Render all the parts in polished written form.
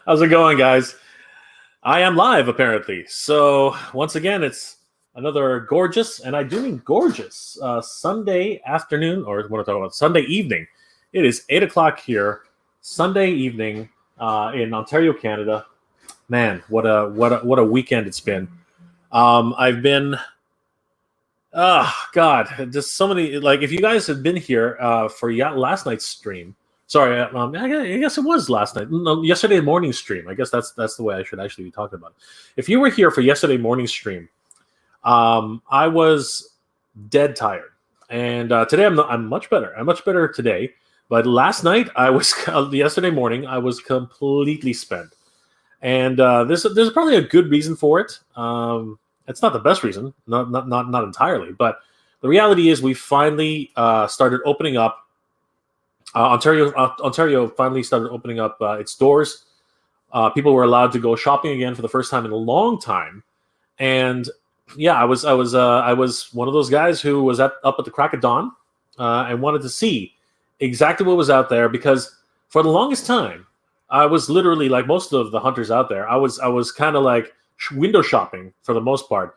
How's it going, guys? I am live, apparently. So, once again, it's another gorgeous, and I do mean gorgeous, Sunday afternoon, or what I'm talking about, Sunday evening. It is 8 o'clock here, Sunday evening in Ontario, Canada. Man, what a weekend it's been. I've been, God, just so many, like, if you guys had been here for last night's stream, sorry, I guess it was last night. No, yesterday morning stream. I guess that's the way I should actually be talking about it. If you were here for yesterday morning stream, I was dead tired, and today I'm much better. I'm much better today. But last night yesterday morning I was completely spent, and there's probably a good reason for it. It's not the best reason, not entirely, but the reality is we finally started opening up. Ontario finally started opening up its doors. People were allowed to go shopping again for the first time in a long time, and yeah, I was one of those guys who was up at the crack of dawn and wanted to see exactly what was out there, because for the longest time I was literally, like most of the hunters out there, I was kind of like window shopping for the most part,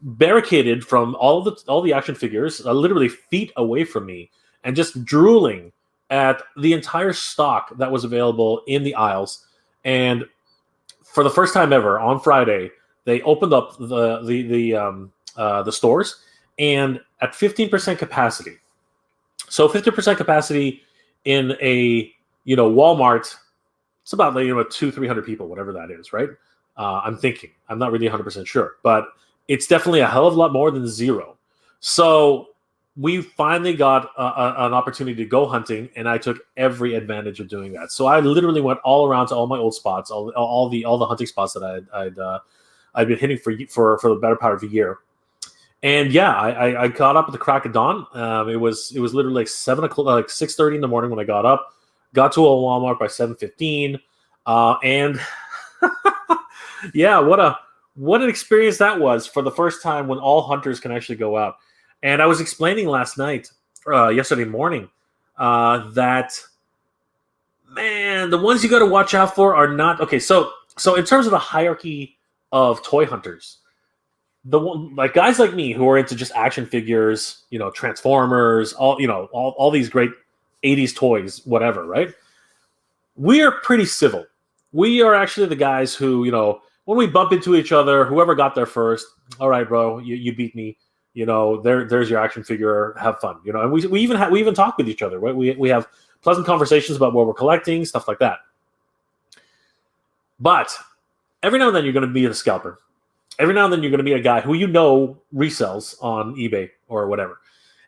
barricaded from all the action figures, literally feet away from me, and just drooling at the entire stock that was available in the aisles. And for the first time ever, on Friday, they opened up the stores, and at 15% capacity. So 50% capacity in a Walmart, it's about 200-300 people, whatever that is, right? I'm thinking. I'm not really 100% sure, but it's definitely a hell of a lot more than zero. So we finally got an opportunity to go hunting, and I took every advantage of doing that. So I literally went all around to all my old spots, all the hunting spots that I'd been hitting for the better part of a year. And yeah, I got up at the crack of dawn. It was literally like 7 o'clock, like 6:30 in the morning when I got up. Got to a Walmart by 7:15, and yeah, what an experience that was for the first time when all hunters can actually go out. And I was explaining last night, yesterday morning, that, man, the ones you got to watch out for are not okay. So in terms of the hierarchy of toy hunters, like guys like me who are into just action figures, Transformers, all these great 80s toys, whatever, right? We are pretty civil. We are actually the guys who, when we bump into each other, whoever got there first, all right, bro, you beat me. There's your action figure. Have fun, And we even talk with each other. Right? We have pleasant conversations about what we're collecting, stuff like that. But every now and then you're going to meet a scalper. Every now and then you're going to meet a guy who resells on eBay or whatever.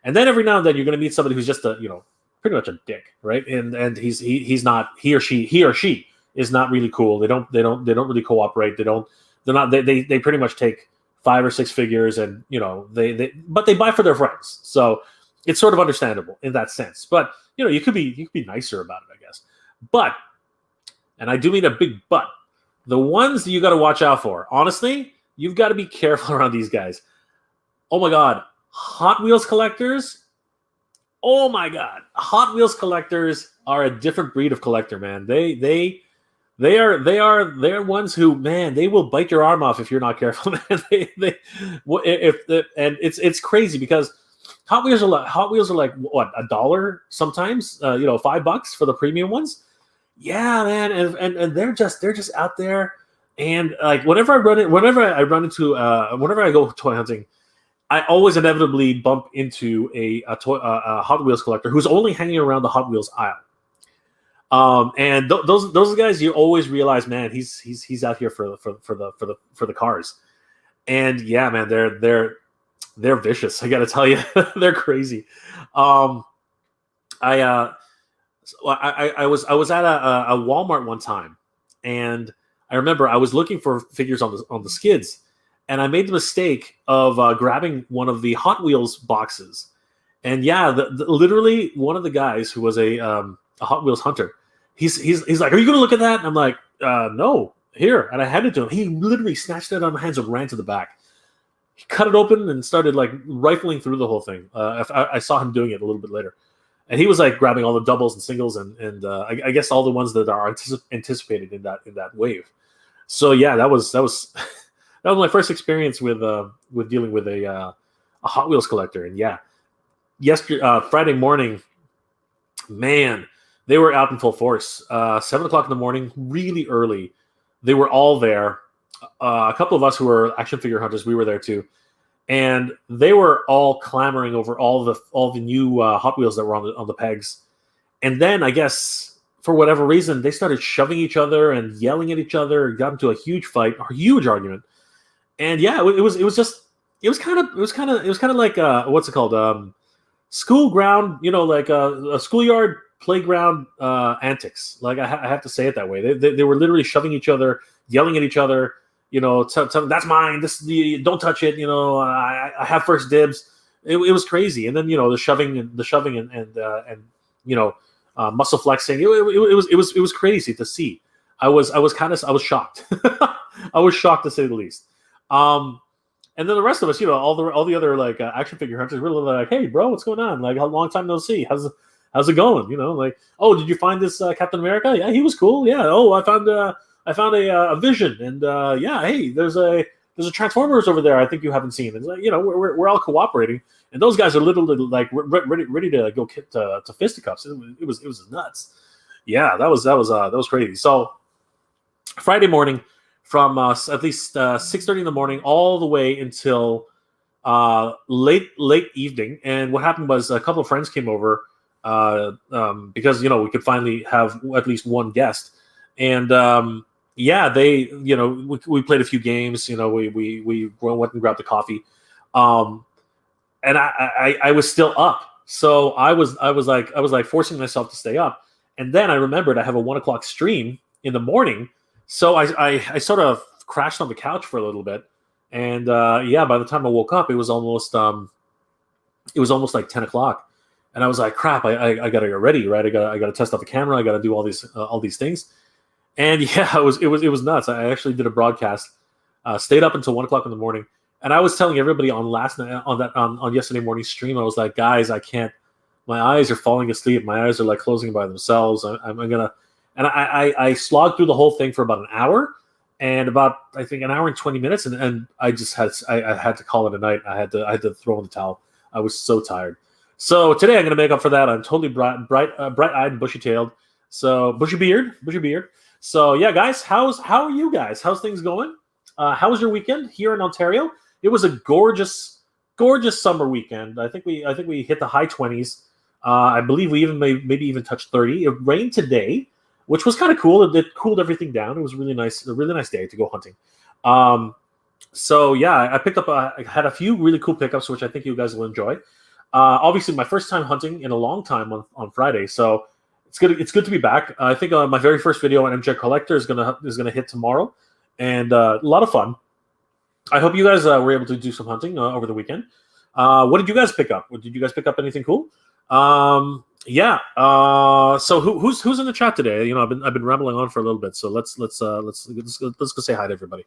And then every now and then you're going to meet somebody who's just pretty much a dick, right? And he's not, he or she is not really cool. They don't really cooperate. They pretty much take 5 or 6 figures, and but they buy for their friends, so it's sort of understandable in that sense. But you could be nicer about it, I guess. But, and I do mean a big but, the ones that you got to watch out for, honestly, you've got to be careful around these guys. Oh my God, Hot Wheels collectors. Oh my God, Hot Wheels collectors are a different breed of collector, man. They're ones who, man, they will bite your arm off if you're not careful, man. And it's crazy because Hot Wheels are like what, $1 sometimes, $5 for the premium ones. Yeah, man, and they're just out there, and like whenever I go toy hunting, I always inevitably bump into a Hot Wheels collector who's only hanging around the Hot Wheels aisle. And those guys, you always realize, man, he's out here for the cars. And yeah, man, they're vicious. I got to tell you, they're crazy. I was at a Walmart one time, and I remember I was looking for figures on the skids, and I made the mistake of grabbing one of the Hot Wheels boxes. And yeah, literally one of the guys who was a Hot Wheels hunter, he's like, "Are you going to look at that?" And I'm like, "No, here." And I handed it to him. He literally snatched it out of my hands and ran to the back. He cut it open and started like rifling through the whole thing. I saw him doing it a little bit later. and he was like grabbing all the doubles and singles, and I guess all the ones that are anticipated in that wave. So yeah, that was that was my first experience with dealing with a Hot Wheels collector. And yeah, Friday morning, man, they were out in full force. 7 o'clock in the morning, really early. They were all there. A couple of us who were action figure hunters, we were there too, and they were all clamoring over all the new Hot Wheels that were on the pegs. And then I guess for whatever reason, they started shoving each other and yelling at each other. Got into a huge fight, a huge argument. And yeah, it was kind of like what's it called? School ground, like a schoolyard playground antics. Like I have to say it that way. They were literally shoving each other, yelling at each other. That's mine. Don't touch it. I have first dibs. It was crazy. And then the shoving and muscle flexing. It was crazy to see. I was shocked. I was shocked to say the least. And then the rest of us, all the other like action figure hunters, were like, "Hey, bro, what's going on? Like, a long time no see. How's it going? Like, oh, did you find this Captain America? Yeah, he was cool. Yeah. Oh, I found a Vision, and yeah, hey, there's a Transformers over there. I think you haven't seen. It's like, we're all cooperating, and those guys are literally like ready to go to fisticuffs. It was nuts. Yeah, that was crazy. So Friday morning, from at least 6:30 in the morning all the way until late evening. And what happened was a couple of friends came over because we could finally have at least one guest. And yeah, they we played a few games. We went and grabbed the coffee, and I was still up. So I was like forcing myself to stay up. And then I remembered I have a 1 o'clock stream in the morning. So I sort of crashed on the couch for a little bit, and yeah, by the time I woke up, it was almost like 10 o'clock, and I was like, crap, I gotta get ready, right? I gotta test out the camera, I gotta do all these things, and yeah, it was nuts. I actually did a broadcast, stayed up until 1 o'clock in the morning, and I was telling everybody on yesterday morning's stream, I was like, guys, I can't. My eyes are falling asleep. My eyes are like closing by themselves. I'm gonna. And I slogged through the whole thing for about an hour, and about I think an hour and 20 minutes, and I just had to call it a night. I had to throw in the towel. I was so tired. So today I'm going to make up for that. I'm totally bright-eyed and bushy-tailed. So bushy beard. So yeah, guys, how are you guys? How's things going? How was your weekend here in Ontario? It was a gorgeous summer weekend. I think we hit the high 20s. I believe we maybe even touched 30. It rained today, which was kind of cool. It cooled everything down. It was a really nice day to go hunting. So yeah, I had a few really cool pickups, which I think you guys will enjoy. Obviously, my first time hunting in a long time on Friday, so it's good to be back. I think my very first video on MJR Collector is gonna hit tomorrow, and a lot of fun. I hope you guys were able to do some hunting over the weekend. What did you guys pick up? Did you guys pick up anything cool? Yeah. So who's in the chat today? I've been rambling on for a little bit, so let's go say hi to everybody.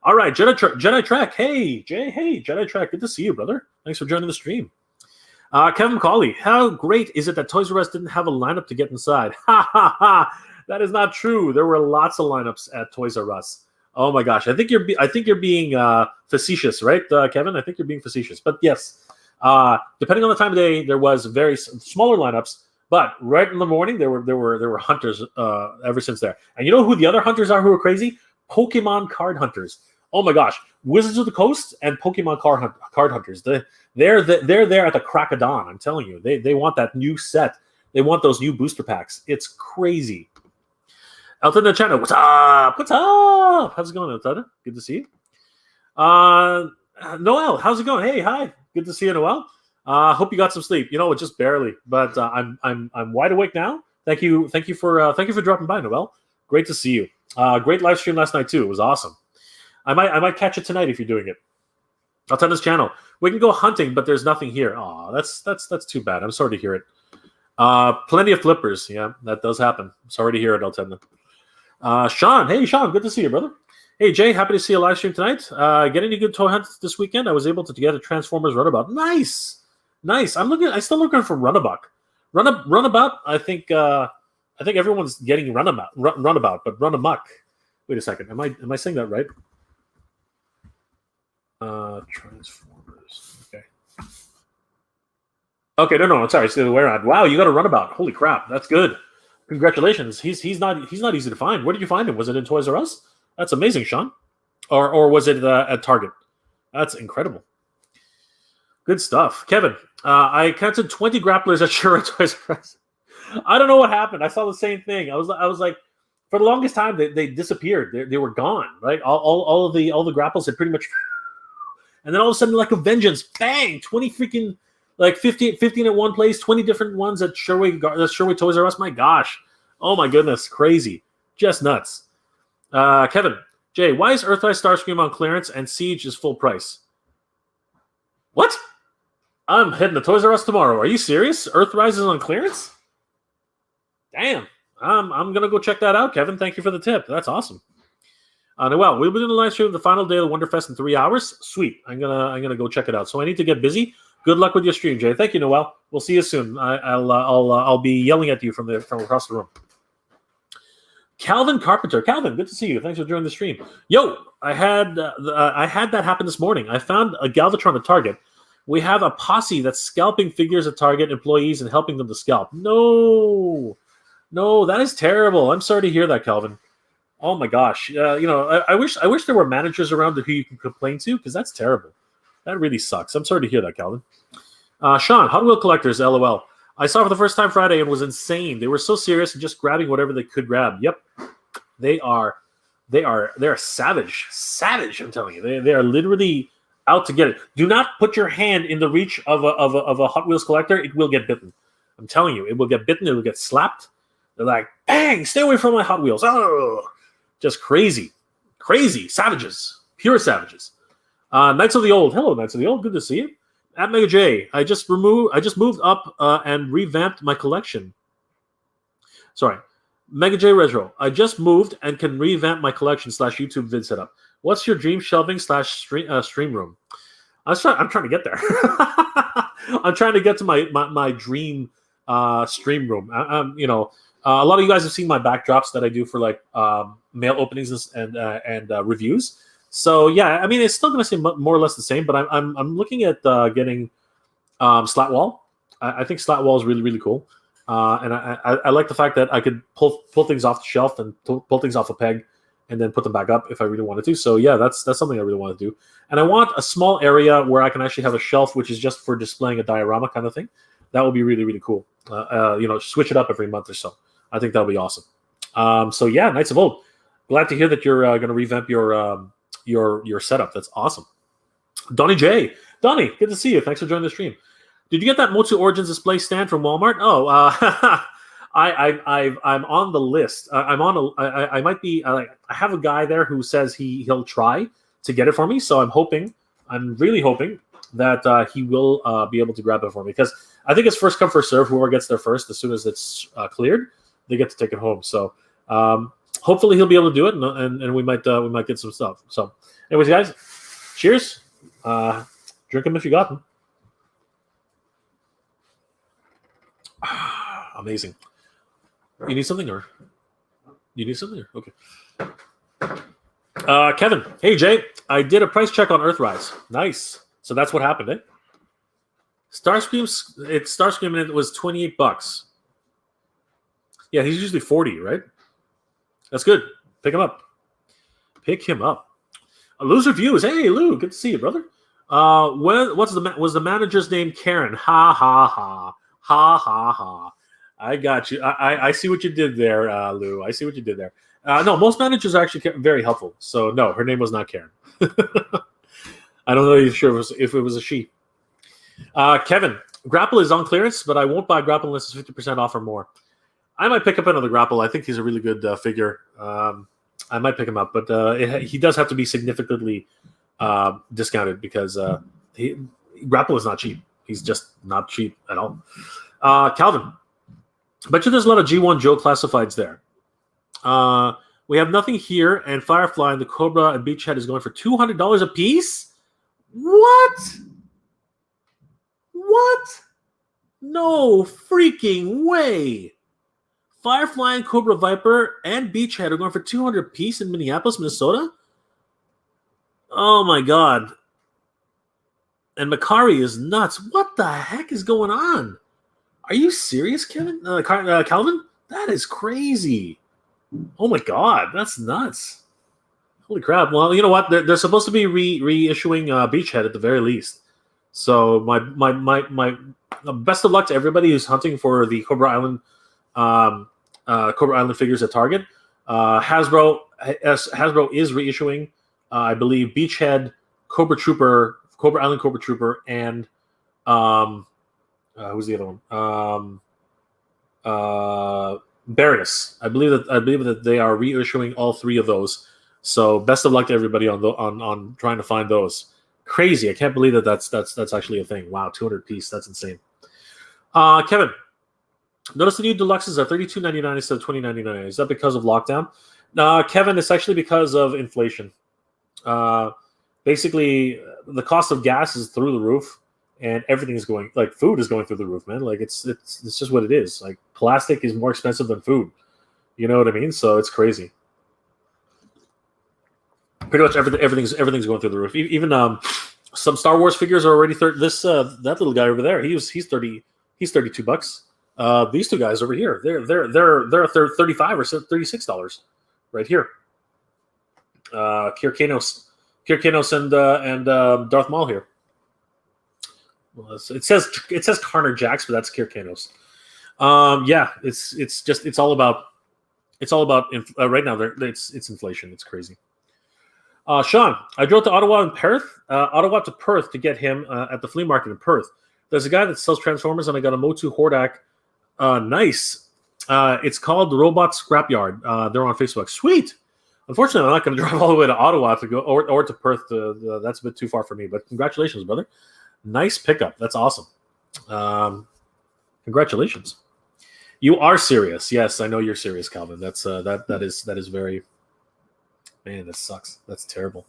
All right, Jedi Trek. Hey Jay. Hey Jedi Trek. Good to see you, brother. Thanks for joining the stream. Kevin McCauley. How great is it that Toys R Us didn't have a lineup to get inside? Ha ha ha. That is not true. There were lots of lineups at Toys R Us. Oh my gosh. I think you're being facetious, right, Kevin? I think you're being facetious. But yes. Depending on the time of day, there was very smaller lineups, but right in the morning there were hunters ever since there. And you know who the other hunters are who are crazy? Pokemon card hunters. Oh my gosh, Wizards of the Coast and Pokemon card hunters. They're there at the crack of dawn. I'm telling you, they want that new set. They want those new booster packs. It's crazy. Elton in the channel, what's up? What's up? How's it going, Elton? Good to see you. Noel, how's it going? Hey, hi. Good to see you, Noel. Hope you got some sleep. Just barely, but I'm wide awake now. Thank you for dropping by, Noel. Great to see you. Great live stream last night too. It was awesome. I might catch it tonight if you're doing it. I'll tell this channel. We can go hunting, but there's nothing here. Oh, that's too bad. I'm sorry to hear it. Plenty of flippers. Yeah, that does happen. Sorry to hear it, Altenna. Sean, hey Sean, good to see you, brother. Hey Jay, happy to see a live stream tonight. Get any good toy hunts this weekend? I was able to get a Transformers Runabout. Nice. I'm still looking for Runabuck. Runabout. I think everyone's getting runabout, but run amok. Wait a second. Am I saying that right? Transformers. Okay, no, I'm sorry. It's the other way around. Wow, you got a runabout. Holy crap, that's good. Congratulations. He's not easy to find. Where did you find him? Was it in Toys R Us? That's amazing, Sean. Or was it at Target? That's incredible. Good stuff, Kevin. I counted 20 grapplers at Shura Toys R Us. I don't know what happened. I saw the same thing. I was like, for the longest time they disappeared. They were gone. Right. All the grapples had pretty much. And then all of a sudden, like a vengeance, bang! 20 freaking. Like 15 at one place, 20 different ones at Sherway Toys R Us. My gosh. Oh my goodness. Crazy. Just nuts. Kevin, Jay, why is Earthrise Starscream on clearance and Siege is full price? What? I'm heading to Toys R Us tomorrow. Are you serious? Earthrise is on clearance? Damn. I'm going to go check that out, Kevin. Thank you for the tip. That's awesome. Noel, we'll be doing the live stream the final day of the Wonderfest in 3 hours. Sweet. I'm gonna go check it out. So I need to get busy. Good luck with your stream, Jay. Thank you, Noel. We'll see you soon. I'll be yelling at you from across the room. Calvin Carpenter. Calvin, good to see you. Thanks for joining the stream. Yo, I had that happen this morning. I found a Galvatron at Target. We have a posse that's scalping figures at Target employees and helping them to scalp. No, that is terrible. I'm sorry to hear that, Calvin. Oh my gosh. I wish there were managers around who you can complain to, because that's terrible. That really sucks. I'm sorry to hear that, Calvin. Sean, Hot Wheel Collectors, LOL. I saw for the first time Friday and was insane. They were so serious and just grabbing whatever they could grab. Yep. They're savage. Savage, I'm telling you. They are literally out to get it. Do not put your hand in the reach of a Hot Wheels collector. It will get bitten. I'm telling you, it will get bitten. It will get slapped. They're like, bang, stay away from my Hot Wheels. Oh, just crazy. Crazy. Savages. Pure savages. Knights of the Old. Hello, Knights of the Old. Good to see you. At Mega J, I just moved up and revamped my collection. Sorry. Mega J Retro. I just moved and can revamp my collection / YouTube vid setup. What's your dream shelving / stream room? I'm trying to get there. I'm trying to get to my dream stream room. A lot of you guys have seen my backdrops that I do for like mail openings and reviews. So yeah, I mean it's still going to stay more or less the same, but I'm looking at getting slat wall. I think slat wall is really, really cool, and I like the fact that I could pull things off the shelf and pull things off a peg, and then put them back up if I really wanted to. So yeah, that's something I really want to do. And I want a small area where I can actually have a shelf which is just for displaying a diorama kind of thing. That would be really, really cool. Switch it up every month or so. I think that'll be awesome. So yeah, Knights of Old. Glad to hear that you're going to revamp your setup. That's awesome. Donnie J. Donnie, good to see you. Thanks for joining the stream. Did you get that MOTU Origins display stand from Walmart? Oh, I'm on the list. I might be. I have a guy there who says he'll try to get it for me. So I'm really hoping that he will be able to grab it for me, because I think it's first come first serve. Whoever gets there first, as soon as it's cleared, they get to take it home. So hopefully he'll be able to do it, and we might get some stuff. So, anyways, guys, cheers. Drink them if you got them. Amazing. You need something, or you need something? Okay. Kevin, hey Jay, I did a price check on Earthrise. Nice. So that's what happened, eh? Starscream, and it was $28. Yeah, he's usually 40, right? That's good. Pick him up. Pick him up. Lou's Reviews. Hey, Lou. Good to see you, brother. Was the manager's name Karen? Ha, ha, ha. Ha, ha, ha. I got you. I see what you did there, Lou. I see what you did there. No, most managers are actually very helpful. So, no, her name was not Karen. I don't know if it was a she. Kevin, Grapple is on clearance, but I won't buy Grapple unless it's 50% off or more. I might pick up another Grapple. I think he's a really good figure. I might pick him up, but he does have to be significantly discounted, because Grapple is not cheap. He's just not cheap at all. Calvin, bet you there's a lot of G1 Joe classifieds there. We have nothing here, and Firefly and the Cobra and Beachhead is going for $200 a piece? What? No freaking way. Firefly and Cobra Viper and Beachhead are going for 200 apiece in Minneapolis, Minnesota? Oh my god. And Macari is nuts. What the heck is going on? Are you serious, Kevin? Calvin? That is crazy. Oh my god, that's nuts. Holy crap. Well, you know what? They're supposed to be reissuing Beachhead at the very least. So my best of luck to everybody who's hunting for the Cobra Island figures at Target. Hasbro is reissuing, I believe, Beachhead, Cobra Island Cobra Trooper, and who's the other one? Baroness. I believe that they are reissuing all three of those. So best of luck to everybody on trying to find those. Crazy! I can't believe that's actually a thing. Wow, 200 piece. That's insane. Kevin, notice the new deluxes are $32.99 instead of $20.99. Is that because of lockdown? Kevin, it's actually because of inflation. Basically, the cost of gas is through the roof, and everything is going, like, food is going through the roof, man. Like, it's just what it is. Like, plastic is more expensive than food. You know what I mean? So it's crazy. Pretty much everything's going through the roof. Even some Star Wars figures are already that little guy over there. He's $32. These two guys over here, they're $35 or $36 right here. Kyrkanos and Darth Maul here. Well, it says Carner Jax, but that's Kyrkanos. Yeah, it's all about right now. It's inflation. It's crazy. Sean, I drove to Ottawa to Perth to get him at the flea market in Perth. There's a guy that sells Transformers, and I got a MOTU Hordak. Nice. It's called the Robot Scrapyard. They're on Facebook. Sweet. Unfortunately, I'm not going to drive all the way to Ottawa to go or to Perth. That's a bit too far for me. But congratulations, brother. Nice pickup. That's awesome. Congratulations. You are serious. Yes, I know you're serious, Calvin. That's that is very. Man, that sucks. That's terrible.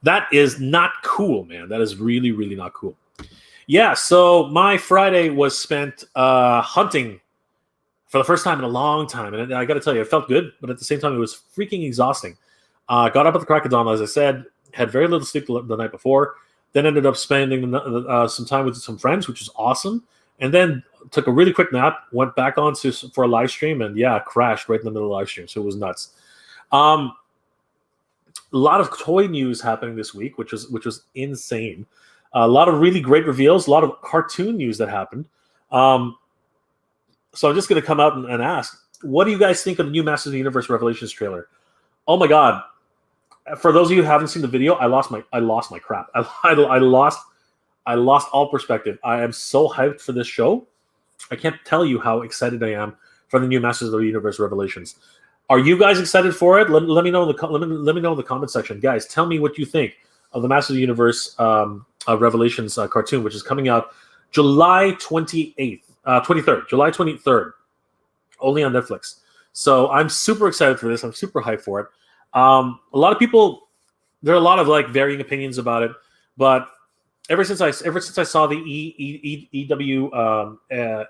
That is not cool, man. That is really, really not cool. Yeah, so my Friday was spent hunting for the first time in a long time. And I got to tell you, it felt good, but at the same time, it was freaking exhausting. Got up at the crack of dawn, as I said, had very little sleep the night before, then ended up spending some time with some friends, which was awesome. And then took a really quick nap, went back on for a live stream, and yeah, crashed right in the middle of the live stream. So it was nuts. A lot of toy news happening this week, which was insane. A lot of really great reveals, a lot of cartoon news that happened. So I'm just going to come out and ask, what do you guys think of the new Masters of the Universe Revelations trailer? Oh my God! For those of you who haven't seen the video, I lost my crap. I lost all perspective. I am so hyped for this show. I can't tell you how excited I am for the new Masters of the Universe Revelations. Are you guys excited for it? Let me know in the comment section, guys. Tell me what you think of the Masters of the Universe Revelations cartoon, which is coming out July 23rd, only on Netflix. So I'm super excited for this. I'm super hyped for it. A lot of people, there are a lot of like varying opinions about it, but ever since I saw the EW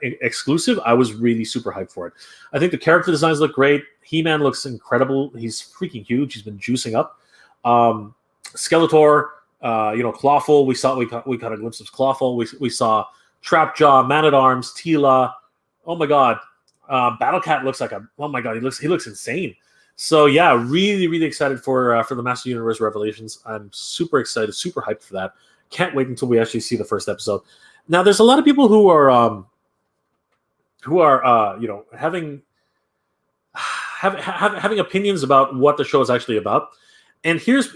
exclusive, I was really super hyped for it. I think the character designs look great. He-Man looks incredible. He's freaking huge. He's been juicing up. Skeletor, Clawful. We got a glimpse of Clawful. We saw Trapjaw, Man-at-Arms, Tila. Oh my God, Battlecat looks like oh my God, he looks insane. So yeah, really, really excited for the Master Universe Revelations. I'm super excited, super hyped for that. Can't wait until we actually see the first episode. Now, there's a lot of people who are having opinions about what the show is actually about. And here's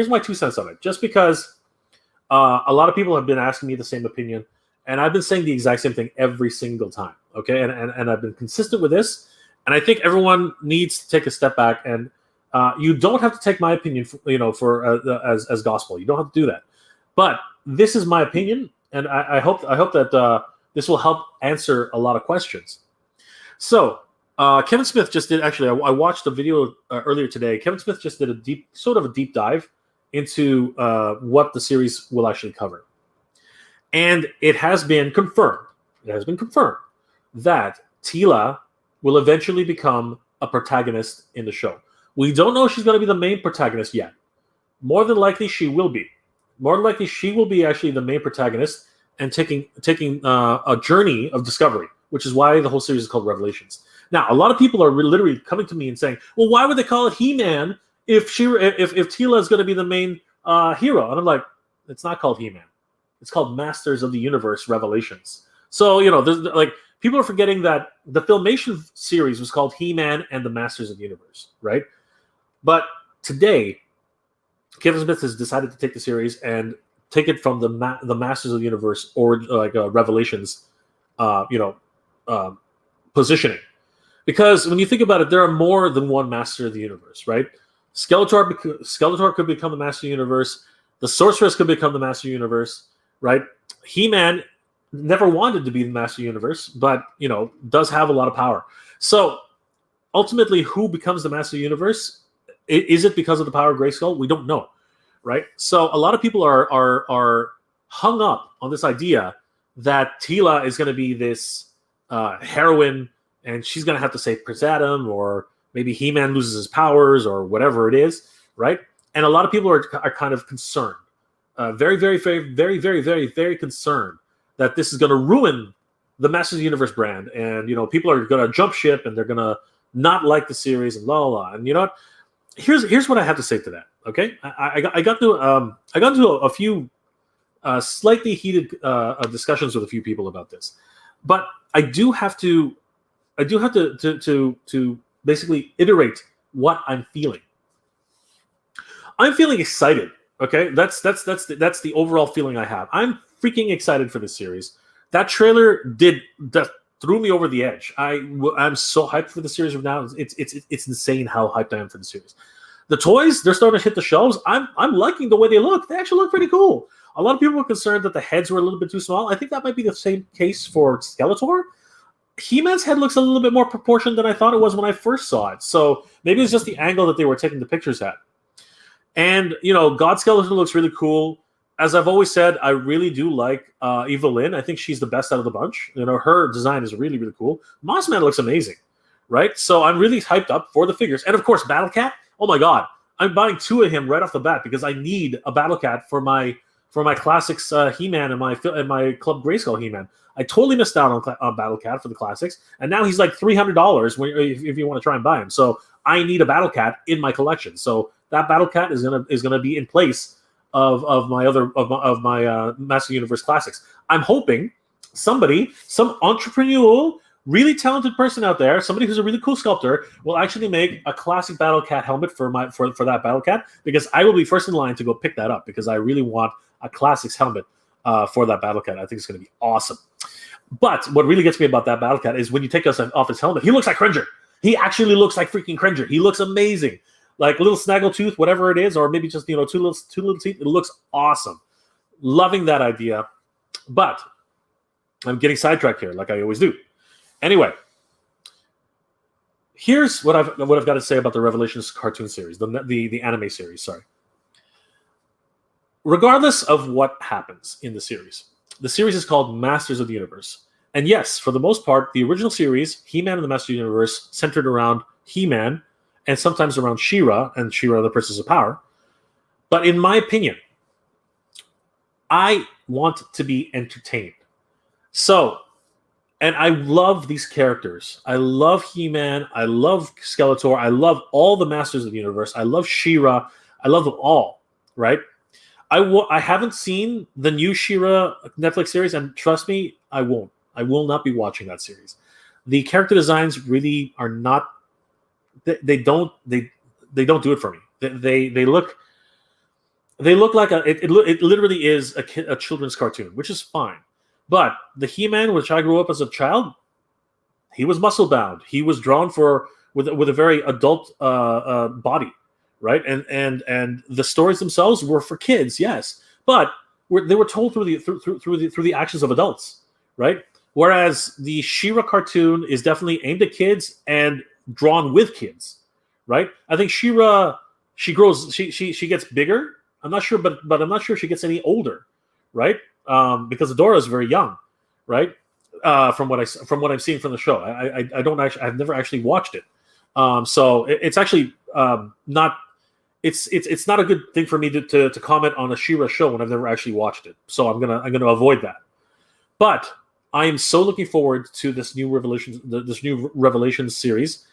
my 2 cents on it. Just because a lot of people have been asking me the same opinion, and I've been saying the exact same thing every single time. Okay, and I've been consistent with this. And I think everyone needs to take a step back. And you don't have to take my opinion, as gospel. You don't have to do that. But this is my opinion, and I hope that this will help answer a lot of questions. So Kevin Smith just did, actually, I watched a video earlier today. Kevin Smith just did a deep dive into what the series will actually cover. And it has been confirmed it has been confirmed that Tila will eventually become a protagonist in the show. We don't know if she's going to be the main protagonist yet. More than likely, she will be. More than likely, she will be actually the main protagonist and taking a journey of discovery, which is why the whole series is called Revelations. Now, a lot of people are literally coming to me and saying, "Well, why would they call it He-Man if Tila is going to be the main hero?" And I'm like, "It's not called He-Man. It's called Masters of the Universe Revelations." So there's like people are forgetting that the Filmation series was called He-Man and the Masters of the Universe, right? But today, Kevin Smith has decided to take the series and take it from the Masters of the Universe or Revelations, positioning. Because when you think about it, there are more than one Master of the Universe, right? Skeletor could become the Master of the Universe. The Sorceress could become the Master of the Universe, right? He-Man never wanted to be the Master of the Universe, but, does have a lot of power. So, ultimately, who becomes the Master of the Universe? Is it because of the power of Grayskull? We don't know, right? So, a lot of people are hung up on this idea that Tila is going to be this heroine, and she's going to have to save Prince Adam, or maybe He-Man loses his powers, or whatever it is, right? And a lot of people are kind of concerned, very, very, very, very, very, very, very concerned that this is going to ruin the Masters of the Universe brand, and people are going to jump ship, and they're going to not like the series, and blah blah blah. And you know what? Here's what I have to say to that. Okay, I got into a few slightly heated discussions with a few people about this, but I do have to basically iterate what I'm feeling. I'm feeling excited. Okay, that's the overall feeling I have. I'm freaking excited for this series. That trailer that threw me over the edge. I'm so hyped for the series right now. It's insane how hyped I am for the series. The toys, they're starting to hit the shelves. I'm liking the way they look. They actually look pretty cool. A lot of people were concerned that the heads were a little bit too small. I think that might be the same case for Skeletor. He-Man's head looks a little bit more proportioned than I thought it was when I first saw it. So maybe it's just the angle that they were taking the pictures at. And, God Skeleton looks really cool. As I've always said, I really do like Evelyn. I think she's the best out of the bunch. Her design is really, really cool. Mossman looks amazing, right? So I'm really hyped up for the figures. And, of course, Battle Cat. Oh, my God. I'm buying 2 of him right off the bat because I need a Battle Cat for my classics He-Man and my Club Grayskull He-Man. I totally missed out on Battle Cat for the classics, and now he's like $300 if you want to try and buy him. So I need a Battle Cat in my collection. So that Battle Cat is gonna be in place of my Master Universe classics. I'm hoping some entrepreneurial, really talented person out there, somebody who's a really cool sculptor, will actually make a classic Battle Cat helmet for that Battle Cat, because I will be first in line to go pick that up because I really want a classics helmet for that Battle Cat. I think it's going to be awesome. But what really gets me about that Battle Cat is when you take us off his helmet, he looks like Cringer. He actually looks like freaking Cringer. He looks amazing. Like little snaggletooth, whatever it is, or maybe just two little teeth. It looks awesome. Loving that idea. But I'm getting sidetracked here, like I always do. Anyway, here's what I've got to say about the Revelations cartoon series, the anime series. Sorry. Regardless of what happens in the series is called Masters of the Universe. And yes, for the most part, the original series, He-Man and the Masters of the Universe, centered around He-Man and sometimes around She-Ra and She-Ra the Princess of Power. But in my opinion, I want to be entertained. So, and I love these characters. I love He-Man. I love Skeletor. I love all the Masters of the Universe. I love She-Ra. I love them all, right? I haven't seen the new She-Ra Netflix series, and trust me, I won't. I will not be watching that series. The character designs really are not. They don't do it for me. They look like it literally is a children's cartoon, which is fine. But the He-Man, which I grew up as a child, he was muscle bound. He was drawn with a very adult body. Right, and the stories themselves were for kids, yes, but they were told through the actions of adults, right? Whereas the She-Ra cartoon is definitely aimed at kids and drawn with kids, right? I think She-Ra, she gets bigger. I'm not sure, but I'm not sure she gets any older, right? Because Adora is very young, right? from what I'm seeing from the show. I don't actually, I've never actually watched it. So it's actually not. It's not a good thing for me to comment on a She-Ra show when I've never actually watched it. So I'm gonna avoid that. But I am so looking forward to this new Revelations series,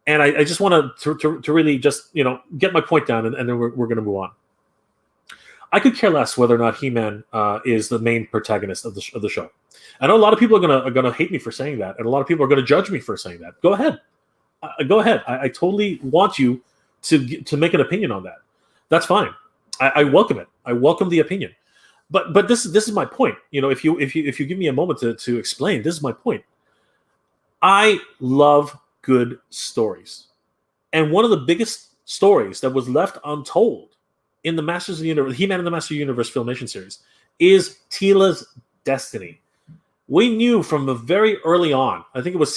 and I just want to really just get my point down, and then we're gonna move on. I could care less whether or not He-Man is the main protagonist of the show. I know a lot of people are gonna hate me for saying that, and a lot of people are gonna judge me for saying that. Go ahead, go ahead. I totally want you to make an opinion on that. That's fine. I welcome it. I welcome the opinion. But this is my point. If you give me a moment to explain, this is my point. I love good stories, and one of the biggest stories that was left untold in the Masters of the Universe, He-Man and the Masters of the Universe Filmation series, is Teela's destiny. We knew from the very early on. I think it was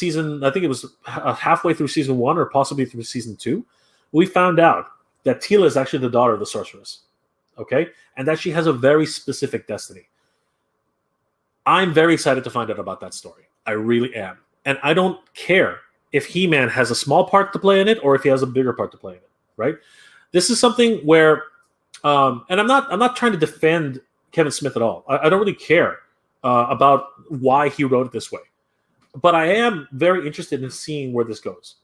halfway through season 1 or possibly through season 2. We found out that Teela is actually the daughter of the sorceress, okay, and that she has a very specific destiny. I'm very excited to find out about that story. I really am, and I don't care if He-Man has a small part to play in it or if he has a bigger part to play in it. Right? This is something where. And I'm not trying to defend Kevin Smith at all. I don't really care about why he wrote it this way, but I am very interested in seeing where this goes.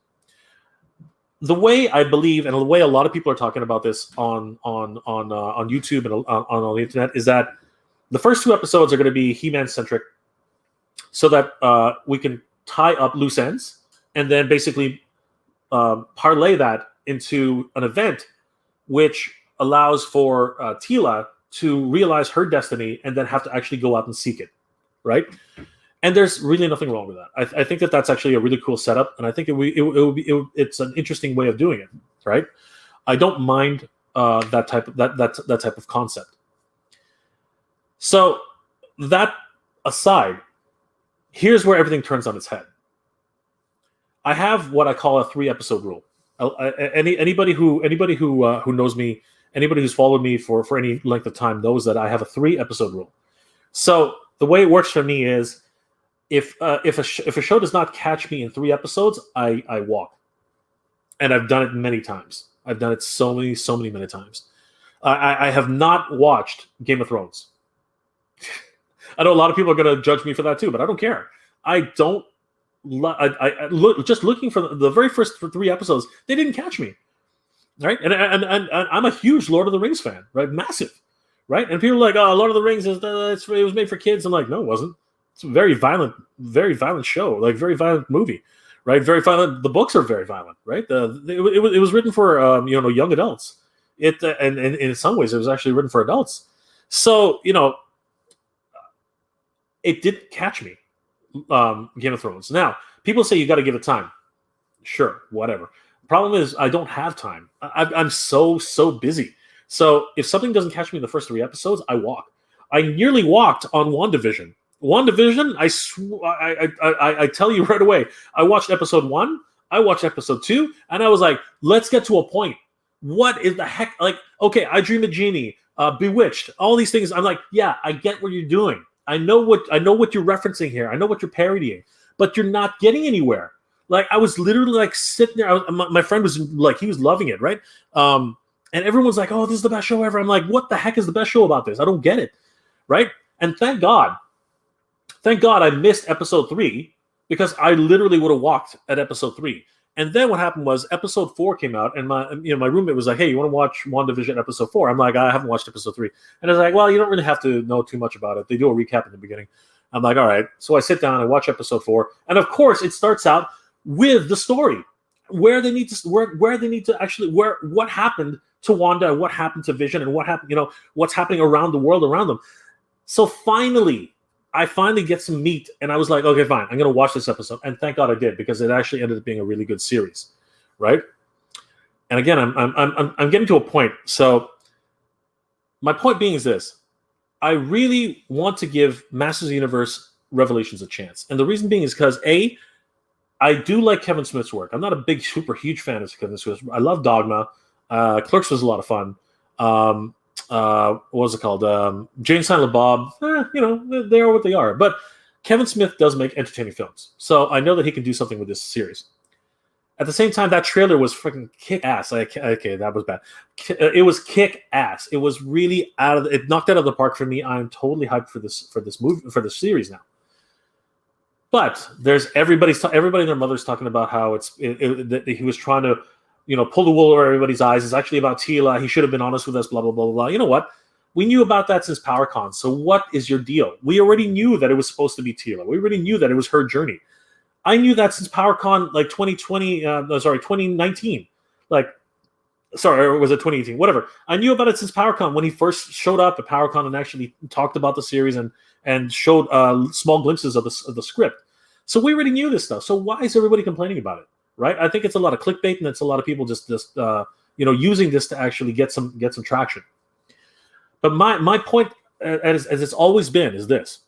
The way I believe, and the way a lot of people are talking about this on YouTube and on the internet, is that the first 2 episodes are going to be He-Man centric, so that we can tie up loose ends and then basically parlay that into an event which allows for Teela to realize her destiny and then have to actually go out and seek it, right? And there's really nothing wrong with that. I think that's actually a really cool setup, and I think it's an interesting way of doing it, right? I don't mind that type of concept. So that aside, here's where everything turns on its head. I have what I call a 3-episode rule. Anybody who knows me, anybody who's followed me for any length of time knows that I have a 3-episode rule. So the way it works for me is if a show does not catch me in 3 episodes, I walk. And I've done it many times. I've done it so many times. I have not watched Game of Thrones. I know a lot of people are going to judge me for that too, but I don't care. I don't. I look, just looking for the very first 3 episodes, they didn't catch me. Right, and I'm a huge Lord of the Rings fan, right? Massive, right? And people are like, "Oh, Lord of the Rings it was made for kids." I'm like, no, it wasn't. It's a very violent show, like very violent movie, right? Very violent. The books are very violent, right? It was written for young adults. And in some ways, it was actually written for adults. So it didn't catch me. Game of Thrones. Now, people say you got to give it time. Sure, whatever. Problem is, I don't have time. I'm so busy. So if something doesn't catch me in the first 3 episodes, I walk. I nearly walked on WandaVision. WandaVision, I tell you right away, I watched episode 1, I watched episode 2, and I was like, let's get to a point. What is the heck? Like, okay, I Dream a Genie, Bewitched, all these things. I'm like, yeah, I get what you're doing. I know what you're referencing here. I know what you're parodying, but you're not getting anywhere. Like, I was literally like sitting there. My friend was like, he was loving it, right? And everyone's like, "Oh, this is the best show ever." I'm like, "What the heck is the best show about this? I don't get it," right? And thank God, I missed episode 3 because I literally would have walked at episode 3. And then what happened was episode 4 came out, and my roommate was like, "Hey, you want to watch WandaVision episode 4?" I'm like, "I haven't watched episode 3," and I was like, "Well, you don't really have to know too much about it. They do a recap in the beginning." I'm like, "All right." So I sit down, I watch episode 4, and of course, it starts out with the story, what happened to Wanda, what happened to Vision, and what happened, what's happening around the world around them. So I finally get some meat, and I was like, okay, fine, I'm going to watch this episode, and thank God I did, because it actually ended up being a really good series, right? And again, I'm getting to a point. So my point being is this: I really want to give Masters of the Universe Revelations a chance, and the reason being is because I do like Kevin Smith's work. I'm not a big, super huge fan of Kevin Smith. I love Dogma. Clerks was a lot of fun. What was it called? Jane Silent Bob. They are what they are. But Kevin Smith does make entertaining films, so I know that he can do something with this series. At the same time, that trailer was freaking kick ass. Okay, that was bad. It was kick ass. It was really it knocked out of the park for me. I'm totally hyped for this movie, for this series now. But there's everybody and their mother's talking about how he was trying to, pull the wool over everybody's eyes. It's actually about Teela. He should have been honest with us. Blah blah blah blah. You know what? We knew about that since PowerCon. So what is your deal? We already knew that it was supposed to be Teela. We already knew that it was her journey. I knew that since PowerCon, 2019. Or was it 2018? Whatever. I knew about it since PowerCon when he first showed up at PowerCon and actually talked about the series and showed small glimpses of the script. So we already knew this stuff. So why is everybody complaining about it, right? I think it's a lot of clickbait and it's a lot of people just using this to actually get some traction. But my point, as it's always been, is this: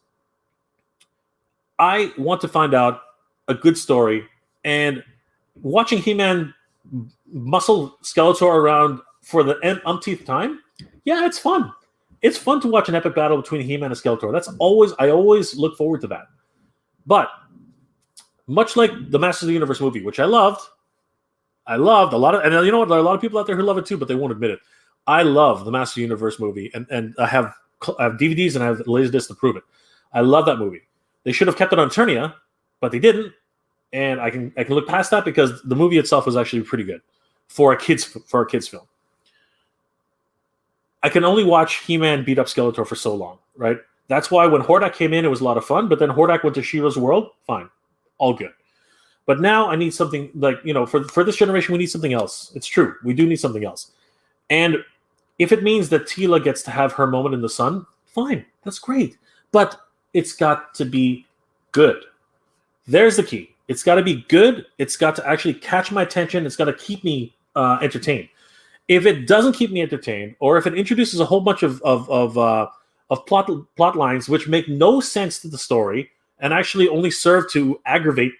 I want to find out a good story, and watching He-Man muscle Skeletor around for the umpteenth time, yeah, it's fun. It's fun to watch an epic battle between He-Man and Skeletor. I always look forward to that. But much like the Masters of the Universe movie, which I loved a lot of, and you know what, there are a lot of people out there who love it too, but they won't admit it. I love the Masters of the Universe movie, and I have DVDs and I have Laserdisc to prove it. I love that movie. They should have kept it on Eternia, but they didn't, and I can look past that because the movie itself was actually pretty good for a kids film. I can only watch He-Man beat up Skeletor for so long, right? That's why when Hordak came in, it was a lot of fun, but then Hordak went to She-Ra's world, fine, all good. But now I need something for this generation, we need something else. It's true, we do need something else, and if it means that Teela gets to have her moment in the sun, fine, that's great. But it's got to be good. There's the key. It's got to be good. It's got to actually catch my attention. It's got to keep me entertained. If it doesn't keep me entertained, or if it introduces a whole bunch of plot lines which make no sense to the story and actually only serve to aggravate,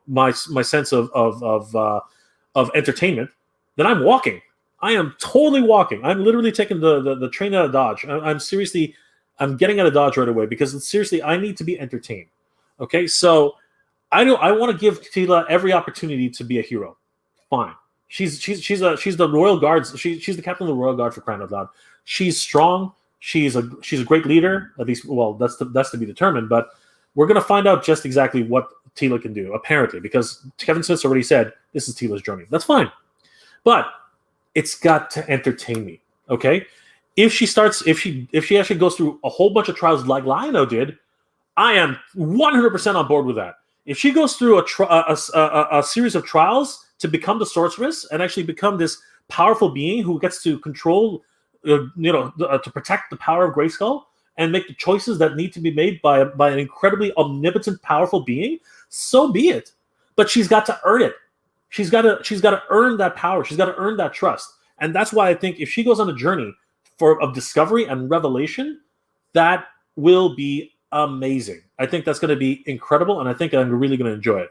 my sense of entertainment, then I'm walking. I am totally walking. I'm literally taking the train out of Dodge. I'm getting out of Dodge right away because seriously, I need to be entertained. Okay, so I want to give Teela every opportunity to be a hero. Fine. She's the Royal Guards. She's the captain of the Royal Guard, for crying out loud. She's strong. She's a great leader. At least, well, that's to be determined. But we're gonna find out just exactly what Teela can do, apparently, because Kevin Smith's already said this is Teela's journey. That's fine, but it's got to entertain me. Okay, if she actually goes through a whole bunch of trials like Lion-O did, I am 100% on board with that. If she goes through a series of trials to become the sorceress and actually become this powerful being who gets to control, to protect the power of Grayskull and make the choices that need to be made by an incredibly omnipotent, powerful being, so be it. But she's got to earn it. She's got to earn that power. She's got to earn that trust. And that's why I think if she goes on a journey of discovery and revelation, that will be amazing. I think that's going to be incredible, and I think I'm really going to enjoy it.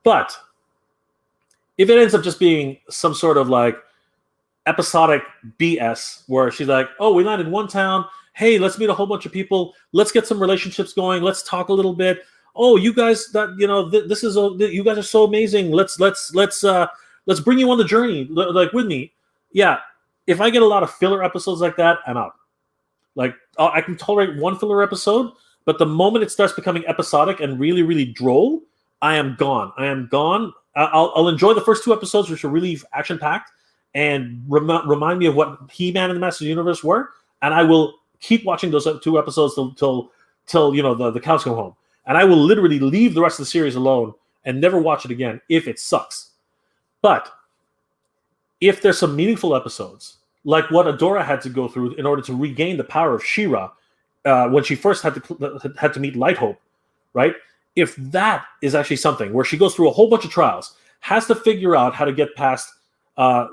But if it ends up just being some sort of episodic BS where she's like, oh, we landed in one town, hey, let's meet a whole bunch of people, let's get some relationships going, let's talk a little bit, oh, you guys, this is you guys are so amazing, let's bring you on the journey with me. Yeah, if I get a lot of filler episodes like that, I'm out. I can tolerate one filler episode, but the moment it starts becoming episodic and really, really droll, I am gone. I'll enjoy the first two episodes, which are really action-packed and remind me of what He-Man and the Masters of the Universe were, and I will keep watching those two episodes till the cows come home. And I will literally leave the rest of the series alone and never watch it again if it sucks. But if there's some meaningful episodes, like what Adora had to go through in order to regain the power of She-Ra when she first had to meet Lighthope, right? If that is actually something where she goes through a whole bunch of trials, has to figure out how to get past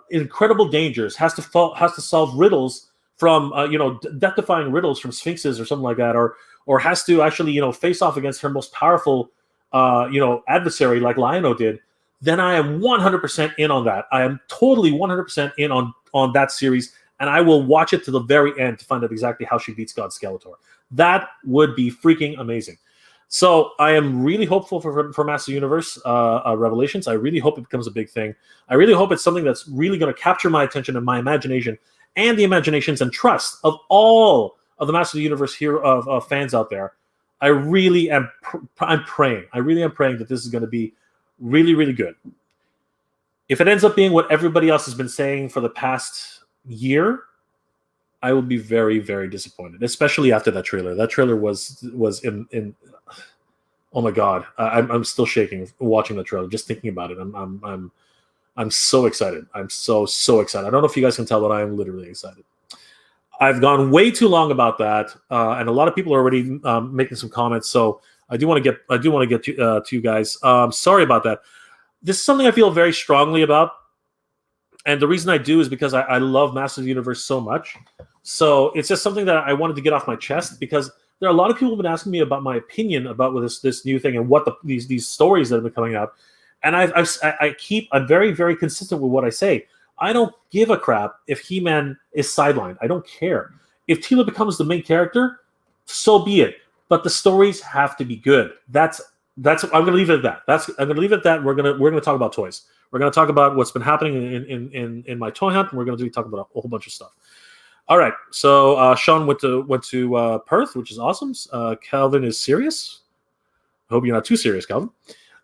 incredible dangers, has to solve riddles from death-defying riddles from sphinxes or something like that, or has to actually face off against her most powerful adversary like Lion-O did, then I am 100% in on that. I am totally 100% in on that series, and I will watch it to the very end to find out exactly how she beats God Skeletor. That would be freaking amazing. So I am really hopeful for Master Universe Revelations. I really hope it becomes a big thing. I really hope it's something that's really going to capture my attention and my imagination and the imaginations and trust of all of the Master Universe of fans out there. I really am. I'm praying. I really am praying that this is going to be really, really good. If it ends up being what everybody else has been saying for the past year, I will be very, very disappointed, especially after that trailer. That trailer was in oh my god, I'm still shaking watching the trailer, just thinking about it. I'm so excited. I'm so excited. I don't know if you guys can tell, but I am literally excited. I've gone way too long about that, and a lot of people are already making some comments. So I do want to get to you guys. Sorry about that. This is something I feel very strongly about, and the reason I do is because I love Masters of the Universe so much. So it's just something that I wanted to get off my chest, because there are a lot of people who've been asking me about my opinion about this new thing and what these stories that have been coming out. And I'm very, very consistent with what I say. I don't give a crap if He-Man is sidelined. I don't care. If Teela becomes the main character, so be it. But the stories have to be good. That's I'm going to leave it at that. I'm going to leave it at that. We're going to talk about toys. We're going to talk about what's been happening in my toy hunt, and we're going to be talking about a whole bunch of stuff. All right. So Sean went to Perth, which is awesome. Calvin is serious. I hope you're not too serious, Calvin.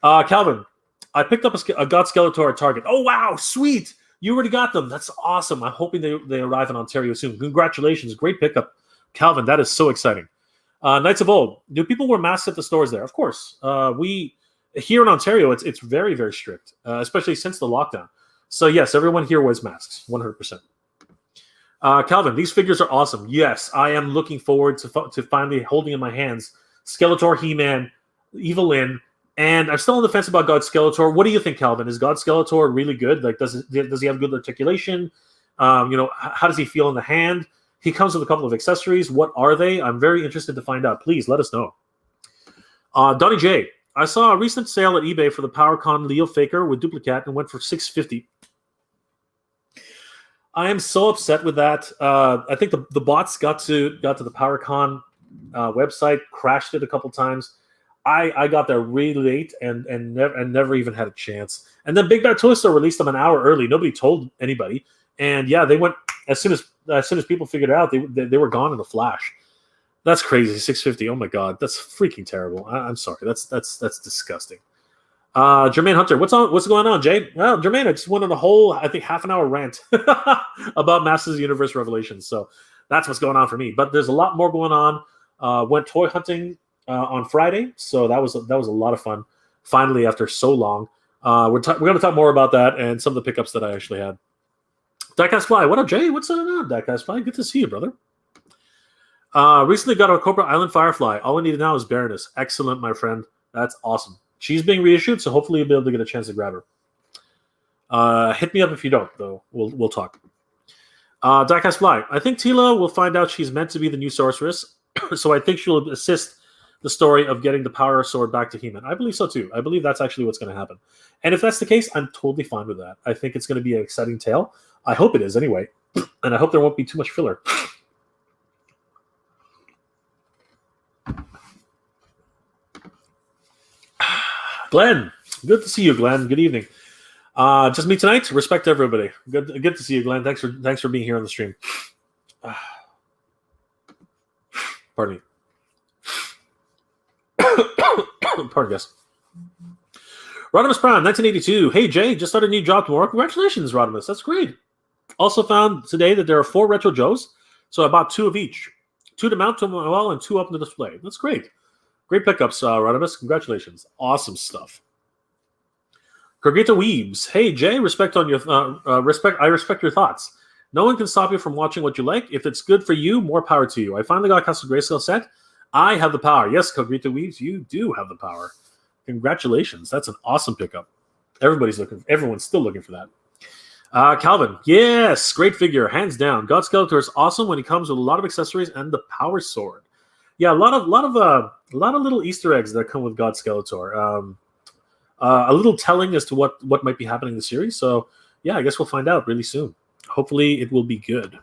Calvin, I picked up a God Skeletor at Target. Oh wow, sweet! You already got them. That's awesome. I'm hoping they arrive in Ontario soon. Congratulations, great pickup, Calvin. That is so exciting. Knights of Old. Do people wear masks at the stores there? Of course. We here in Ontario, it's very, very strict, especially since the lockdown. So yes, everyone here wears masks, 100%. Calvin, these figures are awesome. Yes, I am looking forward to finally holding in my hands Skeletor, He-Man, Evelyn, and I'm still on the fence about God Skeletor. What do you think, Calvin? Is God Skeletor really good? Like, does he have good articulation? How does he feel in the hand? He comes with a couple of accessories. What are they? I'm very interested to find out. Please let us know. Donnie J, I saw a recent sale at eBay for the PowerCon Leo Faker with Duplicat and went for $650. I am so upset with that. I think the bots got to the PowerCon website, crashed it a couple times. I got there really late and never even had a chance. And then Big Bad Toy Store released them an hour early. Nobody told anybody. And yeah, they went as soon as people figured it out. They were gone in a flash. That's crazy. $650. Oh my god, that's freaking terrible. I'm sorry. That's disgusting. Jermaine Hunter, what's going on, Jay? Well, Jermaine, I just went on a whole, I think, half an hour rant about Masters of the Universe Revelations. So that's what's going on for me. But there's a lot more going on. Went toy hunting on Friday, so that was a lot of fun. Finally, after so long, we're going to talk more about that and some of the pickups that I actually had. Diecast Fly, what up, Jay? What's going on, Diecast Fly? Good to see you, brother. Recently got a Cobra Island Firefly. All we need now is Baroness. Excellent, my friend. That's awesome. She's being reissued, so hopefully you'll be able to get a chance to grab her. Hit me up if you don't, though. We'll talk. Diecast Fly. I think Teela will find out she's meant to be the new sorceress, so I think she'll assist the story of getting the power sword back to He-Man. I believe so, too. I believe that's actually what's going to happen. And if that's the case, I'm totally fine with that. I think it's going to be an exciting tale. I hope it is, anyway. And I hope there won't be too much filler. Glenn, good to see you, Glenn. Good evening. Just me tonight. Respect to everybody. Good to see you, Glenn. Thanks for being here on the stream. Pardon me. Pardon, guys. Rodimus Prime, 1982. Hey, Jay, just started a new job tomorrow. Congratulations, Rodimus. That's great. Also found today that there are 4 Retro Joes, so I bought 2 of each. 2 to mount to my wall and 2 up in the display. That's great. Great pickups, Rodimus. Congratulations. Awesome stuff. Gurgita Weebs. Hey, Jay, respect on your respect. I respect your thoughts. No one can stop you from watching what you like. If it's good for you, more power to you. I finally got a Castle Grayscale set. I have the power. Yes, Gurgita Weebs, you do have the power. Congratulations. That's an awesome pickup. Everyone's still looking for that. Calvin, yes, great figure, hands down. God Skeletor is awesome when he comes with a lot of accessories and the power sword. Yeah, a lot of little Easter eggs that come with God Skeletor. A little telling as to what might be happening in the series. So yeah, I guess we'll find out really soon. Hopefully, it will be good.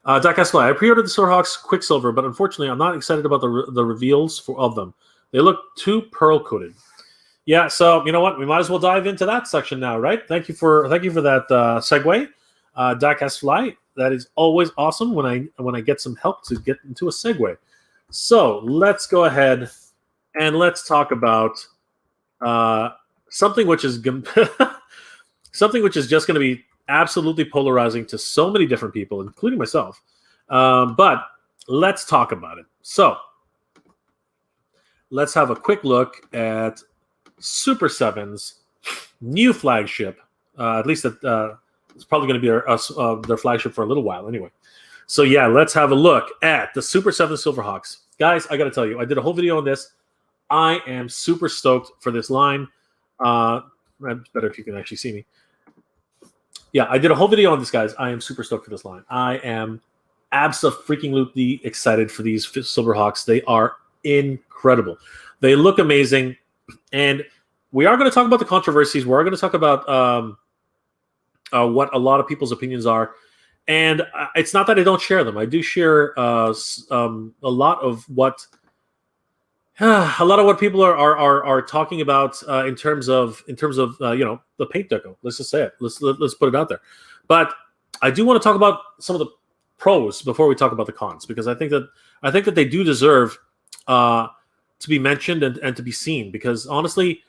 Diecast Fly, I pre-ordered the Silverhawks Quicksilver, but unfortunately, I'm not excited about the reveals of them. They look too pearl coated. Yeah, so you know what? We might as well dive into that section now, right? Thank you for that segue, Diecast Fly. That is always awesome when I get some help to get into a segue. So let's go ahead and let's talk about something which is something which is just going to be absolutely polarizing to so many different people, including myself. But let's talk about it. So let's have a quick look at Super 7's new flagship. At least it's probably going to be their flagship for a little while anyway. So yeah, let's have a look at the Super 7 Silverhawks. Guys, I got to tell you, I did a whole video on this. I am super stoked for this line. It's better if you can actually see me. Yeah, I did a whole video on this, guys. I am super stoked for this line. I am abso-freaking-lutely excited for these Silverhawks. They are incredible. They look amazing. And we are going to talk about the controversies. We're going to talk about what a lot of people's opinions are. And it's not that I don't share them. I do share a lot of what people are talking about in terms of the paint deco. Let's just say it. Let's put it out there. But I do want to talk about some of the pros before we talk about the cons, because I think that they do deserve to be mentioned and to be seen, because honestly,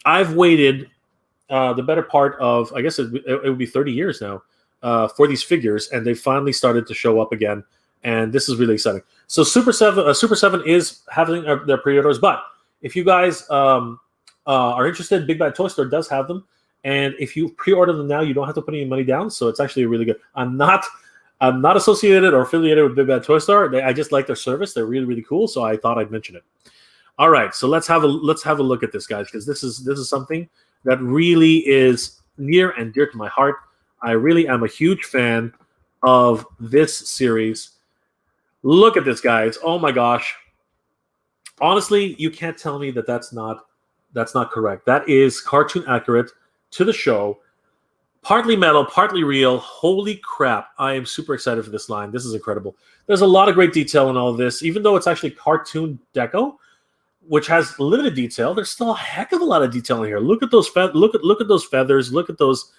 I've waited the better part of, I guess it would be 30 years now for these figures, and they finally started to show up again, and this is really exciting. So Super 7 is having their pre-orders, but if you guys are interested, Big Bad Toy Store does have them, and if you pre-order them now, you don't have to put any money down, so it's actually really good. I'm not associated or affiliated with Big Bad Toy Store. I just like their service. They're really, really cool, so I thought I'd mention it. All right, so let's have a look at this, guys, because this is something that really is near and dear to my heart. I really am a huge fan of this series. Look at this, guys. Oh my gosh. Honestly, you can't tell me that that's not correct. That is cartoon accurate to the show. Partly metal, partly real. Holy crap. I am super excited for this line. This is incredible. There's a lot of great detail in all of this. Even though it's actually cartoon deco, which has limited detail, there's still a heck of a lot of detail in here. Look at those look at those feathers. Look at those.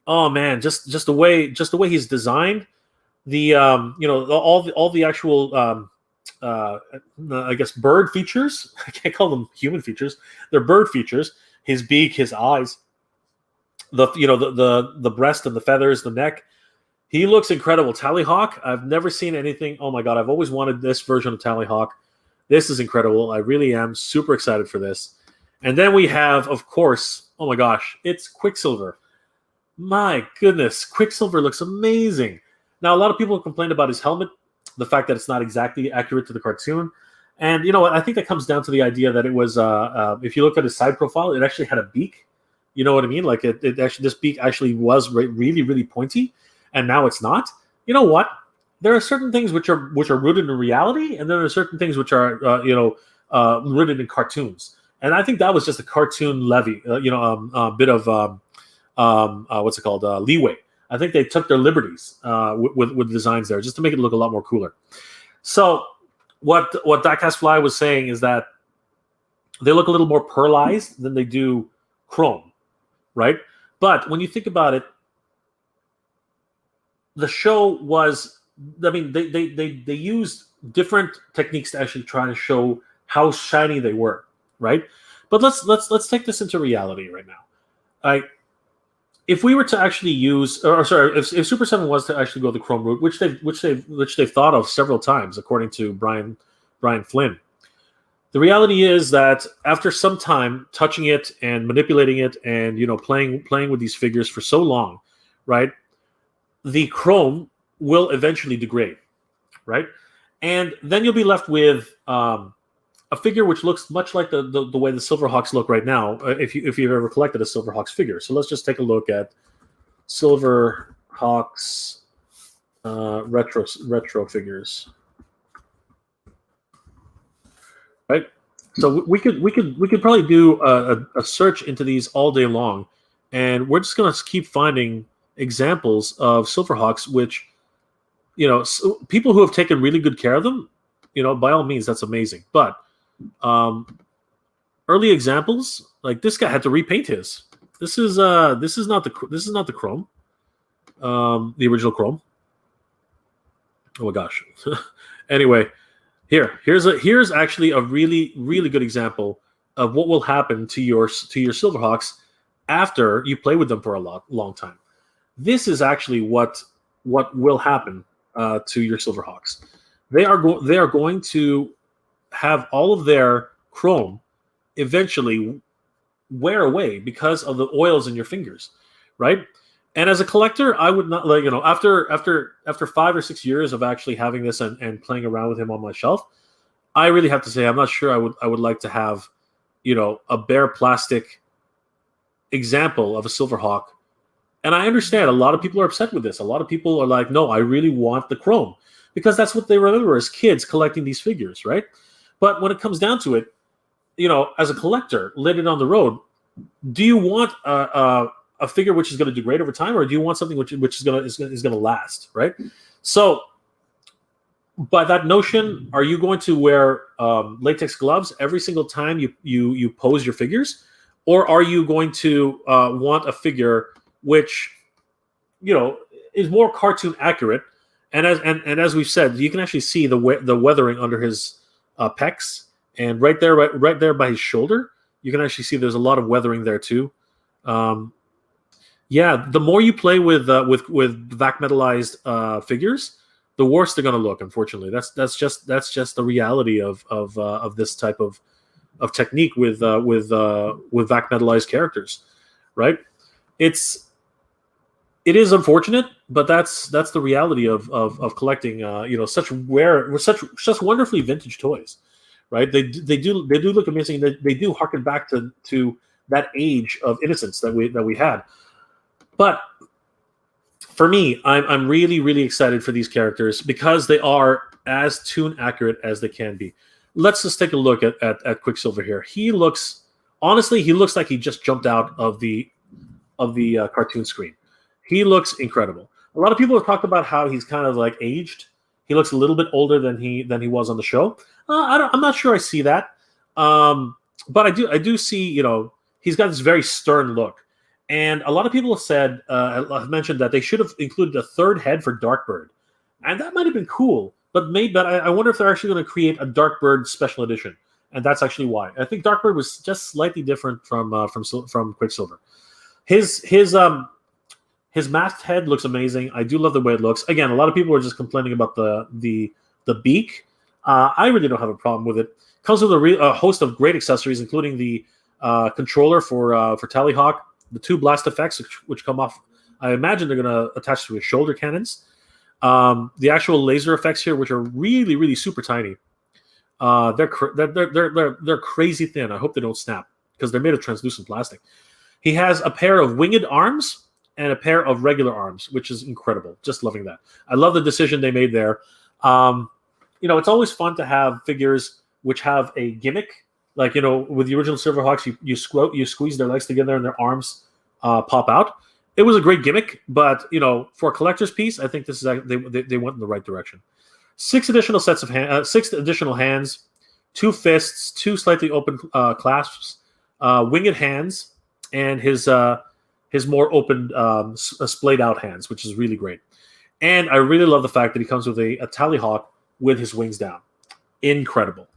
Oh man, just the way he's designed the all the actual I guess bird features. I can't call them human features. They're bird features. His beak, his eyes, the breast and the feathers, the neck. He looks incredible. Tallyhawk, I've never seen anything. Oh my god, I've always wanted this version of Tallyhawk. This is incredible. I really am super excited for this. And then we have, of course, oh my gosh, it's Quicksilver. My goodness, Quicksilver looks amazing. Now, a lot of people have complained about his helmet, the fact that it's not exactly accurate to the cartoon. And you know what? I think that comes down to the idea that it was, if you look at his side profile, it actually had a beak. You know what I mean? Like it actually, this beak actually was really, really pointy, and now it's not. You know what? There are certain things which are rooted in reality, and there are certain things which are rooted in cartoons. And I think that was just a cartoon bit of what's it called, leeway. I think they took their liberties with designs there just to make it look a lot more cooler. So what Diecast Fly was saying is that they look a little more pearlized than they do chrome, right? But when you think about it, the show was, I mean, they used different techniques to actually try to show how shiny they were, right? But let's take this into reality right now. If we were to actually use, if Super 7 was to actually go the chrome route, which they've thought of several times, according to Brian Flynn, the reality is that after some time touching it and manipulating it and playing with these figures for so long, right, the chrome will eventually degrade, right? And then you'll be left with a figure which looks much like the way the Silverhawks look right now, if you've ever collected a Silverhawks figure. So let's just take a look at Silverhawks retro figures, right? So we could probably do a search into these all day long, and we're just gonna keep finding examples of Silverhawks which, people who have taken really good care of them, by all means, that's amazing. But early examples, like this guy had to repaint his. This is not the Chrome, the original Chrome. Oh my gosh. Anyway, here's actually a really good example of what will happen to your Silverhawks after you play with them for a long time. This is actually what will happen to your Silverhawks. They are going to have all of their chrome eventually wear away because of the oils in your fingers, right? And as a collector, I would not like, after 5 or 6 years of actually having this and playing around with him on my shelf, I really have to say I'm not sure I would like to have, a bare plastic example of a Silverhawk. And I understand a lot of people are upset with this. A lot of people are like, no, I really want the chrome, because that's what they remember as kids collecting these figures, right? But when it comes down to it, as a collector, later down the road, do you want a figure which is going to degrade over time, or do you want something which is going to last, right? So, by that notion, are you going to wear latex gloves every single time you pose your figures, or are you going to want a figure which, is more cartoon accurate? And as we've said, you can actually see the weathering under his pecs, and right there by his shoulder, you can actually see there's a lot of weathering there too. Yeah, the more you play with vac metallized figures, the worse they're going to look. Unfortunately, that's just the reality of this type of technique with vac metallized characters, right? It is unfortunate, but that's the reality of collecting. Such wonderfully vintage toys, right? They do look amazing. They do harken back to that age of innocence that we had. But for me, I'm really excited for these characters because they are as toon accurate as they can be. Let's just take a look at Quicksilver here. He looks like he just jumped out of the cartoon screen. He looks incredible. A lot of people have talked about how he's kind of like aged. He looks a little bit older than he was on the show. I'm not sure I see that, but I do see he's got this very stern look. And a lot of people have mentioned that they should have included a third head for Darkbird, and that might have been cool. But I wonder if they're actually going to create a Darkbird special edition, and that's actually why. I think Darkbird was just slightly different from Quicksilver. His masked head looks amazing. I do love the way it looks. Again, a lot of people are just complaining about the beak. I really don't have a problem with it. Comes with a host of great accessories, including the controller for Tallyhawk, the 2 blast effects which come off. I imagine they're going to attach to his shoulder cannons. The actual laser effects here, which are really super tiny. They're crazy thin. I hope they don't snap because they're made of translucent plastic. He has a pair of winged arms and a pair of regular arms, which is incredible. Just loving that. I love the decision they made there. It's always fun to have figures which have a gimmick. Like, with the original Silverhawks, you squeeze their legs together and their arms pop out. It was a great gimmick, but for a collector's piece, I think this is they went in the right direction. 6 additional sets of 6 additional hands, 2 fists, 2 slightly open clasps, winged hands, and his more open splayed out hands, which is really great. And I really love the fact that he comes with a Tallyhawk with his wings down. Incredible.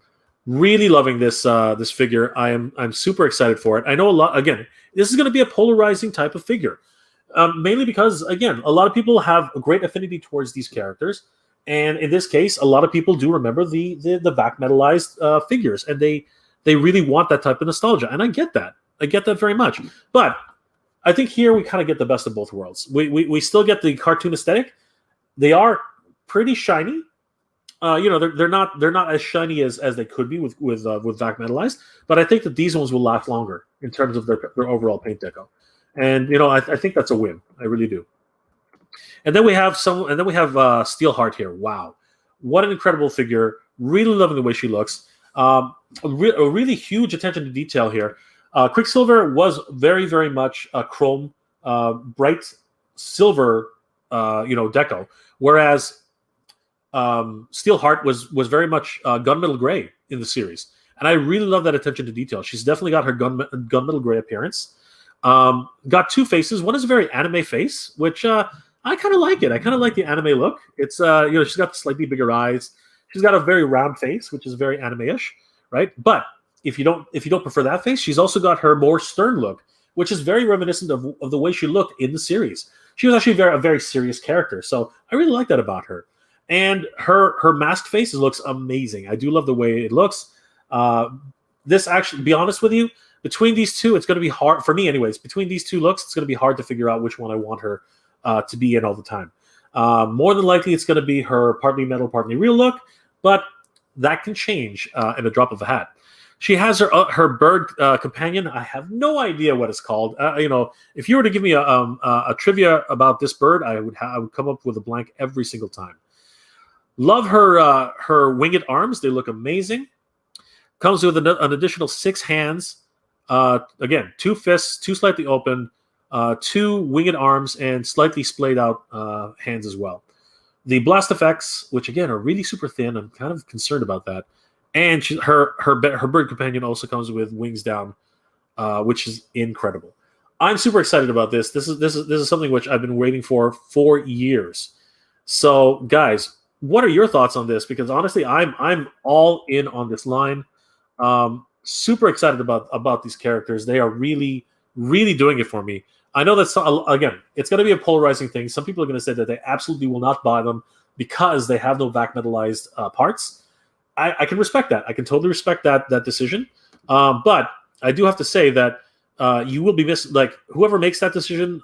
Really loving this figure. I'm super excited for it. I know a lot. Again, this is going to be a polarizing type of figure, mainly because, again, a lot of people have a great affinity towards these characters, and in this case, a lot of people do remember the vac metallized figures, and they really want that type of nostalgia, and I get that. I get that very much. But I think here we kind of get the best of both worlds. We still get the cartoon aesthetic. They are pretty shiny. They're not as shiny as they could be with vac metallized, but I think that these ones will last longer in terms of their overall paint deco, and I think that's a win. I really do. And then we have Steelheart here. Wow, what an incredible figure! Really loving the way she looks. A really huge attention to detail here. Quicksilver was very much a chrome, bright silver, deco, whereas Steelheart was very much gunmetal gray in the series, and I really love that attention to detail. She's definitely got her gunmetal gray appearance. Got two faces. One is a very anime face, which I kind of like it. I kind of like the anime look. It's she's got slightly bigger eyes. She's got a very round face, which is very anime-ish, right? But if you don't prefer that face, she's also got her more stern look, which is very reminiscent of the way she looked in the series. She was actually a very serious character, so I really like that about her. And her masked face looks amazing. I do love the way it looks. This actually, to be honest with you, between these two, it's going to be hard for me, anyways. Between these two looks, it's going to be hard to figure out which one I want her to be in all the time. More than likely, it's going to be her partly metal, partly real look, but that can change in a drop of a hat. She has her bird companion. I have no idea what it's called. If you were to give me a trivia about this bird, I would come up with a blank every single time. Love her winged arms. They look amazing. Comes with an additional 6 hands. Again, 2 fists, 2 slightly open, 2 winged arms, and slightly splayed out hands as well. The blast effects, which again are really super thin, I'm kind of concerned about that. And her bird companion also comes with wings down, which is incredible. I'm super excited about this. This is something which I've been waiting for years. So, guys, what are your thoughts on this? Because honestly, I'm all in on this line. Super excited about these characters. They are really, really doing it for me. I know that, again, it's going to be a polarizing thing. Some people are going to say that they absolutely will not buy them because they have no vac metallized parts. I can respect that. I can totally respect that decision. But I do have to say that you will be missing, like, whoever makes that decision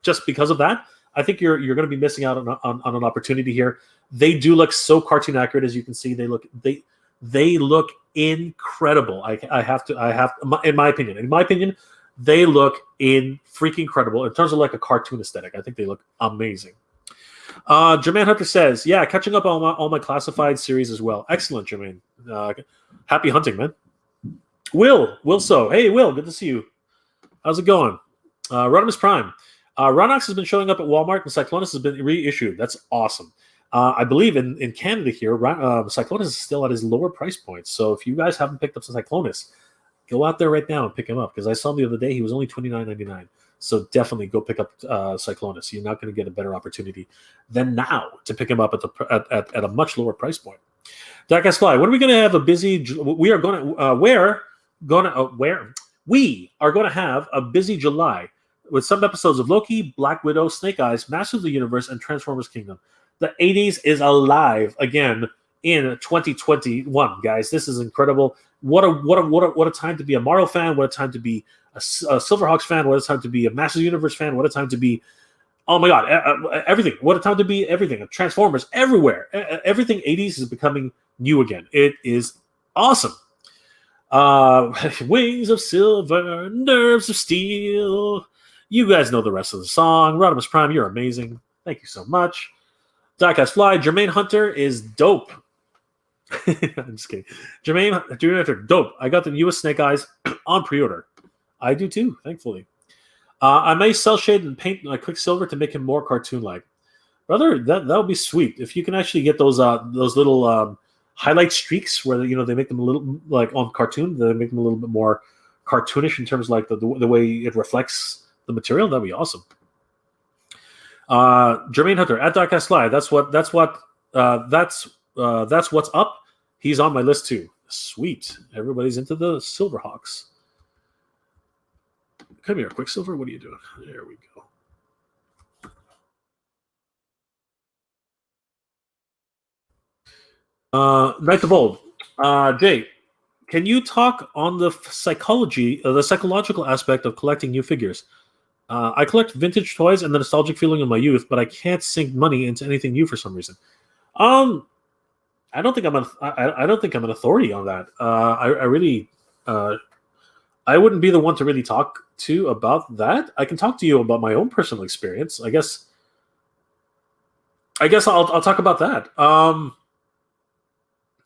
just because of that, I think you're going to be missing out on an opportunity here. They do look so cartoon accurate, as you can see. They look incredible. I have in my opinion, they look freaking incredible in terms of like a cartoon aesthetic. I think they look amazing. Jermaine Hunter says, yeah, catching up on all my classified series as well. Excellent, Jermaine. Happy hunting, man. Will so. Hey, Will, good to see you. How's it going? Rodimus Prime. Ronox has been showing up at Walmart, and Cyclonus has been reissued. That's awesome. I believe in Canada here, Cyclonus is still at his lower price point. So if you guys haven't picked up some Cyclonus, go out there right now and pick him up, because I saw him the other day. He was only $29.99. So definitely go pick up Cyclonus. You're not going to get a better opportunity than now to pick him up at a much lower price point. Dark Fly, when are we going to have a busy? We are going to we are going to have a busy July with some episodes of Loki, Black Widow, Snake Eyes, Masters of the Universe, and Transformers Kingdom. The 80s is alive again in 2021, guys. This is incredible. What a time to be a Marvel fan. What a time to be a Silverhawks fan. What a time to be a Masters of the Universe fan. What a time to be, oh my God, everything. What a time to be everything. Transformers everywhere. Everything 80s is becoming new again. It is awesome. Wings of silver, nerves of steel. You guys know the rest of the song. Rodimus Prime, you're amazing. Thank you so much. Diecast Fly, Jermaine Hunter is dope. I'm just kidding. Jermaine Hunter, dope. I got the newest Snake Eyes on pre-order. I do too, thankfully. I may cell shade and paint my Quicksilver to make him more cartoon-like. Brother, that would be sweet. If you can actually get those little highlight streaks where they make them a little like on cartoon, they make them a little bit more cartoonish in terms of like the way it reflects the material. That'd be awesome. Jermaine Hunter at Diecast Live. That's what's up. He's on my list too. Sweet. Everybody's into the Silverhawks. Come here, Quicksilver. What are you doing? There we go. Knights of Old. Jay, can you talk on the psychological aspect of collecting new figures? I collect vintage toys and the nostalgic feeling of my youth, but I can't sink money into anything new for some reason. I don't think I'm an authority on that. I wouldn't be the one to really talk to about that. I can talk to you about my own personal experience. I guess I'll talk about that.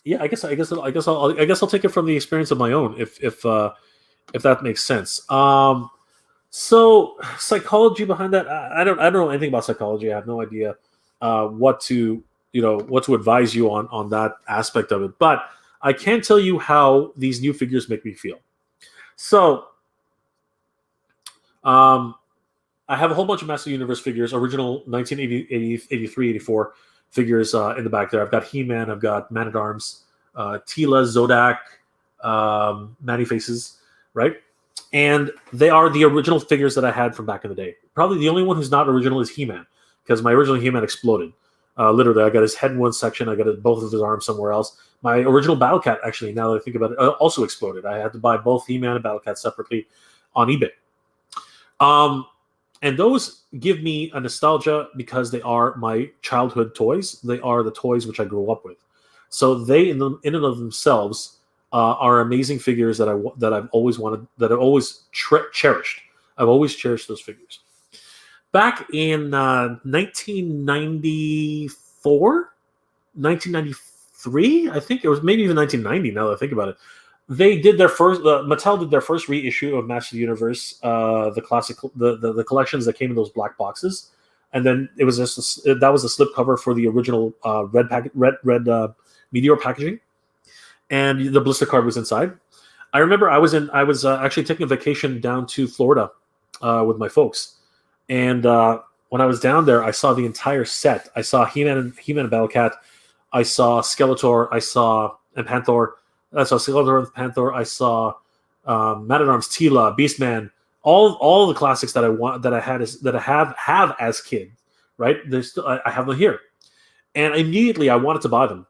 Yeah, I guess I'll take it from the experience of my own, if that makes sense. So psychology behind that, I don't know anything about psychology. I have no idea what to advise you on that aspect of it. But I can't tell you how these new figures make me feel. So, I have a whole bunch of Master Universe figures, original 1980, 83, 84 figures in the back there. I've got He-Man, I've got Man-at-Arms, Tila, Zodak, Manny-Faces, right? And they are the original figures that I had from back in the day. Probably the only one who's not original is He-Man, because my original He-Man exploded. Literally, I got his head in one section, I got both of his arms somewhere else. My original Battle Cat, actually, now that I think about it, also exploded. I had to buy both He-Man and Battle Cat separately on eBay. And those give me a nostalgia because they are my childhood toys. They are the toys which I grew up with. So they, in and of themselves, are amazing figures that I've always wanted, that I've always cherished. I've always cherished those figures. Back in 1994, 1993, I think it was, maybe even 1990. Now that I think about it. They did their first. Mattel did their first reissue of Master Universe, the classic, the collections that came in those black boxes, and then it was just that was a slipcover for the original red Meteor packaging, and the blister card was inside. I remember I was actually taking a vacation down to Florida with my folks, and when I was down there, I saw the entire set. I saw He-Man and Battle Cat. I saw Skeletor. I saw Panther. I saw Skeletor and Panther. I saw Man-at-Arms, Tila, Beastman, all the classics that I have as kid. Right? I have them here, and immediately I wanted to buy them.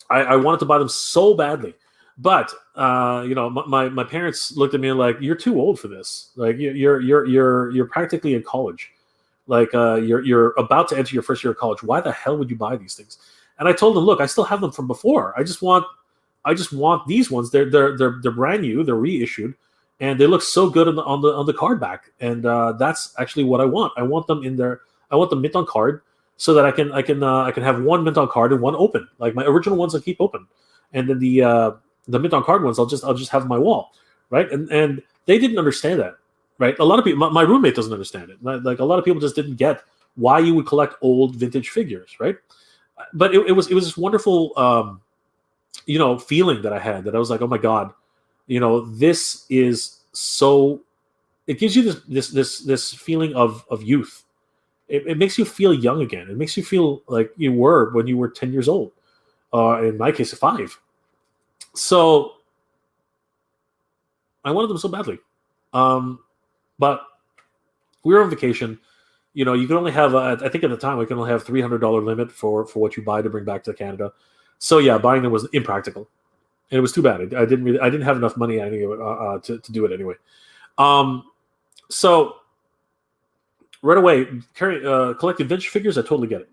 I wanted to buy them so badly, but my parents looked at me like, "You're too old for this. Like you're practically in college. Like you're about to enter your first year of college. Why the hell would you buy these things?" And I told them, "Look, I still have them from before. I just want these ones. They're brand new. They're reissued, and they look so good on the card back. And that's actually what I want. I want them in there. I want them mint on card, so that I can have one mint on card and one open. Like my original ones, I keep open, and then the mint on card ones, I'll just have on my wall, right? And they didn't understand that, right? A lot of people, my roommate doesn't understand it. Like a lot of people just didn't get why you would collect old vintage figures, right? But it was this wonderful. Feeling that I had, that I was like, oh my God, this is so, it gives you this feeling of youth. It makes you feel young again. It makes you feel like you were when you were 10 years old. In my case, 5. So I wanted them so badly. But we were on vacation. You can only have, I think at the time, we can only have $300 limit for what you buy to bring back to Canada. So yeah, buying them was impractical, and it was too bad. I didn't have enough money to do it anyway. So right away, collecting vintage figures, I totally get it.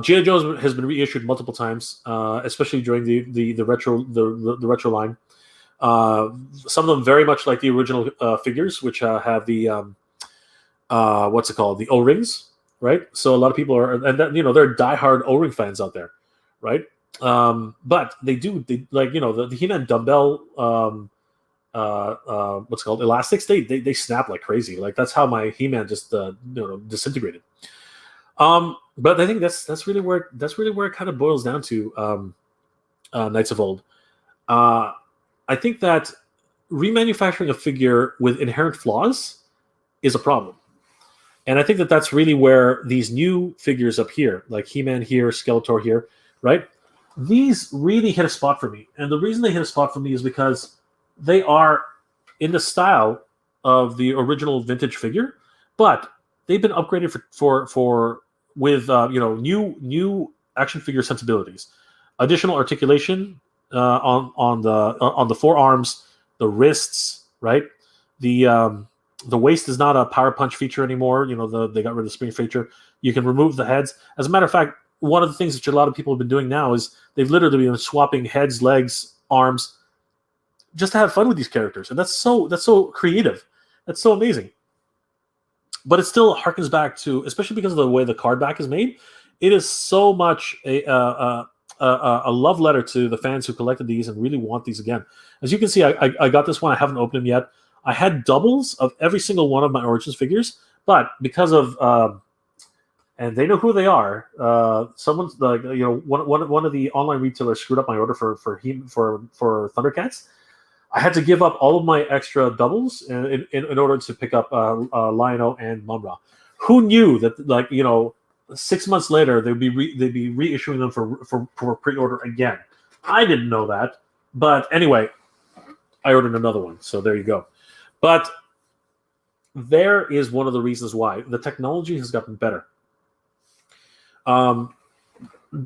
G.I. Joe has been reissued multiple times, especially during the retro line. Some of them very much like the original figures, which have the the O-rings, right? So a lot of people are, and that, they're diehard O-ring fans out there, right? But they like, the He-Man dumbbell, elastics, they snap like crazy. Like that's how my He-Man just disintegrated. But I think that's really where it kind of boils down to Knights of Old. I think that remanufacturing a figure with inherent flaws is a problem. And I think that that's really where these new figures up here, like He-Man here, Skeletor here, right? These really hit a spot for me. And the reason they hit a spot for me is because they are in the style of the original vintage figure, but they've been upgraded with new action figure sensibilities, additional articulation on the forearms, the wrists, right? The waist is not a power punch feature anymore. They got rid of the spring feature. You can remove the heads. As a matter of fact, one of the things that a lot of people have been doing now is they've literally been swapping heads, legs, arms, just to have fun with these characters, and that's so creative. That's so amazing. But it still harkens back to, especially because of the way the card back is made, it is so much a love letter to the fans who collected these and really want these again. As you can see, I got this one. I haven't opened them yet. I had doubles of every single one of my Origins figures, but because of and they know who they are. Someone's like, one of the online retailers screwed up my order for Thundercats. I had to give up all of my extra doubles in order to pick up Lion-O and Mumra. Who knew that 6 months later they'd be reissuing them for pre-order again? I didn't know that, but anyway, I ordered another one, so there you go. But there is one of the reasons why the technology has gotten better.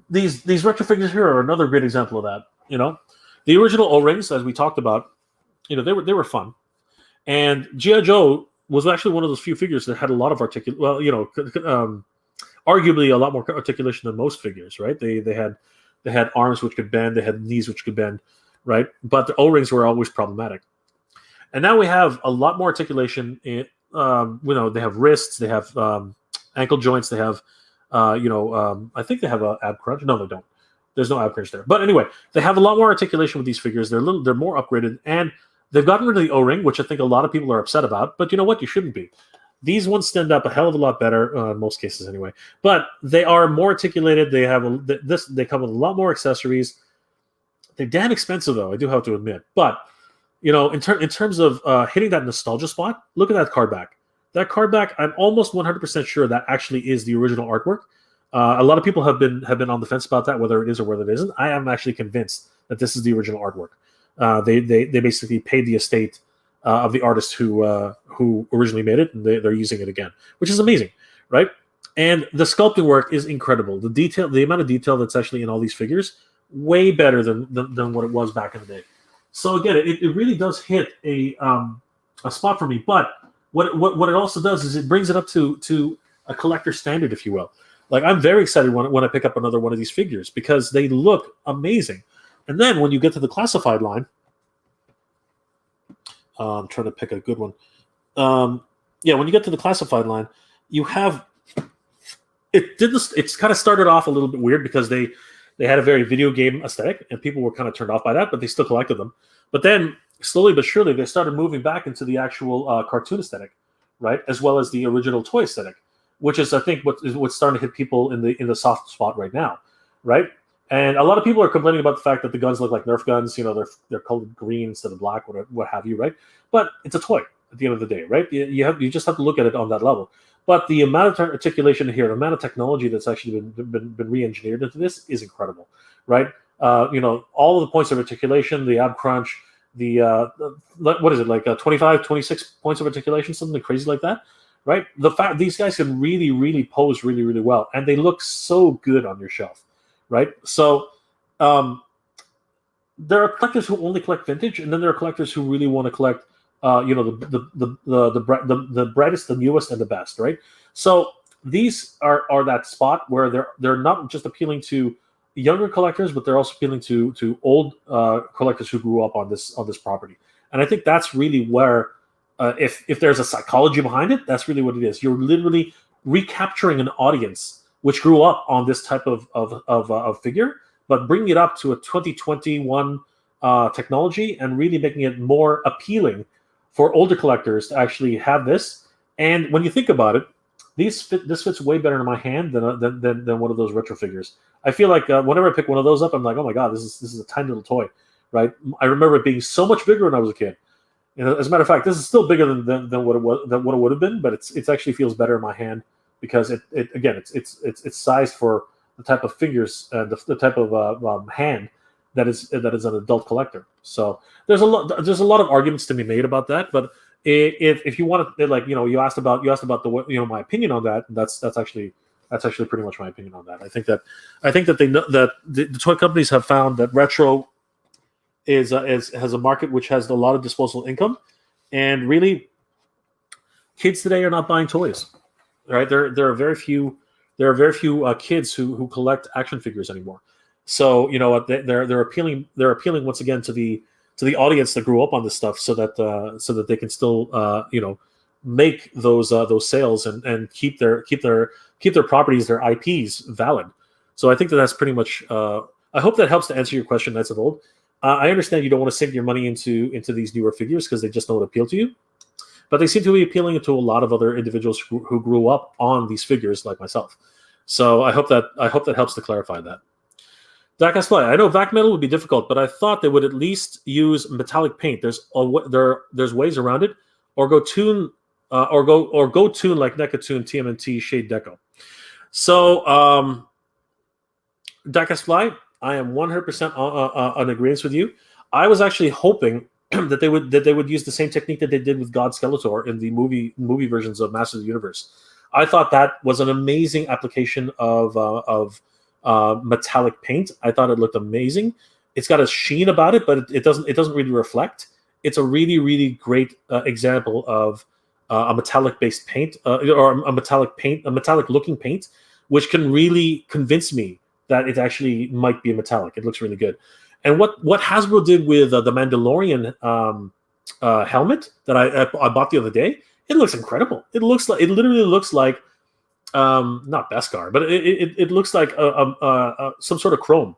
These retro figures here are another great example of that. The original O-rings, as we talked about, they were fun, and G.I. Joe was actually one of those few figures that had a lot of arguably a lot more articulation than most figures, right? They had arms which could bend, they had knees which could bend, right? But the O-rings were always problematic. And now we have a lot more articulation. They have wrists, they have ankle joints, they have, I think they have an ab crunch. No, they don't. There's no ab crunch there. But anyway, they have a lot more articulation with these figures. They're more upgraded, and they've gotten rid of the O-ring, which I think a lot of people are upset about. But you know what? You shouldn't be. These ones stand up a hell of a lot better, in most cases anyway. But they are more articulated. They have they come with a lot more accessories. They're damn expensive, though, I do have to admit. But in terms of hitting that nostalgia spot, look at that card back. That card back, I'm almost 100% sure that actually is the original artwork. A lot of people have been on the fence about that, whether it is or whether it isn't. I am actually convinced that this is the original artwork. They basically paid the estate of the artist who originally made it, and they're using it again, which is amazing, right? And the sculpting work is incredible. The amount of detail that's actually in all these figures, way better than what it was back in the day. So again, it really does hit a spot for me. But what it also does is it brings it up to a collector standard, if you will. Like, I'm very excited when I pick up another one of these figures because they look amazing. And then when you get to the classified line, I'm trying to pick a good one. When you get to the classified line, you have it's kind of started off a little bit weird because they had a very video game aesthetic and people were kind of turned off by that, but they still collected them. But then slowly but surely they started moving back into the actual cartoon aesthetic, right, as well as the original toy aesthetic, which is I think what's starting to hit people in the soft spot right now, right? And a lot of people are complaining about the fact that the guns look like Nerf guns. They're colored green instead of black, what have you, right? But it's a toy at the end of the day, right? You just have to look at it on that level. But the amount of articulation here, the amount of technology that's actually been re-engineered into this is incredible, right? All of the points of articulation, the ab crunch, what is it, like 25, 26 points of articulation, something crazy like that, right? The fact these guys can really, really pose really, really well, and they look so good on your shelf. Right, so there are collectors who only collect vintage, and then there are collectors who really want to collect, the brightest, the newest, and the best. Right, so these are that spot where they're not just appealing to younger collectors, but they're also appealing to old collectors who grew up on this property. And I think that's really where, if there's a psychology behind it, that's really what it is. You're literally recapturing an audience which grew up on this type of figure, but bringing it up to a 2021 technology and really making it more appealing for older collectors to actually have this. And when you think about it, this fits way better in my hand than one of those retro figures. I feel like whenever I pick one of those up, I'm like, oh my god, this is a tiny little toy, right? I remember it being so much bigger when I was a kid. As a matter of fact, this is still bigger than what it would have been, but it actually feels better in my hand. Because it's sized for the type of figures, the type of hand that is an adult collector. So there's a lot of arguments to be made about that. But if you want to, you asked about my opinion on that. That's actually pretty much my opinion on that. I think that they know that the toy companies have found that retro has a market which has a lot of disposable income, and really, kids today are not buying toys. Right, there are very few kids who collect action figures anymore. So they're appealing once again to the audience that grew up on this stuff, so that they can still make those sales and keep their properties, their IPs valid. So I think that's pretty much. I hope that helps to answer your question, Knights of Old. I understand you don't want to sink your money into these newer figures because they just don't appeal to you. But they seem to be appealing to a lot of other individuals who grew up on these figures, like myself. So I hope that helps to clarify that. Diecast Fly. I know vac metal would be difficult, but I thought they would at least use metallic paint. There's ways around it, or go tune like Nekatoon TMNT Shade Deco. So Diecast Fly, I am 100% on agreement with you. I was actually hoping that they would use the same technique that they did with God Skeletor in the movie versions of Masters of the Universe. I thought that was an amazing application of metallic paint. I thought it looked amazing. It's got a sheen about it, but it doesn't really reflect. It's a really, really great example of a metallic based paint or a metallic looking paint, which can really convince me that it actually might be a metallic. It looks really good. And what Hasbro did with the Mandalorian helmet that I bought the other day, it looks incredible. It literally looks like not Beskar, but it looks like some sort of chrome.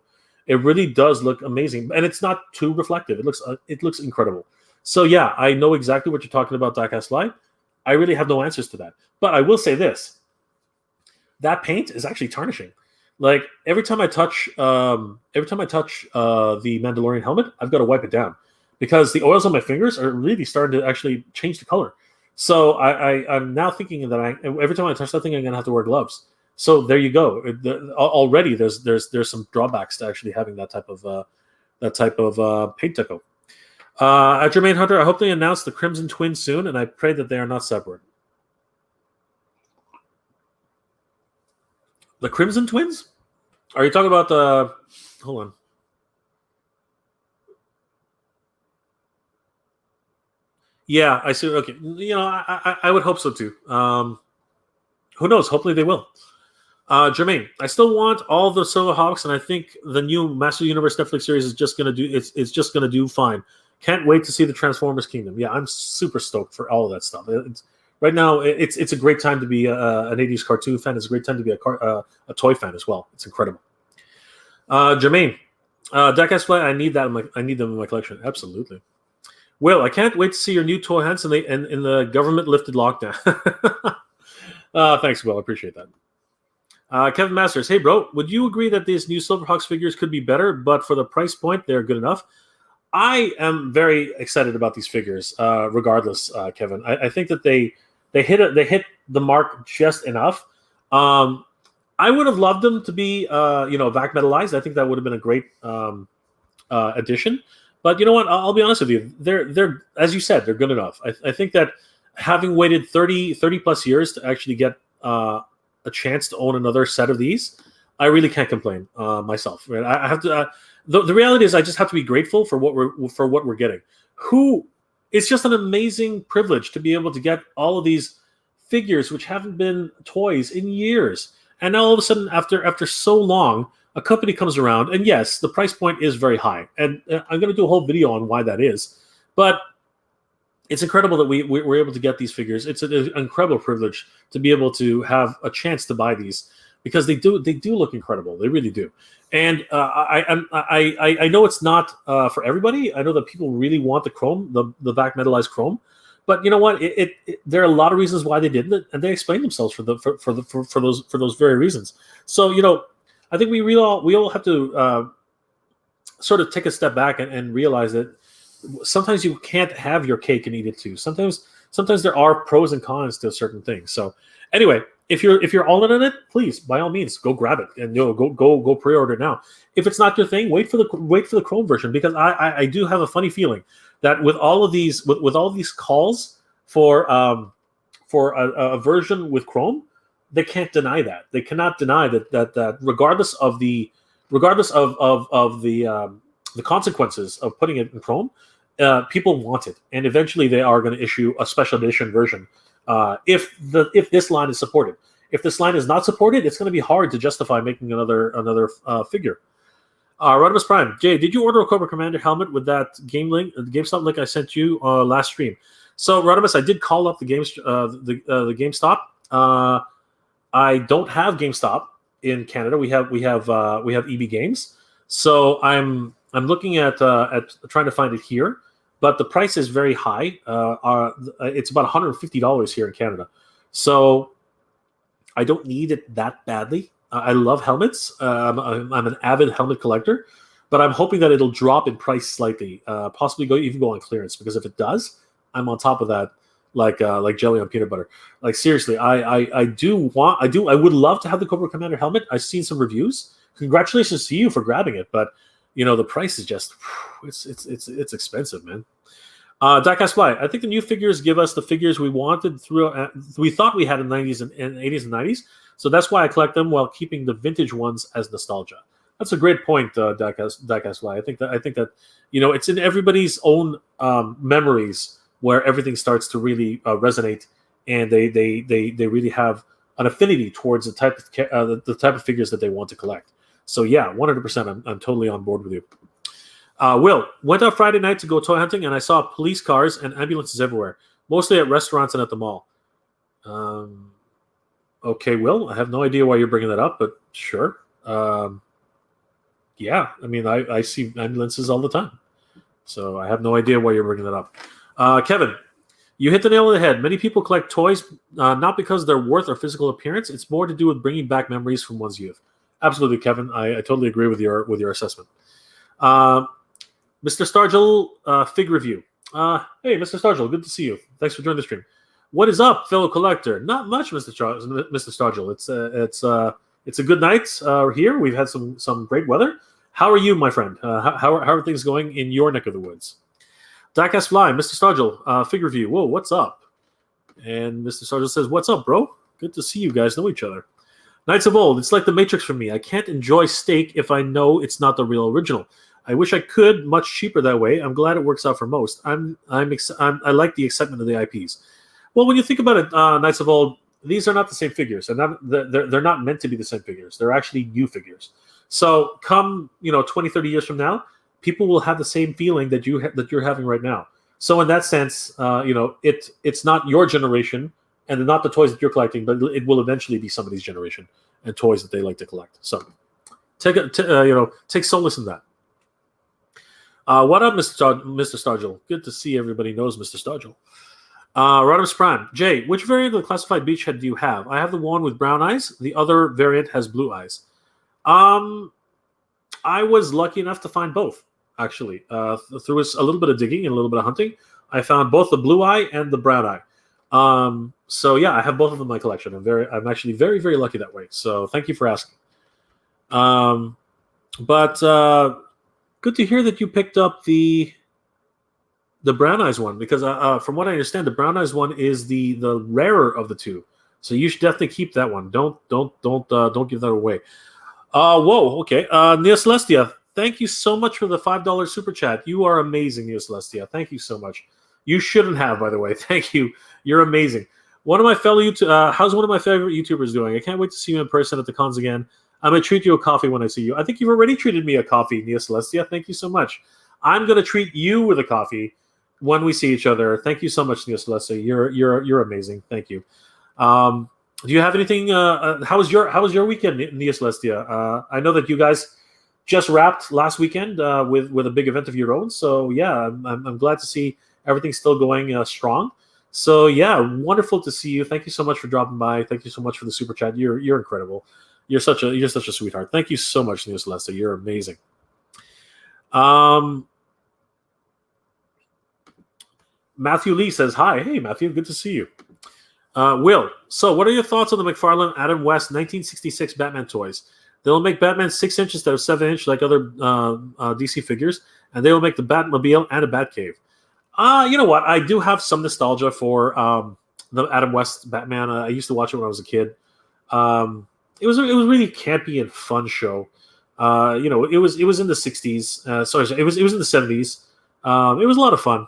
It really does look amazing, and it's not too reflective. It looks incredible. So yeah, I know exactly what you're talking about, Diecast Live. I really have no answers to that, but I will say this: that paint is actually tarnishing. Like every time I touch the Mandalorian helmet, I've got to wipe it down because the oils on my fingers are really starting to actually change the color. So I'm now thinking that every time I touch that thing, I'm gonna have to wear gloves. So there you go. Already there's some drawbacks to actually having that type of paint deco. At Jermaine Hunter, I hope they announce the Crimson Twins soon, and I pray that they are not separate. The Crimson Twins? Are you talking about the? Hold on. Yeah, I see. Okay, I would hope so too. Who knows? Hopefully they will. Jermaine, I still want all the Silverhawks, and I think the new Master Universe Netflix series is just gonna do. It's just gonna do fine. Can't wait to see the Transformers Kingdom. Yeah, I'm super stoked for all of that stuff. Right now, it's a great time to be an 80s cartoon fan. It's a great time to be a toy fan as well. It's incredible. Jermaine, Diecast Fly, I need them in my collection. Absolutely. Will, I can't wait to see your new toy hunts in the government-lifted lockdown. Thanks, Will. I appreciate that. Kevin Masters, hey, bro, would you agree that these new Silverhawks figures could be better, but for the price point, they're good enough? I am very excited about these figures, regardless, Kevin. I think that they hit the mark just enough. I would have loved them to be, vac metalized. I think that would have been a great addition. But you know what? I'll be honest with you. They're as you said, they're good enough. I think that having waited 30 plus years to actually get a chance to own another set of these, I really can't complain myself. Right? I have to. The reality is, I just have to be grateful for what we're getting. It's just an amazing privilege to be able to get all of these figures, which haven't been toys in years, and now all of a sudden, after so long, a company comes around, and yes, the price point is very high, and I'm going to do a whole video on why that is. But it's incredible that we're able to get these figures. It's an incredible privilege to be able to have a chance to buy these because they do look incredible. They really do. And I know it's not for everybody. I know that people really want the chrome, the back metalized chrome. But you know what? There are a lot of reasons why they didn't, and they explained themselves for those very reasons. So I think we all have to sort of take a step back and realize that sometimes you can't have your cake and eat it too. Sometimes there are pros and cons to certain things. So anyway, if you're all in on it, please by all means go grab it and go pre-order now. If it's not your thing, wait for the Chrome version, because I do have a funny feeling that with all of these with all these calls for a version with Chrome, they can't deny that. They cannot deny that regardless of the consequences of putting it in Chrome, people want it, and eventually they are going to issue a special edition version. If this line is supported. If this line is not supported, it's going to be hard to justify making another figure. Rodimus Prime, Jay, did you order a Cobra Commander helmet with that GameStop link I sent you last stream? So Rodimus, I did call up the GameStop. I don't have GameStop in Canada. We have EB Games. So I'm looking at trying to find it here. But the price is very high. It's about $150 here in Canada. So I don't need it that badly. I love helmets. I'm an avid helmet collector, but I'm hoping that it'll drop in price slightly, possibly even go on clearance. Because if it does, I'm on top of that, like jelly on peanut butter. Like seriously, I would love to have the Cobra Commander helmet. I've seen some reviews. Congratulations to you for grabbing it, but the price is just it's expensive, man. Diecast Fly. I think the new figures give us the figures we wanted we thought we had in the 90s and 80s and 90s. So that's why I collect them while keeping the vintage ones as nostalgia. That's a great point, Diecast Fly. I think that it's in everybody's own memories where everything starts to really resonate, and they really have an affinity towards the type of figures that they want to collect. So yeah, 100%. I'm totally on board with you. Will, went out Friday night to go toy hunting, and I saw police cars and ambulances everywhere, mostly at restaurants and at the mall. Okay, Will, I have no idea why you're bringing that up, but sure. Yeah, I mean, I see ambulances all the time, so I have no idea why you're bringing that up. Kevin, you hit the nail on the head. Many people collect toys not because of their worth or physical appearance. It's more to do with bringing back memories from one's youth. Absolutely, Kevin. I totally agree with your assessment. Mr. Stargell, fig review. Hey, Mr. Stargell, good to see you. Thanks for joining the stream. What is up, fellow collector? Not much, Mr. Stargell. It's a good night here. We've had some great weather. How are you, my friend? How are things going in your neck of the woods? Diecast Fly, Mr. Stargell, fig review. Whoa, what's up? And Mr. Stargell says, what's up, bro? Good to see you guys know each other. Knights of Old, it's like the Matrix for me. I can't enjoy steak if I know it's not the real original. I wish I could, much cheaper that way. I'm glad it works out for most. I like the excitement of the IPs. Well, when you think about it, Knights of Old, these are not the same figures, and they're not meant to be the same figures. They're actually new figures. So come 20, 30 years from now, people will have the same feeling that you're having right now. So in that sense, it's not your generation and not the toys that you're collecting, but it will eventually be somebody's generation and toys that they like to collect. So take solace in that. What up, Mr. Stargell? Good to see everybody knows Mr. Stargell. Rodimus Prime. Jay, which variant of the classified beachhead do you have? I have the one with brown eyes. The other variant has blue eyes. I was lucky enough to find both, actually. Through a little bit of digging and a little bit of hunting, I found both the blue eye and the brown eye. So yeah, I have both of them in my collection. I'm actually very, very lucky that way. So thank you for asking. But good to hear that you picked up the brown eyes one, because from what I understand, the brown eyes one is the rarer of the two. So you should definitely keep that one. Don't give that away. Whoa, okay. Neo Celestia, thank you so much for the $5 super chat. You are amazing, Neo Celestia. Thank you so much. You shouldn't have, by the way. Thank you. You're amazing. How's one of my favorite YouTubers doing? I can't wait to see you in person at the cons again. I'm going to treat you a coffee when I see you. I think you've already treated me a coffee, Neo Celestia. Thank you so much. I'm going to treat you with a coffee when we see each other. Thank you so much, Neo Celestia. You're amazing. Thank you. Do you have anything? How was your weekend, Neo Celestia? I know that you guys just wrapped last weekend with a big event of your own. So yeah, I'm glad to see everything's still going strong. So yeah, wonderful to see you. Thank you so much for dropping by. Thank you so much for the super chat. You're incredible. You're such a sweetheart. Thank you so much, Neo Celestia. You're amazing. Matthew Lee says hi. Hey, Matthew, good to see you. Will, so what are your thoughts on the Mcfarlane Adam West 1966 Batman toys? They'll make Batman 6 inches instead of 7 inch like other DC figures, and they will make the Batmobile and a Batcave. You know what? I do have some nostalgia for the Adam West Batman. I used to watch it when I was a kid. It was a really campy and fun show. It was in the 60s. Sorry, it was in the 70s. It was a lot of fun.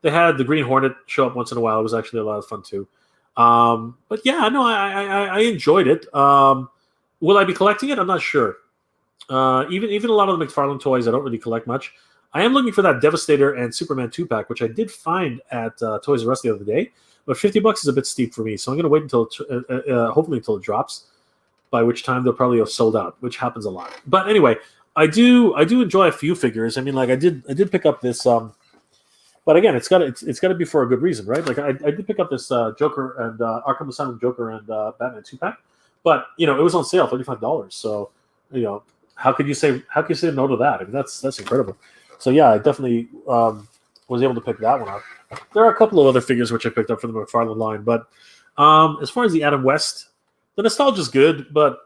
They had the Green Hornet show up once in a while. It was actually a lot of fun too. But yeah, no, I enjoyed it. Will I be collecting it? I'm not sure. Even a lot of the McFarlane toys, I don't really collect much. I am looking for that Devastator and Superman 2-pack, which I did find at Toys R Us the other day. But $50 is a bit steep for me, so I'm going to wait until hopefully until it drops, by which time they'll probably have sold out, which happens a lot. But anyway, I do enjoy a few figures. I mean, like I did pick up this. But again, it's got to be for a good reason, right? Like I did pick up this Joker and Arkham Asylum Joker and Batman 2-pack But it was on sale, $35. So how could you say no to that? I mean, that's incredible. So yeah, I definitely was able to pick that one up. There are a couple of other figures which I picked up for the McFarlane line, but as far as the Adam West, the nostalgia is good, but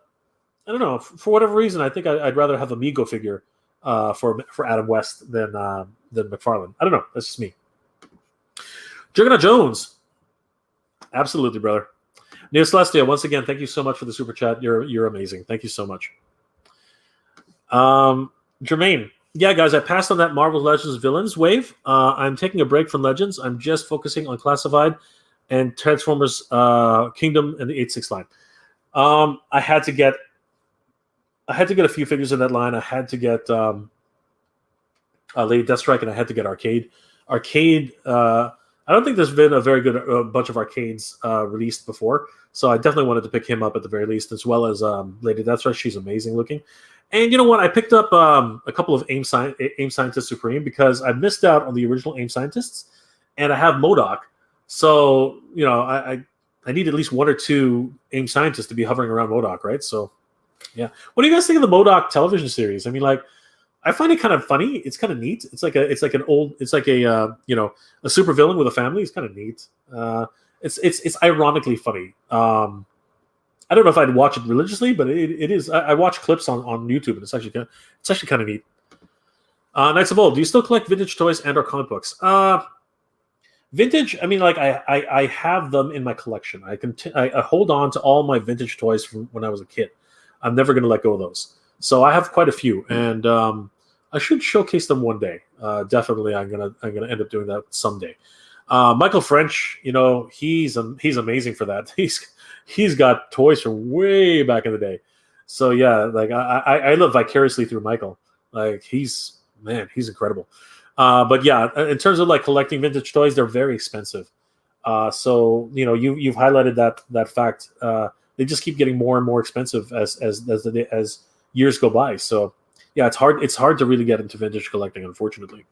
I don't know, for whatever reason, I think I'd rather have a Mego figure for Adam West than McFarlane. I don't know. That's just me. Juggernaut Jones, absolutely, brother. Neo Celestia, once again, thank you so much for the super chat. You're amazing. Thank you so much. Jermaine, yeah, guys, I passed on that Marvel Legends villains wave. I'm taking a break from Legends. I'm just focusing on Classified and Transformers Kingdom and the 8.6 line. I had to get a few figures in that line. I had to get Lady Deathstrike, and I had to get Arcade. Arcade. I don't think there's been a very good bunch of Arcades released before, so I definitely wanted to pick him up at the very least, as well as Lady Deathstrike. She's amazing looking. And you know what? I picked up a couple of AIM Scientist Supreme because I missed out on the original AIM Scientists, and I have MODOK. So I need at least one or two AIM Scientists to be hovering around MODOK, right? So yeah. What do you guys think of the MODOK television series? I mean, like, I find it kind of funny. It's kind of neat. It's like a super villain with a family. It's kind of neat. It's ironically funny. I don't know if I'd watch it religiously, but it is. I watch clips on YouTube, and it's actually kind of neat. Knights of Old, do you still collect vintage toys and/or comic books? Vintage. I mean, like I have them in my collection. I hold on to all my vintage toys from when I was a kid. I'm never going to let go of those. So I have quite a few, and I should showcase them one day. Definitely, I'm gonna end up doing that someday. Michael French, he's amazing for that. He's got toys from way back in the day. So yeah, like I live vicariously through Michael. Like he's incredible. But yeah, in terms of like collecting vintage toys, they're very expensive. So you've highlighted that fact. They just keep getting more and more expensive as years go by. So yeah, it's hard to really get into vintage collecting, unfortunately.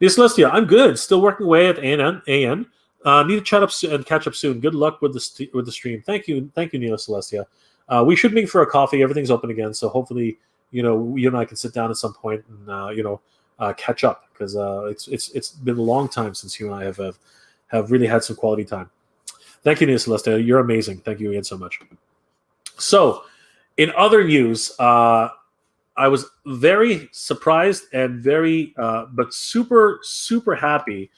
Neo Celestia, I'm good. Still working away at AN. Need to chat up and catch up soon. Good luck with the stream. Thank you, Neo Celestia. We should meet for a coffee. Everything's open again, so hopefully, you and I can sit down at some point and catch up, because it's been a long time since you and I have really had some quality time. Thank you, Neo Celestia. You're amazing. Thank you again so much. So, in other news, I was very surprised and very, but super, super happy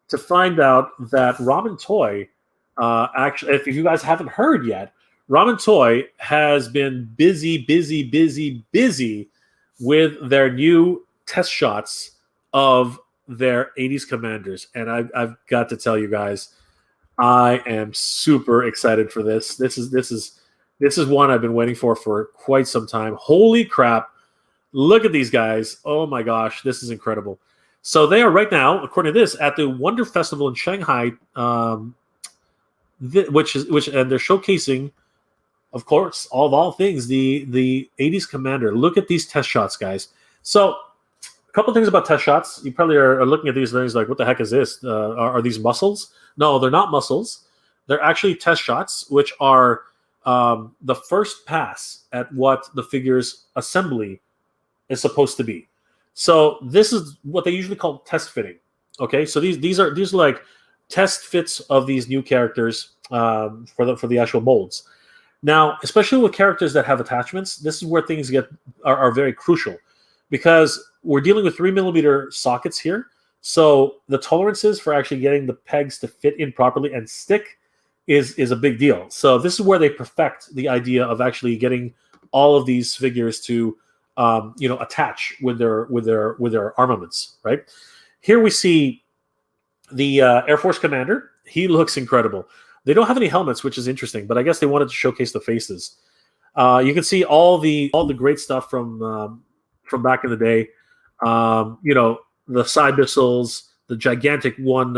to find out that Ramen Toy, actually, if you guys haven't heard yet, Ramen Toy has been busy with their new test shots of their 80s Commanders. And I've got to tell you guys, I am super excited for this. This is one I've been waiting for quite some time. Holy crap. Look at these guys. Oh my gosh, this is incredible. So they are right now, according to this, at the Wonder Festival in Shanghai, which and they're showcasing, of course, all things, the 80s Commander. Look at these test shots, guys. So a couple things about test shots. You probably are looking at these things like, what the heck is this? Are these muscles? No, they're not muscles. They're actually test shots, which are the first pass at what the figure's assembly is supposed to be. So this is what they usually call test fitting. Okay, so these are like test fits of these new characters for the actual molds. Now, especially with characters that have attachments, this is where things are very crucial, because we're dealing with 3mm sockets here. So the tolerances for actually getting the pegs to fit in properly and stick is a big deal. So this is where they perfect the idea of actually getting all of these figures to attach with their armaments, right? Here we see the Air Force Commander. He looks incredible. They don't have any helmets, which is interesting, but I guess they wanted to showcase the faces. You can see all the great stuff from back in the day. The side missiles, the gigantic one,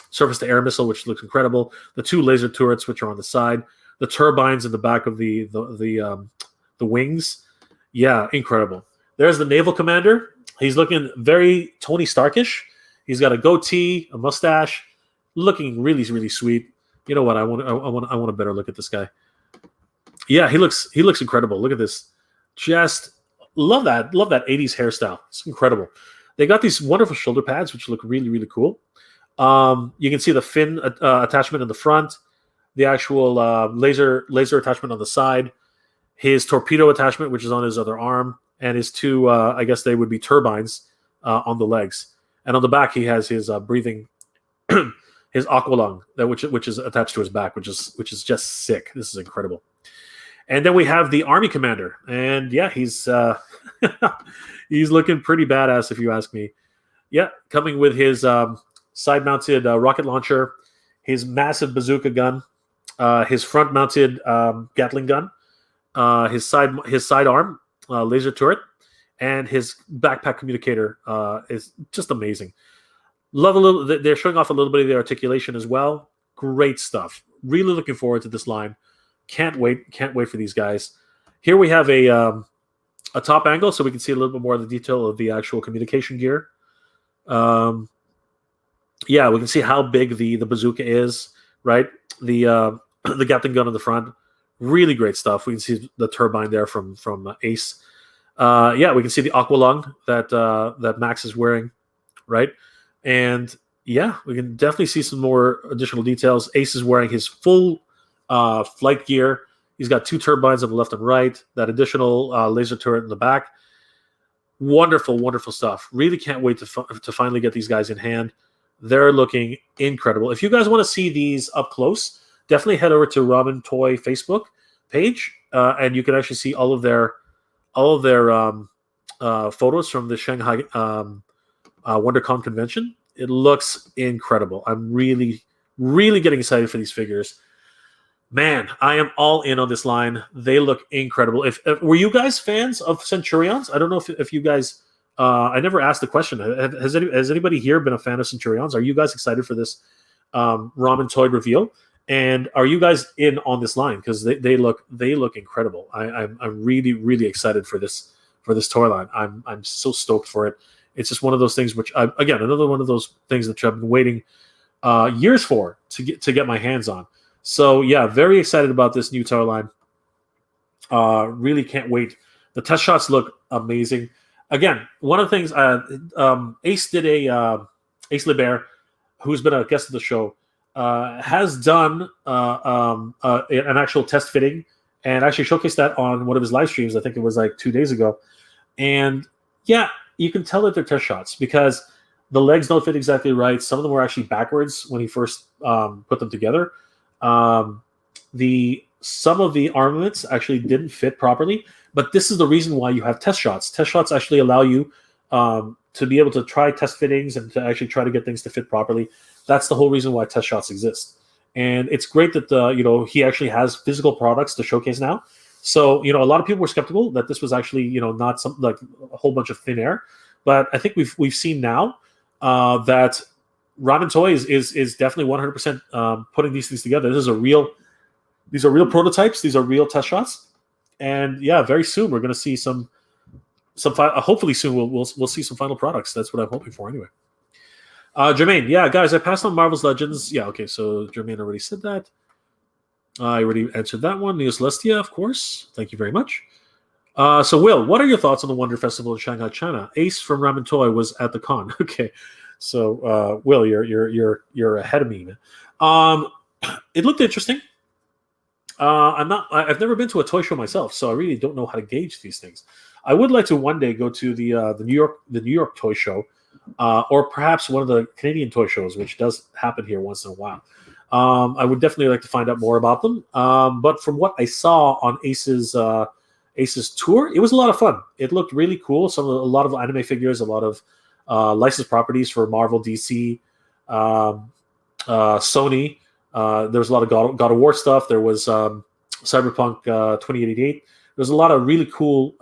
surface-to-air missile, which looks incredible. The 2 laser turrets, which are on the side. The turbines in the back of the wings. Yeah, incredible. There's the Naval Commander. He's looking very Tony Starkish. He's got a goatee, a mustache, looking really, really sweet. You know what? I want a better look at this guy. Yeah, he looks incredible. Look at this. Just love that 80s hairstyle. It's incredible. They got these wonderful shoulder pads which look really really cool. You can see the fin attachment in the front, the actual laser attachment on the side, his torpedo attachment which is on his other arm, and his two I guess they would be turbines on the legs. And on the back he has his breathing his aqua lung that which is attached to his back, which is just sick. This is incredible. And then we have the Army Commander, and yeah, he's he's looking pretty badass if you ask me. Yeah, coming with his side-mounted rocket launcher, his massive bazooka gun, his front-mounted Gatling gun, his sidearm laser turret, and his backpack communicator is just amazing. Love a little. They're showing off a little bit of the articulation as well. Great stuff. Really looking forward to this line. Can't wait for these guys. Here we have a top angle, so we can see a little bit more of the detail of the actual communication gear. Yeah, we can see how big the bazooka is, right? The Gatling gun on the front, really great stuff. We can see the turbine there from Ace. Yeah, we can see the aqua lung that Max is wearing, right? And yeah, we can definitely see some more additional details. Ace is wearing his full flight gear. He's got two turbines on the left and right, that additional laser turret in the back. Wonderful, wonderful stuff. Really can't wait to finally get these guys in hand. They're looking incredible. If you guys want to see these up close, definitely head over to Ramen Toy Facebook page, and you can actually see all of their photos from the Shanghai WonderCon convention. It looks incredible. I'm really, really getting excited for these figures. Man, I am all in on this line. They look incredible. If were you guys fans of Centurions? I don't know if you guys. I never asked the question. Has anybody here been a fan of Centurions? Are you guys excited for this Ramen Toy reveal? And are you guys in on this line? Because they look incredible. I'm really really excited for this toy line. I'm so stoked for it. It's just one of those things which again another one of those things that I've been waiting years for to get my hands on. So yeah, very excited about this new toy line. Really can't wait. The test shots look amazing. Again, one of the things Ace did Ace LeBear, who's been a guest of the show, has done an actual test fitting and actually showcased that on one of his live streams. I think it was like 2 days ago. And yeah, you can tell that they're test shots because the legs don't fit exactly right. Some of them were actually backwards when he first put them together. Some of the armaments actually didn't fit properly, but this is the reason why you have test shots. Test shots actually allow you to be able to try test fittings and to actually try to get things to fit properly. That's the whole reason why test shots exist. And it's great that he actually has physical products to showcase now. So a lot of people were skeptical that this was actually not something like a whole bunch of thin air, but I think we've seen now that Ramen Toy is definitely 100% putting these things together. These are real prototypes. These are real test shots, and yeah, very soon we're going to see some. Hopefully soon we'll see some final products. That's what I'm hoping for anyway. Jermaine, yeah, guys, I passed on Marvel's Legends. Yeah, okay, so Jermaine already said that. I already answered that one. Neo Celestia, of course. Thank you very much. So Will, what are your thoughts on the Wonder Festival in Shanghai, China? Ace from Ramen Toy was at the con. Okay. So, Will, you're ahead of me, man. It looked interesting. I've never been to a toy show myself, so I really don't know how to gauge these things. I would like to one day go to the New York toy show, or perhaps one of the Canadian toy shows, which does happen here once in a while. I would definitely like to find out more about them. But from what I saw on Ace's tour, it was a lot of fun. It looked really cool. A lot of anime figures, a lot of licensed properties for Marvel, DC, Sony. There was a lot of God of War stuff. There was Cyberpunk 2088. There's a lot of really cool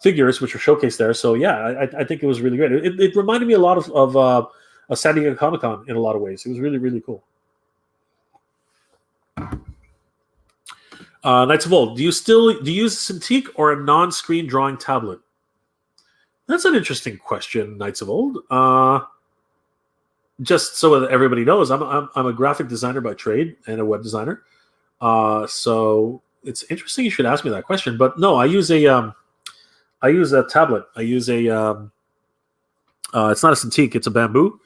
figures which were showcased there. So yeah, I think it was really great. It reminded me a lot of San Diego Comic-Con in a lot of ways. It was really, really cool. Knights of Old, do you use a Cintiq or a non-screen drawing tablet? That's an interesting question, Knights of Old. Just so that everybody knows, I'm a graphic designer by trade and a web designer. So it's interesting you should ask me that question. But no, I use a tablet. I use a it's not a Cintiq, it's a Bamboo.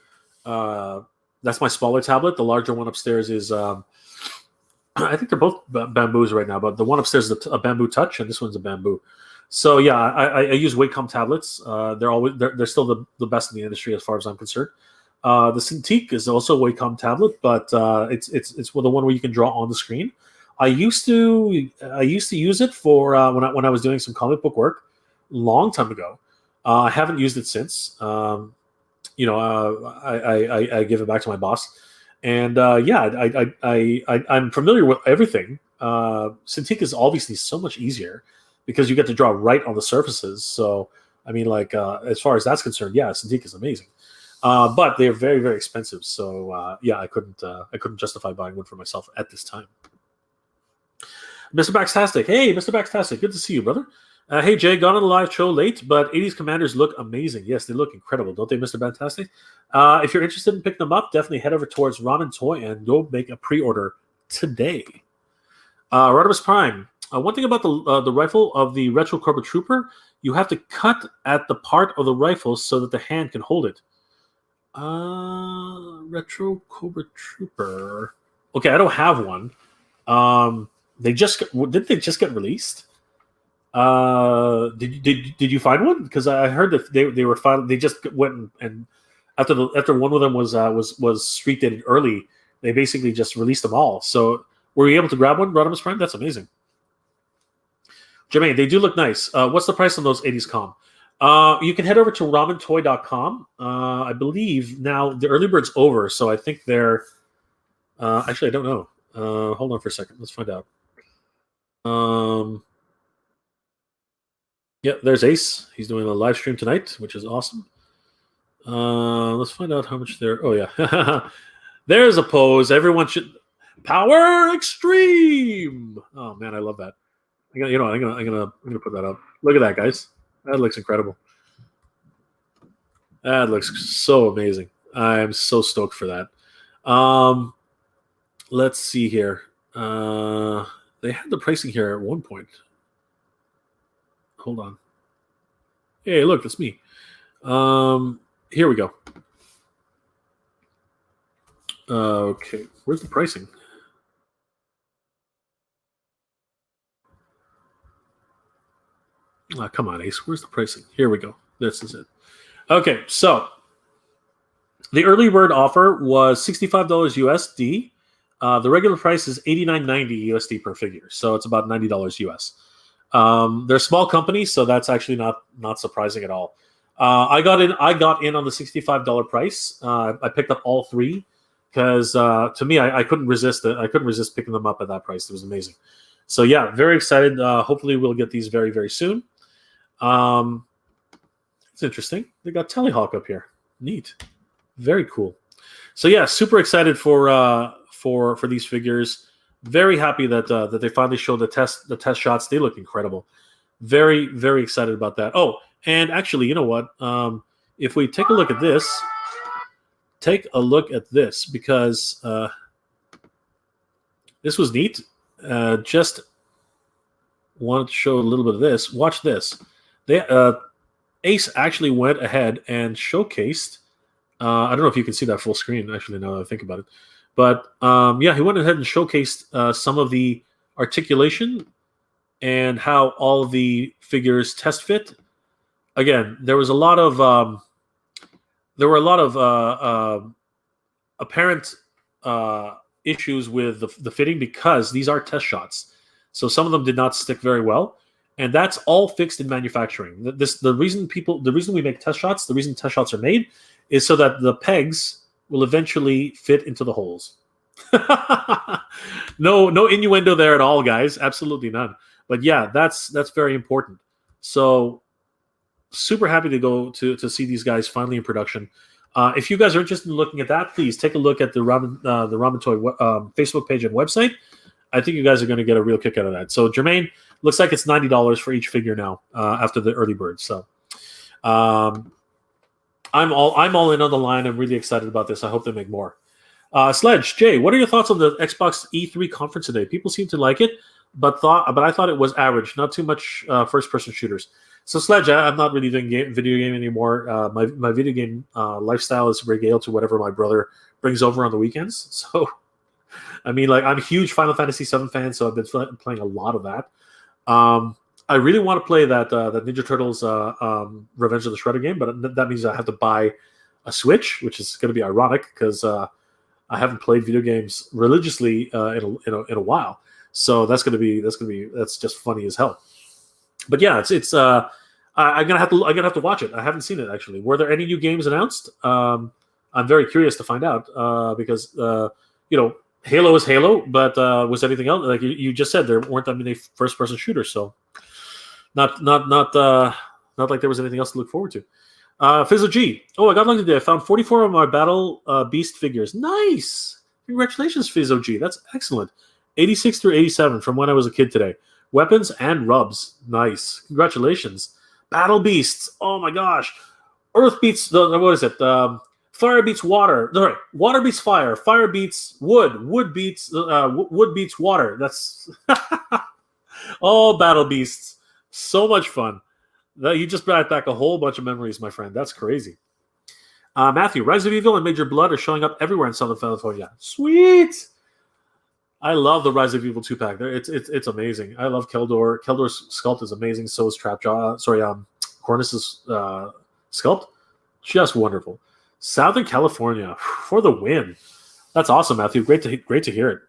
That's my smaller tablet. The larger one upstairs is I think they're both Bamboos right now, but the one upstairs is a Bamboo Touch, and this one's a Bamboo. So yeah, I use Wacom tablets. They're still the best in the industry as far as I'm concerned. The Cintiq is also a Wacom tablet, but it's the one where you can draw on the screen. I used to use it for when I was doing some comic book work long time ago. I haven't used it since. I give it back to my boss, and I'm familiar with everything. Cintiq is obviously so much easier because you get to draw right on the surfaces. So I mean, as far as that's concerned, yeah, Cintiq is amazing. But they're very, very expensive. So I couldn't justify buying one for myself at this time. Mr. Backstastic, hey, Mr. Backstastic, good to see you, brother. Hey, Jay, got on the live show late, but 80s Commanders look amazing. Yes, they look incredible, don't they, Mr. Fantastic? If you're interested in picking them up, definitely head over towards Ramen Toy and go make a pre-order today. Rodimus Prime, one thing about the rifle of the Retro Cobra Trooper, you have to cut at the part of the rifle so that the hand can hold it. Retro Cobra Trooper. Okay, I don't have one. Did they just get released? Did you find one? Because I heard that they were finally, they just went and after one of them was street dated early, they basically just released them all. So were you able to grab one, Rodimus Prime? That's amazing. Jermaine, they do look nice. What's the price on those 80s com? You can head over to ramentoy.com. I believe now the early bird's over, so I think they're actually I don't know. Hold on for a second. Let's find out. Yeah, there's Ace. He's doing a live stream tonight, which is awesome. Let's find out how much they're. Oh yeah, there's a pose. Everyone should power extreme. Oh man, I love that. I'm gonna put that up. Look at that, guys. That looks incredible. That looks so amazing. I'm so stoked for that. Let's see here. They had the pricing here at one point. Hold on. Hey, look, that's me. Here we go. Okay, where's the pricing? Come on, Ace. Where's the pricing? Here we go. This is it. Okay, so the early bird offer was $65 USD. The regular price is $89.90 USD per figure, so it's about $90 US. They're a small company, so that's actually not surprising at all. I got in on the $65 price. I picked up all three because to me, I couldn't resist it. I couldn't resist picking them up at that price. It was amazing. So yeah, very excited. Hopefully, we'll get these very, very soon. It's interesting. They got Telehawk up here. Neat. Very cool. So yeah, super excited for these figures. Very happy that they finally showed the test shots. They look incredible. Very, very excited about that. Oh, and actually, you know what? If we take a look at this, because this was neat. Just wanted to show a little bit of this. Watch this. Ace actually went ahead and showcased. I don't know if you can see that full screen. Actually, now that I think about it. But he went ahead and showcased some of the articulation and how all of the figures test fit. Again, there were a lot of apparent issues with the fitting because these are test shots. So some of them did not stick very well, and that's all fixed in manufacturing. The reason we make test shots, the reason test shots are made, is so that the pegs will eventually fit into the holes. No innuendo there at all, guys. Absolutely none. But yeah, that's very important. So super happy to go to see these guys finally in production. If you guys are interested in looking at that, please take a look at the Ramen Toy Facebook page and website. I think you guys are going to get a real kick out of that. So Jermaine, looks like it's $90 for each figure now after the early bird. So I'm all in on the line. I'm really excited about this. I hope they make more. Sledge Jay, what are your thoughts on the Xbox E3 conference today? People seem to like it, but I thought it was average. Not too much first-person shooters. So Sledge, I'm not really doing video game anymore. My video game lifestyle is regaled to whatever my brother brings over on the weekends. So, I mean, like, I'm a huge Final Fantasy VII fan, so I've been playing a lot of that. I really want to play that Ninja Turtles Revenge of the Shredder game, but that means I have to buy a Switch, which is going to be ironic because I haven't played video games religiously in a while. So that's just funny as hell. But yeah, I'm gonna have to watch it. I haven't seen it actually. Were there any new games announced? I'm very curious to find out because Halo is Halo, but was anything else? Like you just said, there weren't that many first-person shooters, so not like there was anything else to look forward to. Fizzo G. Oh, I got lucky today. I found 44 of my Battle Beast figures. Nice. Congratulations, Fizzo G. That's excellent. 86 through 87 from when I was a kid today. Weapons and rubs. Nice. Congratulations. Battle Beasts. Oh my gosh. Earth beats what is it? Fire beats water. Sorry, water beats fire. Fire beats wood. Wood beats water. That's all Battle Beasts. So much fun. You just brought back a whole bunch of memories, my friend. That's crazy. Matthew, Rise of Evil and Major Blood are showing up everywhere in Southern California. Sweet. I love the Rise of Evil 2-pack. It's amazing. I love Keldor. Keldor's sculpt is amazing. So is Cornus's sculpt. Just wonderful. Southern California for the win. That's awesome, Matthew. Great to hear it.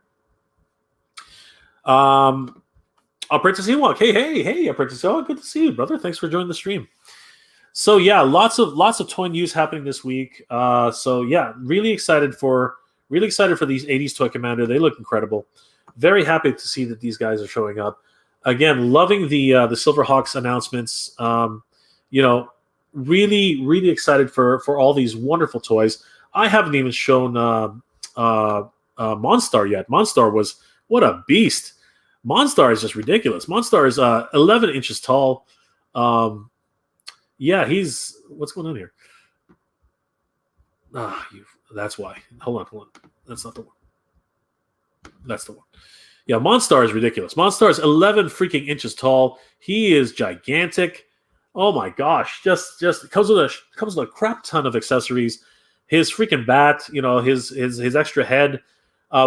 Apprentice Ewok. Hey, Apprentice Ewok. Good to see you, brother. Thanks for joining the stream. So yeah, lots of toy news happening this week. So yeah, really excited for these 80s Toy Commander. They look incredible. Very happy to see that these guys are showing up. Again, loving the Silverhawks announcements. Really excited for all these wonderful toys. I haven't even shown Monstar yet. Monstar was what a beast. Monstar is just ridiculous. Monstar is 11 inches tall. He's what's going on here? That's why. Hold on. That's not the one. That's the one. Yeah, Monstar is ridiculous. Monstar is 11 freaking inches tall. He is gigantic. Oh my gosh! Just comes with a crap ton of accessories. His freaking bat, his extra head,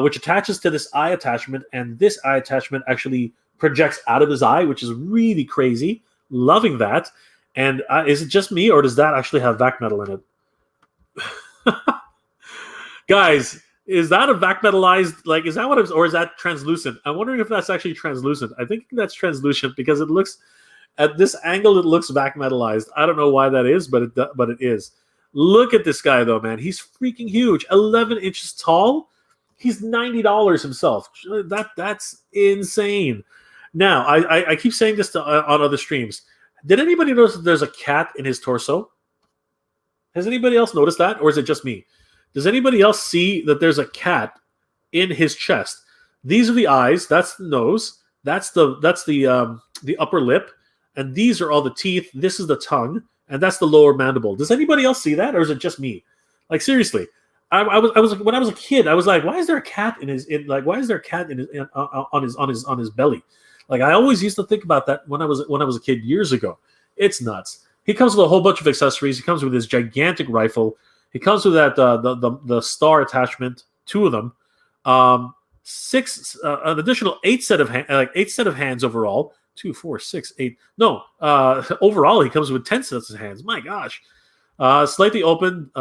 which attaches to this eye attachment, and this eye attachment actually projects out of his eye, which is really crazy. Loving that. And is it just me, or does that actually have vac metal in it? Guys, is that a vac metalized? Like, is that what it is, or is that translucent? I'm wondering if that's actually translucent. I think that's translucent because it looks, at this angle, it looks vac metalized. I don't know why that is, but it is. Look at this guy, though, man. He's freaking huge. 11 inches tall. He's $90 himself. That's insane. Now, I keep saying this on other streams. Did anybody notice that there's a cat in his torso? Has anybody else noticed that, or is it just me? Does anybody else see that there's a cat in his chest? These are the eyes. That's the nose. That's the upper lip, and these are all the teeth. This is the tongue, and that's the lower mandible. Does anybody else see that, or is it just me? Like, seriously, I was when I was a kid, I was like, why is there a cat on his belly? Like, I always used to think about that when I was a kid years ago. It's nuts. He comes with a whole bunch of accessories. He comes with his gigantic rifle. He comes with that the star attachment, 2 of them, an additional 8 set of hands overall. 2, 4, 6, 8. No, overall he comes with 10 sets of hands. My gosh, slightly open,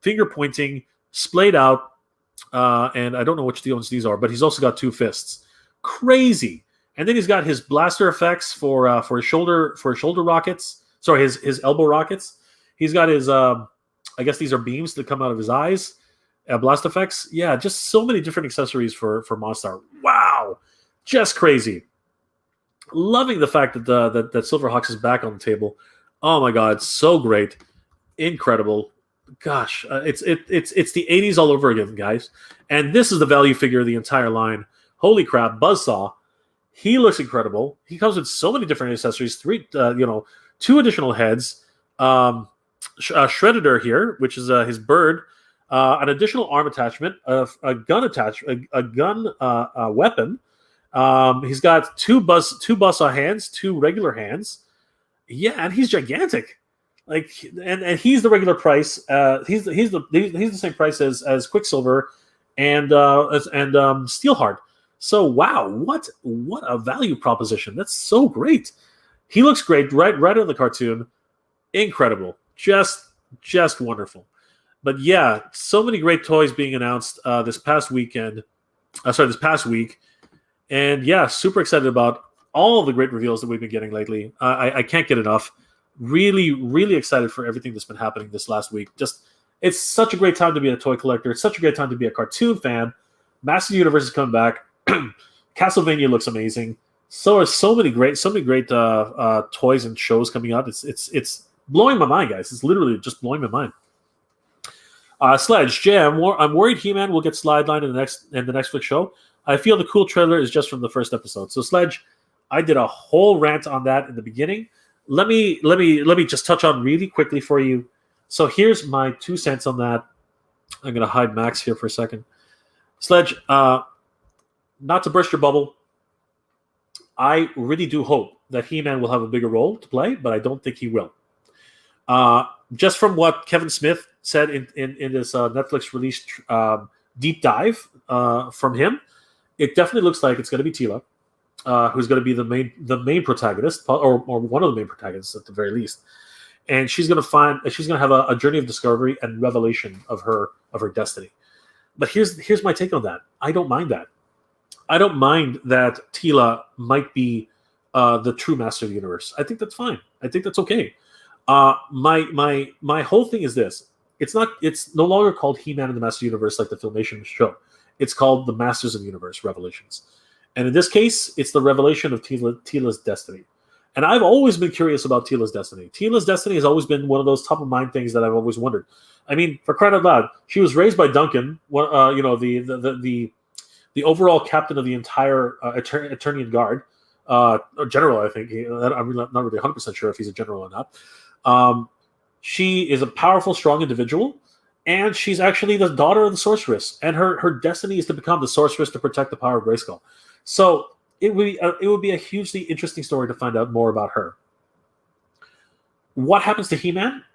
finger pointing, splayed out, and I don't know which ones these are, but he's also got 2 fists. Crazy. And then he's got his blaster effects for his shoulder rockets. Sorry, his elbow rockets. He's got his I guess these are beams that come out of his eyes. Blast effects. Yeah, just so many different accessories for Monstar. Wow, just crazy. Loving the fact that that Silverhawks is back on the table. Oh my God, so great, incredible. Gosh, it's the 80s all over again, guys. And this is the value figure of the entire line. Holy crap, Buzzsaw. He looks incredible. He comes with so many different accessories. 2 additional heads. Shredder here, which is his bird. an additional arm attachment, a gun weapon. He's got two buzzsaw hands, two regular hands. Yeah, and he's gigantic. Like, and he's the regular price. He's the same price as Quicksilver and Steelheart. So wow, what a value proposition! That's so great. He looks great right out of the cartoon. Incredible, just wonderful. But yeah, so many great toys being announced this past week, and yeah, super excited about all of the great reveals that we've been getting lately. I can't get enough. Really excited for everything that's been happening this last week. Just, it's such a great time to be a toy collector. It's such a great time to be a cartoon fan. Master Universe is coming back. Castlevania looks amazing. So many great toys and shows coming out. It's blowing my mind, guys. It's literally just blowing my mind. Sledge, Jay, I'm worried He-Man will get sidelined in the Netflix show. I feel the cool trailer is just from the first episode. So Sledge, I did a whole rant on that in the beginning. Let me just touch on really quickly for you. So here's my 2 cents on that. I'm gonna hide Max here for a second. Sledge, not to burst your bubble, I really do hope that He-Man will have a bigger role to play, but I don't think he will. Just from what Kevin Smith said in this Netflix release deep dive from him, it definitely looks like it's going to be Teela, who's going to be the main protagonist, or one of the main protagonists at the very least. And she's going to have a journey of discovery and revelation of her destiny. But here's my take on that. I don't mind that. I don't mind that Teela might be the true master of the universe. I think that's fine. I think that's okay. My whole thing is this. It's no longer called He-Man and the Master Universe like the Filmation show. It's called the Masters of the Universe Revelations. And in this case, it's the revelation of Teela's destiny. And I've always been curious about Teela's destiny. Teela's destiny has always been one of those top of mind things that I've always wondered. I mean, for crying out loud, she was raised by Duncan, the overall captain of the entire Eternian Guard, or general, I think. I'm not really 100% sure if he's a general or not. She is a powerful, strong individual, and she's actually the daughter of the sorceress, and her destiny is to become the sorceress to protect the power of Grayskull. So it would be a hugely interesting story to find out more about her. What happens to He-Man?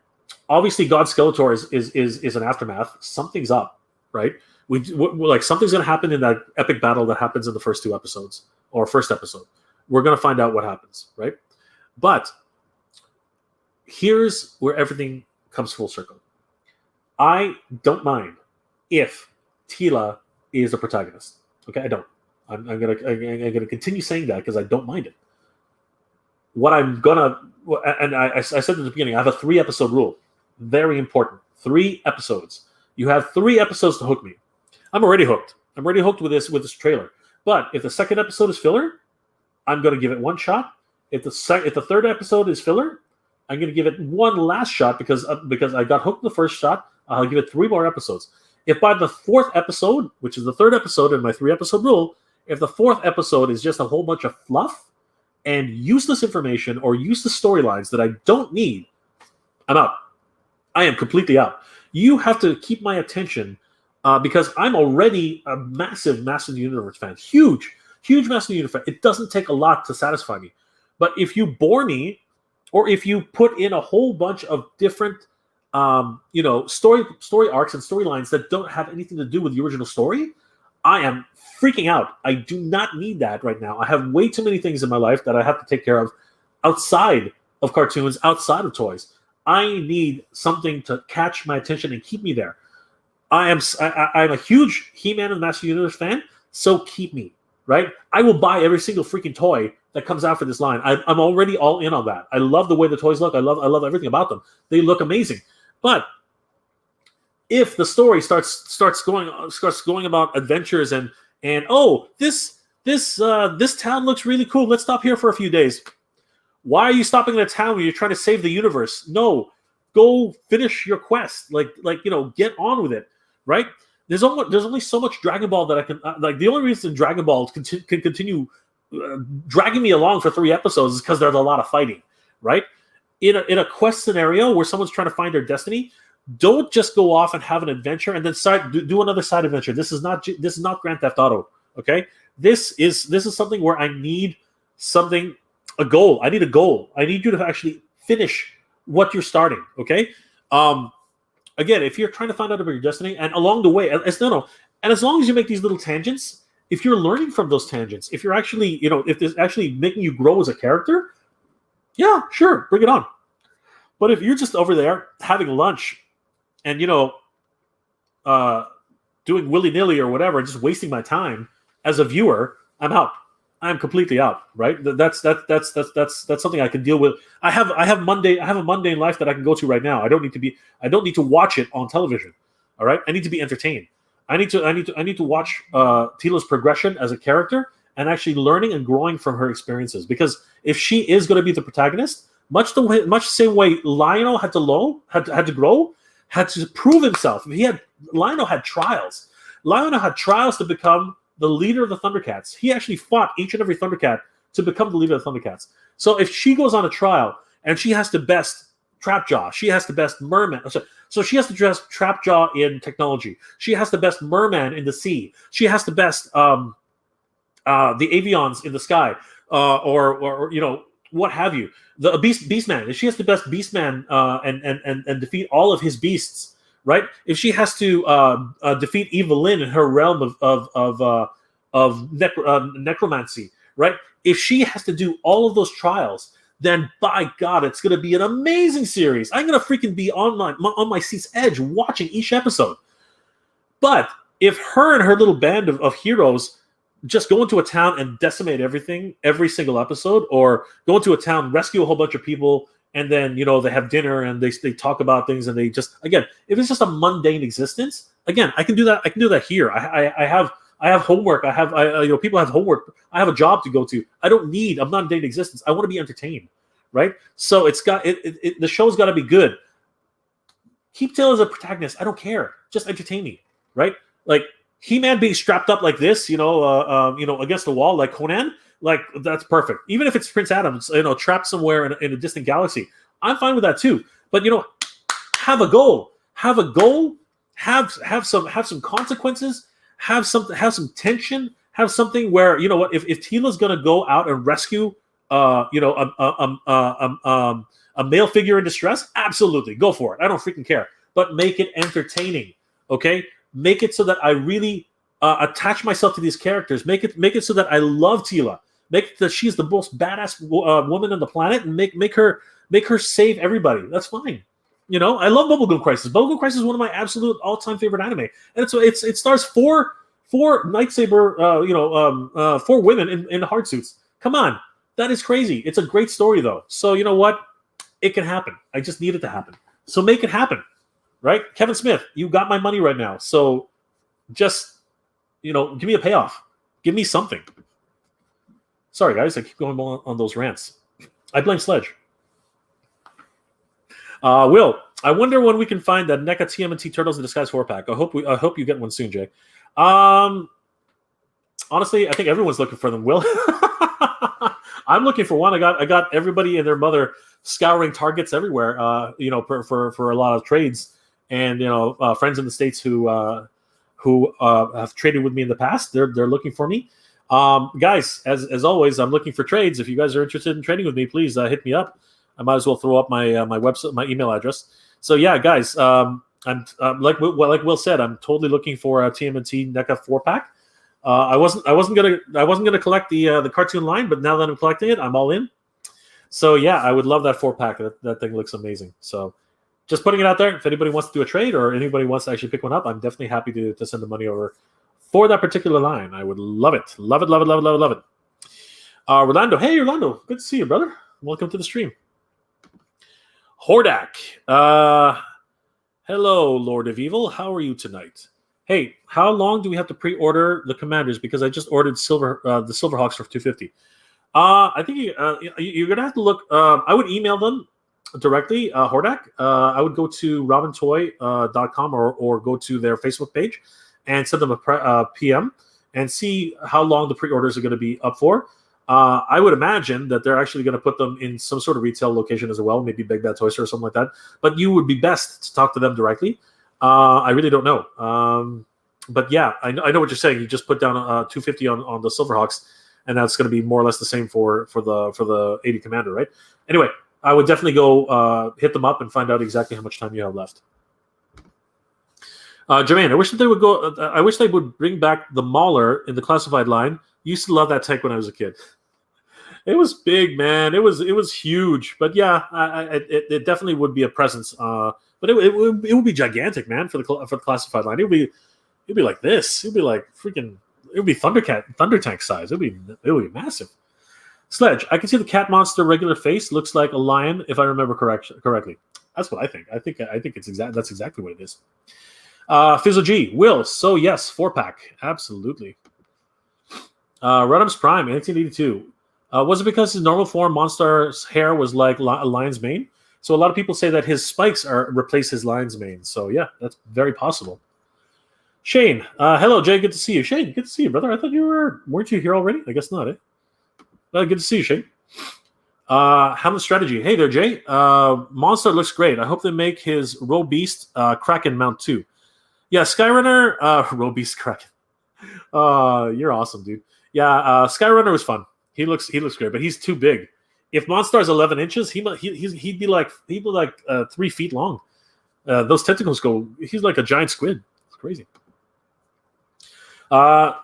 Obviously, God Skeletor is an aftermath. Something's up, right? We're something's going to happen in that epic battle that happens in the first 2 episodes, or first episode. We're going to find out what happens, right? But here's where everything comes full circle. I don't mind if Teela is the protagonist. Okay, I don't. I'm gonna continue saying that because I don't mind it. What I'm gonna, and I said at the beginning, I have a 3-episode rule. Very important. 3 episodes. You have 3 episodes to hook me. I'm already hooked. I'm already hooked with this trailer. But if the 2nd episode is filler, I'm gonna give it 1 shot. If the 3rd episode is filler, I'm going to give it 1 last shot because I got hooked in the first shot. I'll give it 3 more episodes. If by the 4th episode, which is the 3rd episode in my 3-episode rule, if the 4th episode is just a whole bunch of fluff and useless information or useless storylines that I don't need, I'm out. I am completely out. You have to keep my attention because I'm already a massive Master of the Universe fan. Huge Master of the Universe fan. It doesn't take a lot to satisfy me. But if you bore me, or if you put in a whole bunch of different, story arcs and storylines that don't have anything to do with the original story, I am freaking out. I do not need that right now. I have way too many things in my life that I have to take care of outside of cartoons, outside of toys. I need something to catch my attention and keep me there. I'm a huge He-Man and Master Universe fan, so keep me, right? I will buy every single freaking toy that comes out for this line. I'm already all in on that. I love the way the toys look. I love everything about them. They look amazing. But if the story starts going about adventures and this town looks really cool. Let's stop here for a few days. Why are you stopping in a town when you're trying to save the universe? No, go finish your quest. Get on with it, right? There's only so much Dragon Ball that I can the only reason Dragon Ball can continue dragging me along for 3 episodes is because there's a lot of fighting, right? In a quest scenario where someone's trying to find their destiny, Don't just go off and have an adventure and then do another side adventure. This is not Grand Theft Auto. Okay, this is something where I need a goal. I need a goal. I need you to actually finish what you're starting. Okay. Again, if you're trying to find out about your destiny, and along the way, and as long as you make these little tangents, if you're learning from those tangents, if you're actually, if it's actually making you grow as a character, yeah, sure, bring it on. But if you're just over there having lunch and, doing willy-nilly or whatever, just wasting my time as a viewer, I'm out. I'm completely out, right? That's something I can deal with. I have a mundane life that I can go to right now. I don't need to watch it on television. All right? I need to be entertained. I need to watch Tila's progression as a character and actually learning and growing from her experiences. Because if she is going to be the protagonist, much the same way Lionel had to grow, had to prove himself. Lionel had trials. Lionel had trials to become the leader of the Thundercats. He actually fought each and every Thundercat to become the leader of the Thundercats. So if she goes on a trial and she has to best Trapjaw, she has to best Merman. So she has to dress Trapjaw in technology. She has the best Merman in the sea. She has the best the Avions in the sky, or what have you. The Beastman. If she has the best Beastman and defeat all of his beasts. Right? If she has to defeat Evelyn in her realm of necromancy, right? If she has to do all of those trials, then by God, it's going to be an amazing series. I'm going to freaking be on my seat's edge watching each episode. But if her and her little band of heroes just go into a town and decimate everything every single episode, or go into a town, rescue a whole bunch of people, and then, they have dinner and they talk about things, and they just, again, if it's just a mundane existence, again, I can do that. I can do that here. I have homework. People have homework. I have a job to go to. I'm not mundane existence. I want to be entertained, right? So the show's got to be good. Keep Tail as a protagonist. I don't care. Just entertain me, right? Like He-Man being strapped up like this, against the wall like Conan. Like, that's perfect. Even if it's Prince Adams, trapped somewhere in a distant galaxy, I'm fine with that too. But have a goal. Have a goal. Have some consequences. Have some tension. Have something where if Tila's gonna go out and rescue a male figure in distress, absolutely go for it. I don't freaking care. But make it entertaining. Okay, make it so that I really attach myself to these characters. Make it so that I love Tila. Make it that she's the most badass woman on the planet, and make her save everybody. That's fine. I love Bubblegum Crisis. Bubblegum Crisis is one of my absolute all-time favorite anime, and it stars four lightsaber, four women in hard suits. Come on, that is crazy. It's a great story though. So you know what? It can happen. I just need it to happen. So make it happen, right? Kevin Smith, you got my money right now. So just give me a payoff. Give me something. Sorry, guys, I keep going on those rants. I blame Sledge. Will, I wonder when we can find that NECA TMNT Turtles in Disguise 4-pack. I hope you get one soon, Jay. Honestly, I think everyone's looking for them, Will. I'm looking for one. I got everybody and their mother scouring Targets everywhere, for a lot of trades. And, friends in the States who have traded with me in the past, they're looking for me. Guys, as always, I'm looking for trades. If you guys are interested in trading with me, please hit me up. I might as well throw up my website, my email address. So yeah, guys, I'm like Will said, I'm totally looking for a TMNT NECA 4-pack. I wasn't gonna collect the cartoon line, but now that I'm collecting it, I'm all in. So yeah, I would love that 4-pack. That thing looks amazing. So just putting it out there. If anybody wants to do a trade or anybody wants to actually pick one up, I'm definitely happy to send the money over for that particular line. I would love it. Love it, love it, love it, love it, love it. Rolando. Hey, Rolando. Good to see you, brother. Welcome to the stream. Hordak. Hello, Lord of Evil. How are you tonight? Hey, how long do we have to pre-order the Commanders? Because I just ordered the Silverhawks for $250. I think you're going to have to look. I would email them directly, Hordak. I would go to RamenToy.com or go to their Facebook page and send them a PM and see how long the pre-orders are going to be up for. I would imagine that they're actually going to put them in some sort of retail location as well, maybe Big Bad Toy Store or something like that. But you would be best to talk to them directly. I really don't know. But yeah, I know what you're saying. You just put down $250 on the Silverhawks, and that's going to be more or less the same for the 80 Commander, right? Anyway, I would definitely go hit them up and find out exactly how much time you have left. Jermaine, I wish that they would go. I wish they would bring back the Mauler in the classified line. Used to love that tank when I was a kid. It was big, man. It was huge. But yeah, it definitely would be a presence. But it would be gigantic, man, for the classified line. It would be like this. It would be like freaking. It would be thunder tank size. It would be massive. Sledge, I can see the cat monster regular face looks like a lion if I remember correctly. That's what I think. I think that's exactly what it is. Fizzle G, Will. So yes, 4-pack, absolutely. Redham's Prime, 1982. Was it because his normal form Monstar's hair was like a lion's mane? So a lot of people say that his spikes replace his lion's mane. So yeah, that's very possible. Shane, hello Jay, good to see you. Shane, good to see you, brother. I thought weren't you here already? I guess not, eh? Good to see you, Shane. Hamlet Strategy. Hey there, Jay. Monster looks great. I hope they make his Roe Beast Kraken mount too. Yeah, Skyrunner, Roe Beast Kraken. You're awesome, dude. Yeah, Skyrunner was fun. He looks great, but he's too big. If Monstar's 11 inches, he'd be like 3 feet long. Those tentacles go. He's like a giant squid. It's crazy. Suyo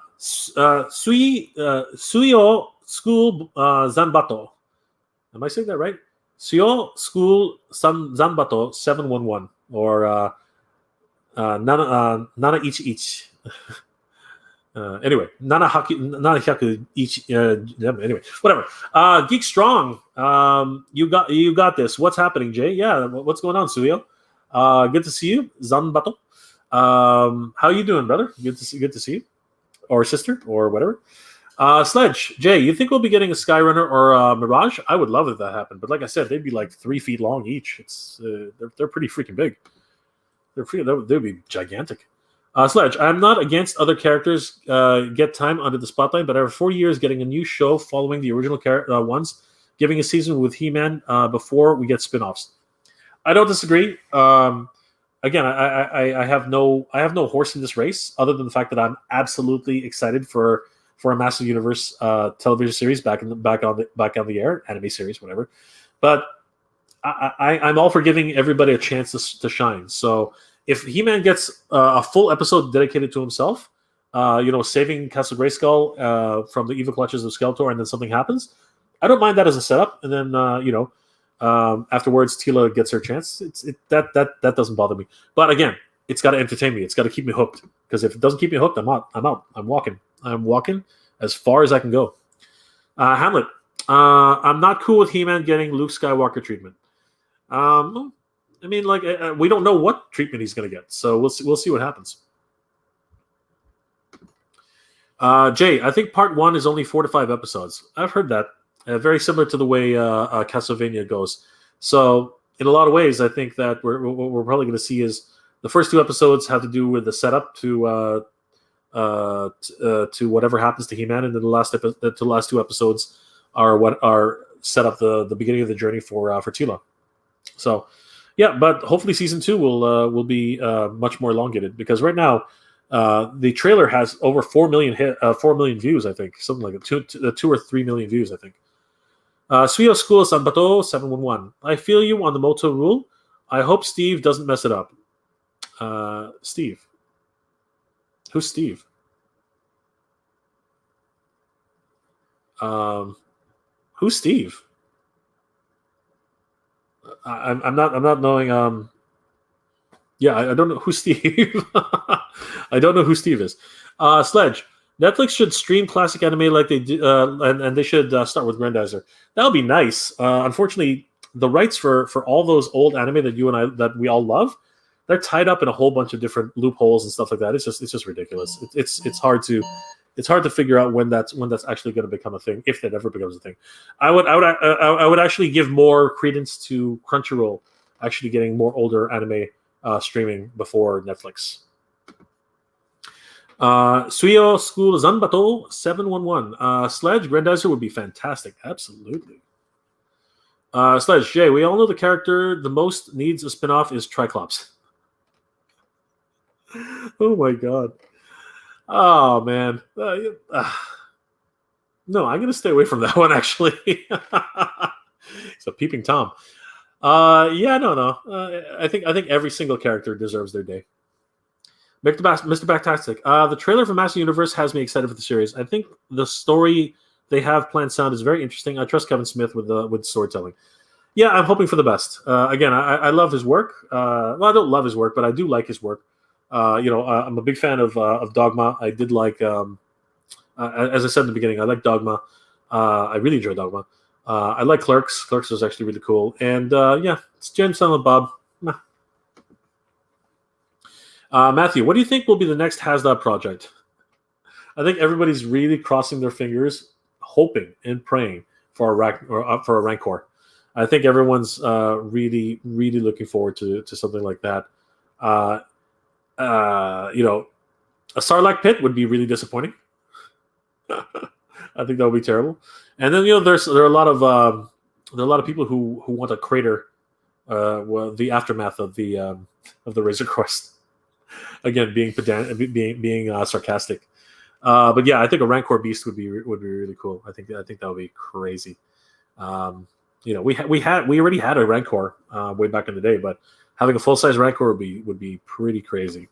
School Zanbato. Am I saying that right? Suyo School Zanbato 711 or Nana Ich. Anyway, Nana Hyaku Ich. Anyway, whatever. Geek Strong. You got this. What's happening, Jay? Yeah, what's going on, Suyo? Good to see you, Zanbato. How you doing, brother? Good to see you, or sister, or whatever. Sledge, Jay, you think we'll be getting a Skyrunner or a Mirage? I would love if that happened, but like I said, they'd be like 3 feet long each. It's they're pretty freaking big. They'd be gigantic. Sledge, I'm not against other characters get time under the spotlight, but after 4 years getting a new show following the original ones, giving a season with He-Man before we get spin-offs. I don't disagree. Again, I have no horse in this race other than the fact that I'm absolutely excited for a Massive Universe television series back on the air, anime series, whatever. But I'm all for giving everybody a chance to shine. So if He-Man gets a full episode dedicated to himself, saving Castle Grayskull from the evil clutches of Skeletor, and then something happens, I don't mind that as a setup. And then afterwards, Teela gets her chance. That doesn't bother me. But again, it's got to entertain me. It's got to keep me hooked. Because if it doesn't keep me hooked, I'm out. I'm walking as far as I can go. Hamlet, I'm not cool with He-Man getting Luke Skywalker treatment. I mean, we don't know what treatment he's going to get, so we'll see what happens. Jay, I think part 1 is only 4 to 5 episodes. I've heard that. Very similar to the way Castlevania goes. So in a lot of ways, I think that what we're probably going to see is the first 2 episodes have to do with the setup to whatever happens to He-Man, and then the last 2 episodes are what are set up the beginning of the journey for Teela. So yeah, but hopefully season 2 will be much more elongated, because right now the trailer has over 4 million views, I think, something like that, 2 or 3 million views, I think. Suyo School Sanbato 711. I feel you on the MOTU rule. I hope Steve doesn't mess it up. Steve. Who's Steve? Who's Steve? I'm not knowing. I don't know who Steve. I don't know who Steve is. Sledge. Netflix should stream classic anime like they do, and they should start with Grandizer. That would be nice. Unfortunately, the rights for all those old anime that we all love, they're tied up in a whole bunch of different loopholes and stuff like that. It's just ridiculous. It's hard to figure out when that's actually going to become a thing, if that ever becomes a thing. I would actually give more credence to Crunchyroll actually getting more older anime streaming before Netflix. Suyo School Zanbato 711. Sledge Grandizer would be fantastic. Absolutely. Sledge Jay, we all know the character the most needs a spinoff is Triclops. Oh my god. Oh man. No, I'm gonna stay away from that one actually. It's a peeping Tom. No. I think every single character deserves their day. Mr. Backtastic. The trailer for Master Universe has me excited for the series. I think the story they have planned sound is very interesting. I trust Kevin Smith with storytelling. Yeah, I'm hoping for the best. Again, I love his work. Well, I don't love his work, but I do like his work. I'm a big fan of Dogma. I did like, as I said in the beginning, I like Dogma. I really enjoy Dogma. I like Clerks. Clerks was actually really cool. And it's Jim, Silent Bob. Matthew, what do you think will be the next HasLab project? I think everybody's really crossing their fingers, hoping and praying for a Rancor. I think everyone's really, really looking forward to something like that. A Sarlacc pit would be really disappointing. I think that would be terrible. And then there are a lot of people who want a crater, the aftermath of the Razor Crest. Again, being sarcastic. But yeah, I think a Rancor beast would be really cool. I think that would be crazy. We already had a Rancor way back in the day, but having a full size Rancor would be pretty crazy.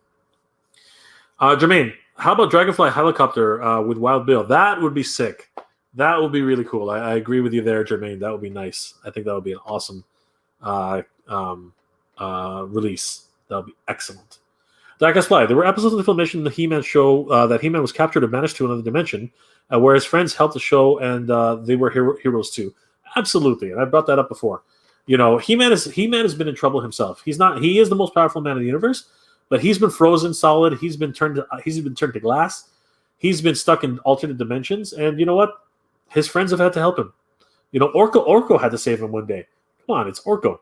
Jermaine, how about Dragonfly helicopter with Wild Bill? That would be sick. That would be really cool. I agree with you there, Jermaine. That would be nice. I think that would be an awesome release. That would be excellent. Darkest Fly. There were episodes of the Filmation in the He-Man show that He-Man was captured and banished to another dimension, where his friends helped the show, and they were heroes too. Absolutely, and I brought that up before. He-Man has been in trouble himself. He is the most powerful man in the universe, but he's been frozen solid. He's been turned to glass. He's been stuck in alternate dimensions, and you know what? His friends have had to help him. Orko had to save him one day. Come on, it's Orko.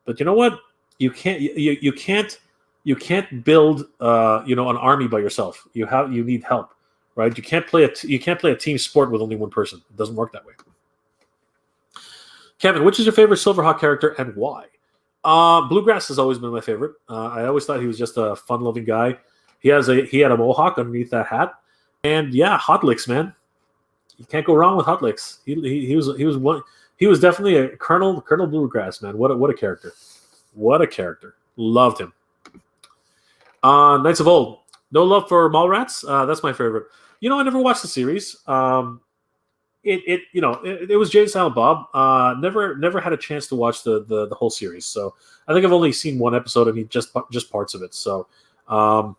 But you know what? You can't build an army by yourself. You need help, right? You can't play a team sport with only one person. It doesn't work that way. Kevin, which is your favorite Silverhawk character and why? Bluegrass has always been my favorite. I always thought he was just a fun-loving guy. He had a mohawk underneath that hat, and yeah, Hot Licks, man. You can't go wrong with Hot Licks. He was definitely a Colonel Bluegrass, man. What a character. What a character. Loved him. Knights of Old. No love for Mallrats. That's my favorite. I never watched the series. It was Jay and Silent Bob. Never had a chance to watch the whole series. So I think I've only seen one episode and just parts of it. So I'll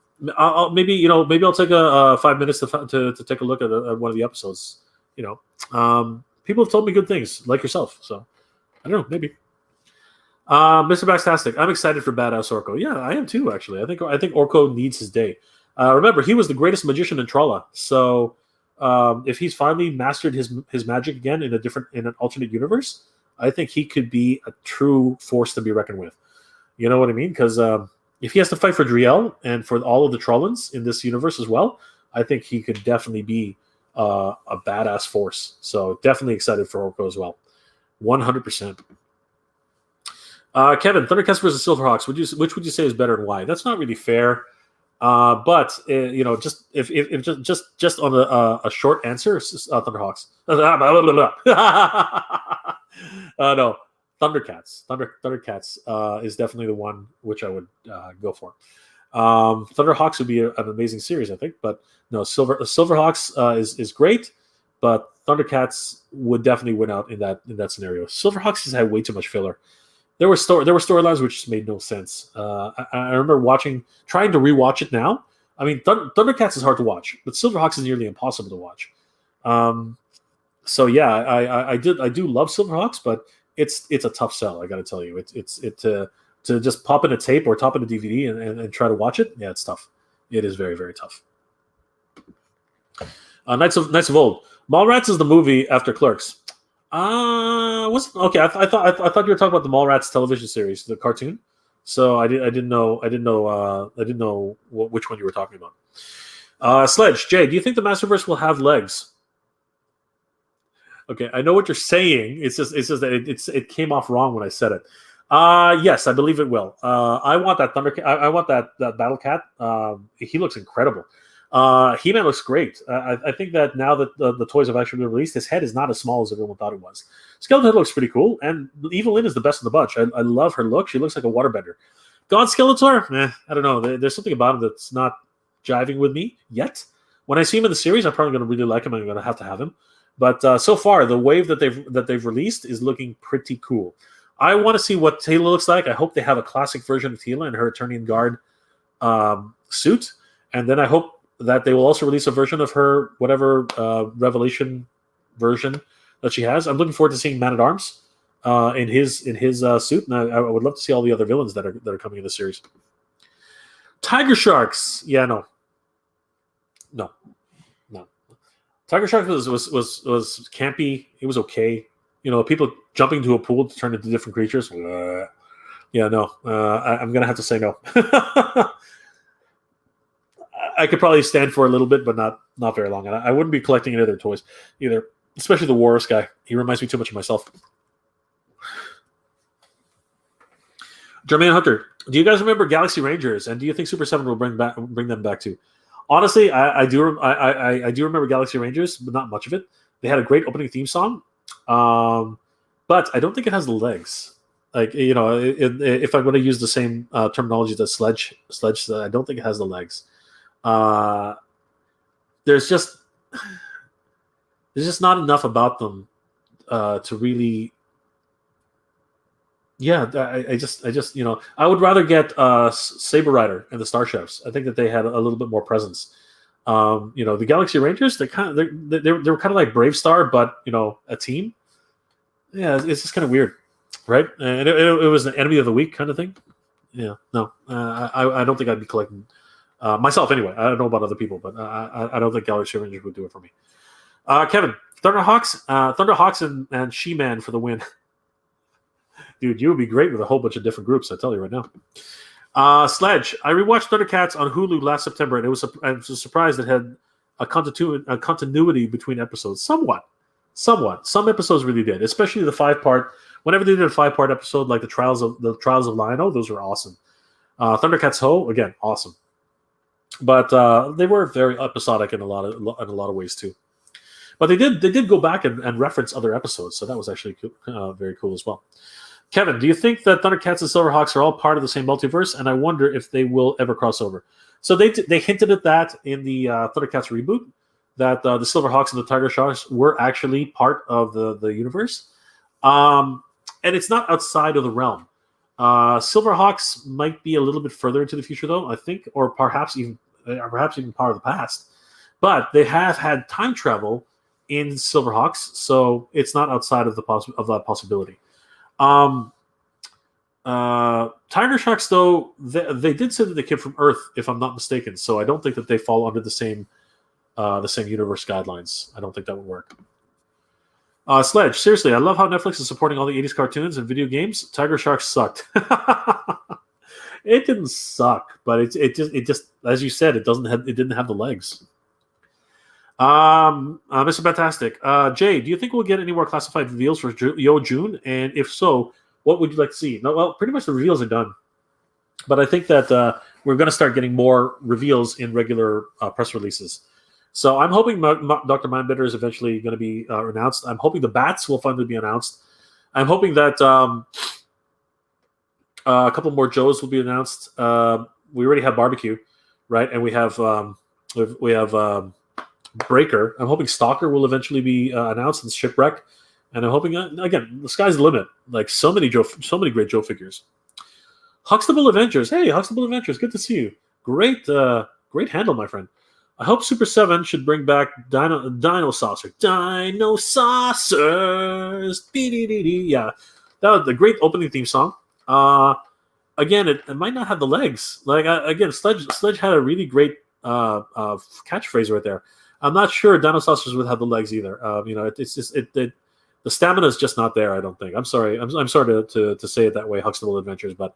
take a 5 minutes to take a look at one of the episodes. People have told me good things, like yourself. So I don't know, maybe. Mr. Backstastic, I'm excited for Badass Orko. Yeah, I am too. Actually, I think Orko needs his day. Remember, he was the greatest magician in Trolla. So if he's finally mastered his magic again in an alternate universe, I think he could be a true force to be reckoned with. You know what I mean? Because if he has to fight for Driel and for all of the Trollans in this universe as well, I think he could definitely be a badass force. So definitely excited for Orko as well. 100%. Kevin, Thundercats versus Silverhawks. Which would you say is better and why? That's not really fair. But just on a short answer, Thunderhawks. No, Thundercats. Thundercats is definitely the one which I would go for. Thunderhawks would be an amazing series, I think. But no, Silverhawks is great, but Thundercats would definitely win out in that scenario. Silverhawks has had way too much filler. There were storylines which just made no sense. I remember trying to rewatch it now. I mean, Thundercats is hard to watch, but Silverhawks is nearly impossible to watch. So yeah, I do love Silverhawks, but it's a tough sell. I got to tell you, to just pop in a tape or top in a DVD and try to watch it. Yeah, it's tough. It is very, very tough. Knights of Old. Mallrats is the movie after Clerks. Okay. I thought you were talking about the Mallrats television series, the cartoon. So I didn't know which one you were talking about. Sledge, Jay, do you think the Masterverse will have legs? Okay, I know what you're saying. It's just that it came off wrong when I said it. Yes, I believe it will. I want that I want that Battle Cat. He looks incredible. He-Man looks great. I think that now that the toys have actually been released, his head is not as small as everyone thought it was. Skeletor looks pretty cool, and Evil Lynn is the best of the bunch. I love her look. She looks like a waterbender. God Skeletor? I don't know. There's something about him that's not jiving with me yet. When I see him in the series, I'm probably going to really like him. I'm going to have him. But so far, the wave that they've released is looking pretty cool. I want to see what Tila looks like. I hope they have a classic version of Tila in her Eternian Guard suit, and then I hope that they will also release a version of her whatever Revelation version that she has. I'm looking forward to seeing Man at Arms in his suit, and I would love to see all the other villains that are coming in the series. Tiger Sharks, yeah, no. Tiger Sharks was campy. It was okay. People jumping to a pool to turn into different creatures. Yeah, no. I'm gonna have to say no. I could probably stand for a little bit, but not very long. And I wouldn't be collecting any of their toys either, especially the Walrus guy. He reminds me too much of myself. Jermaine Hunter, do you guys remember Galaxy Rangers? And do you think Super 7 will bring them back too? Honestly, I do remember Galaxy Rangers, but not much of it. They had a great opening theme song, but I don't think it has the legs. Like, if I'm going to use the same terminology that Sledge said, I don't think it has the legs. There's just not enough about them to really. Yeah, I just I would rather get Saber Rider and the Star Chefs. I think that they had a little bit more presence. The Galaxy Rangers, they were kind of like Brave Star, but a team. Yeah, it's just kind of weird, right? And it was an enemy of the week kind of thing. Yeah, no, I don't think I'd be collecting myself anyway. I don't know about other people, but I don't think Galaxy Rangers would do it for me. Kevin, Thunderhawks and She-Man for the win. Dude, you would be great with a whole bunch of different groups. I tell you right now. Sledge, I rewatched Thundercats on Hulu last September, and I was surprised it had a continuity between episodes. Somewhat. Some episodes really did, especially the 5-part. Whenever they did a 5-part episode, like the Trials of Lion-O, those were awesome. Thundercats Ho, again, awesome. But they were very episodic in a lot of ways too. But they did go back and reference other episodes, so that was actually very cool as well. Kevin, do you think that Thundercats and Silverhawks are all part of the same multiverse? And I wonder if they will ever cross over. So they hinted at that in the Thundercats reboot, that the Silverhawks and the Tiger Sharks were actually part of the universe. And it's not outside of the realm. Silverhawks might be a little bit further into the future, though, I think, or perhaps even part of the past. But they have had time travel in Silverhawks, so it's not outside of that possibility. Tiger Sharks, though, they did say that they came from Earth, if I'm not mistaken. So I don't think that they fall under the same universe guidelines. I don't think that would work. Sledge, seriously, I love how Netflix is supporting all the 80s cartoons and video games. Tiger Sharks sucked. It didn't suck, but it just as you said, it didn't have the legs. Mr. Fantastic, Jay, do you think we'll get any more classified reveals for Yo June? And if so, what would you like to see? No, well, pretty much the reveals are done, but I think that we're going to start getting more reveals in regular press releases. So I'm hoping Dr. Mindbender is eventually going to be announced. I'm hoping the Bats will finally be announced. I'm hoping that a couple more Joes will be announced. We already have Barbecue, right? And we have Breaker. I'm hoping Stalker will eventually be announced in Shipwreck, and I'm hoping again the sky's the limit. Like so many great Joe figures. Huxtable Adventures. Hey, Huxtable Adventures. Good to see you. Great handle, my friend. I hope Super 7 should bring back Dino Saucer. Dino Saucers. Yeah, that was a great opening theme song. Again, it might not have the legs. Like again, Sledge had a really great catchphrase right there. I'm not sure Dino Saucers would have the legs either. It's just the stamina is just not there. I don't think. I'm sorry. I'm sorry to say it that way. Huxtable Adventures, but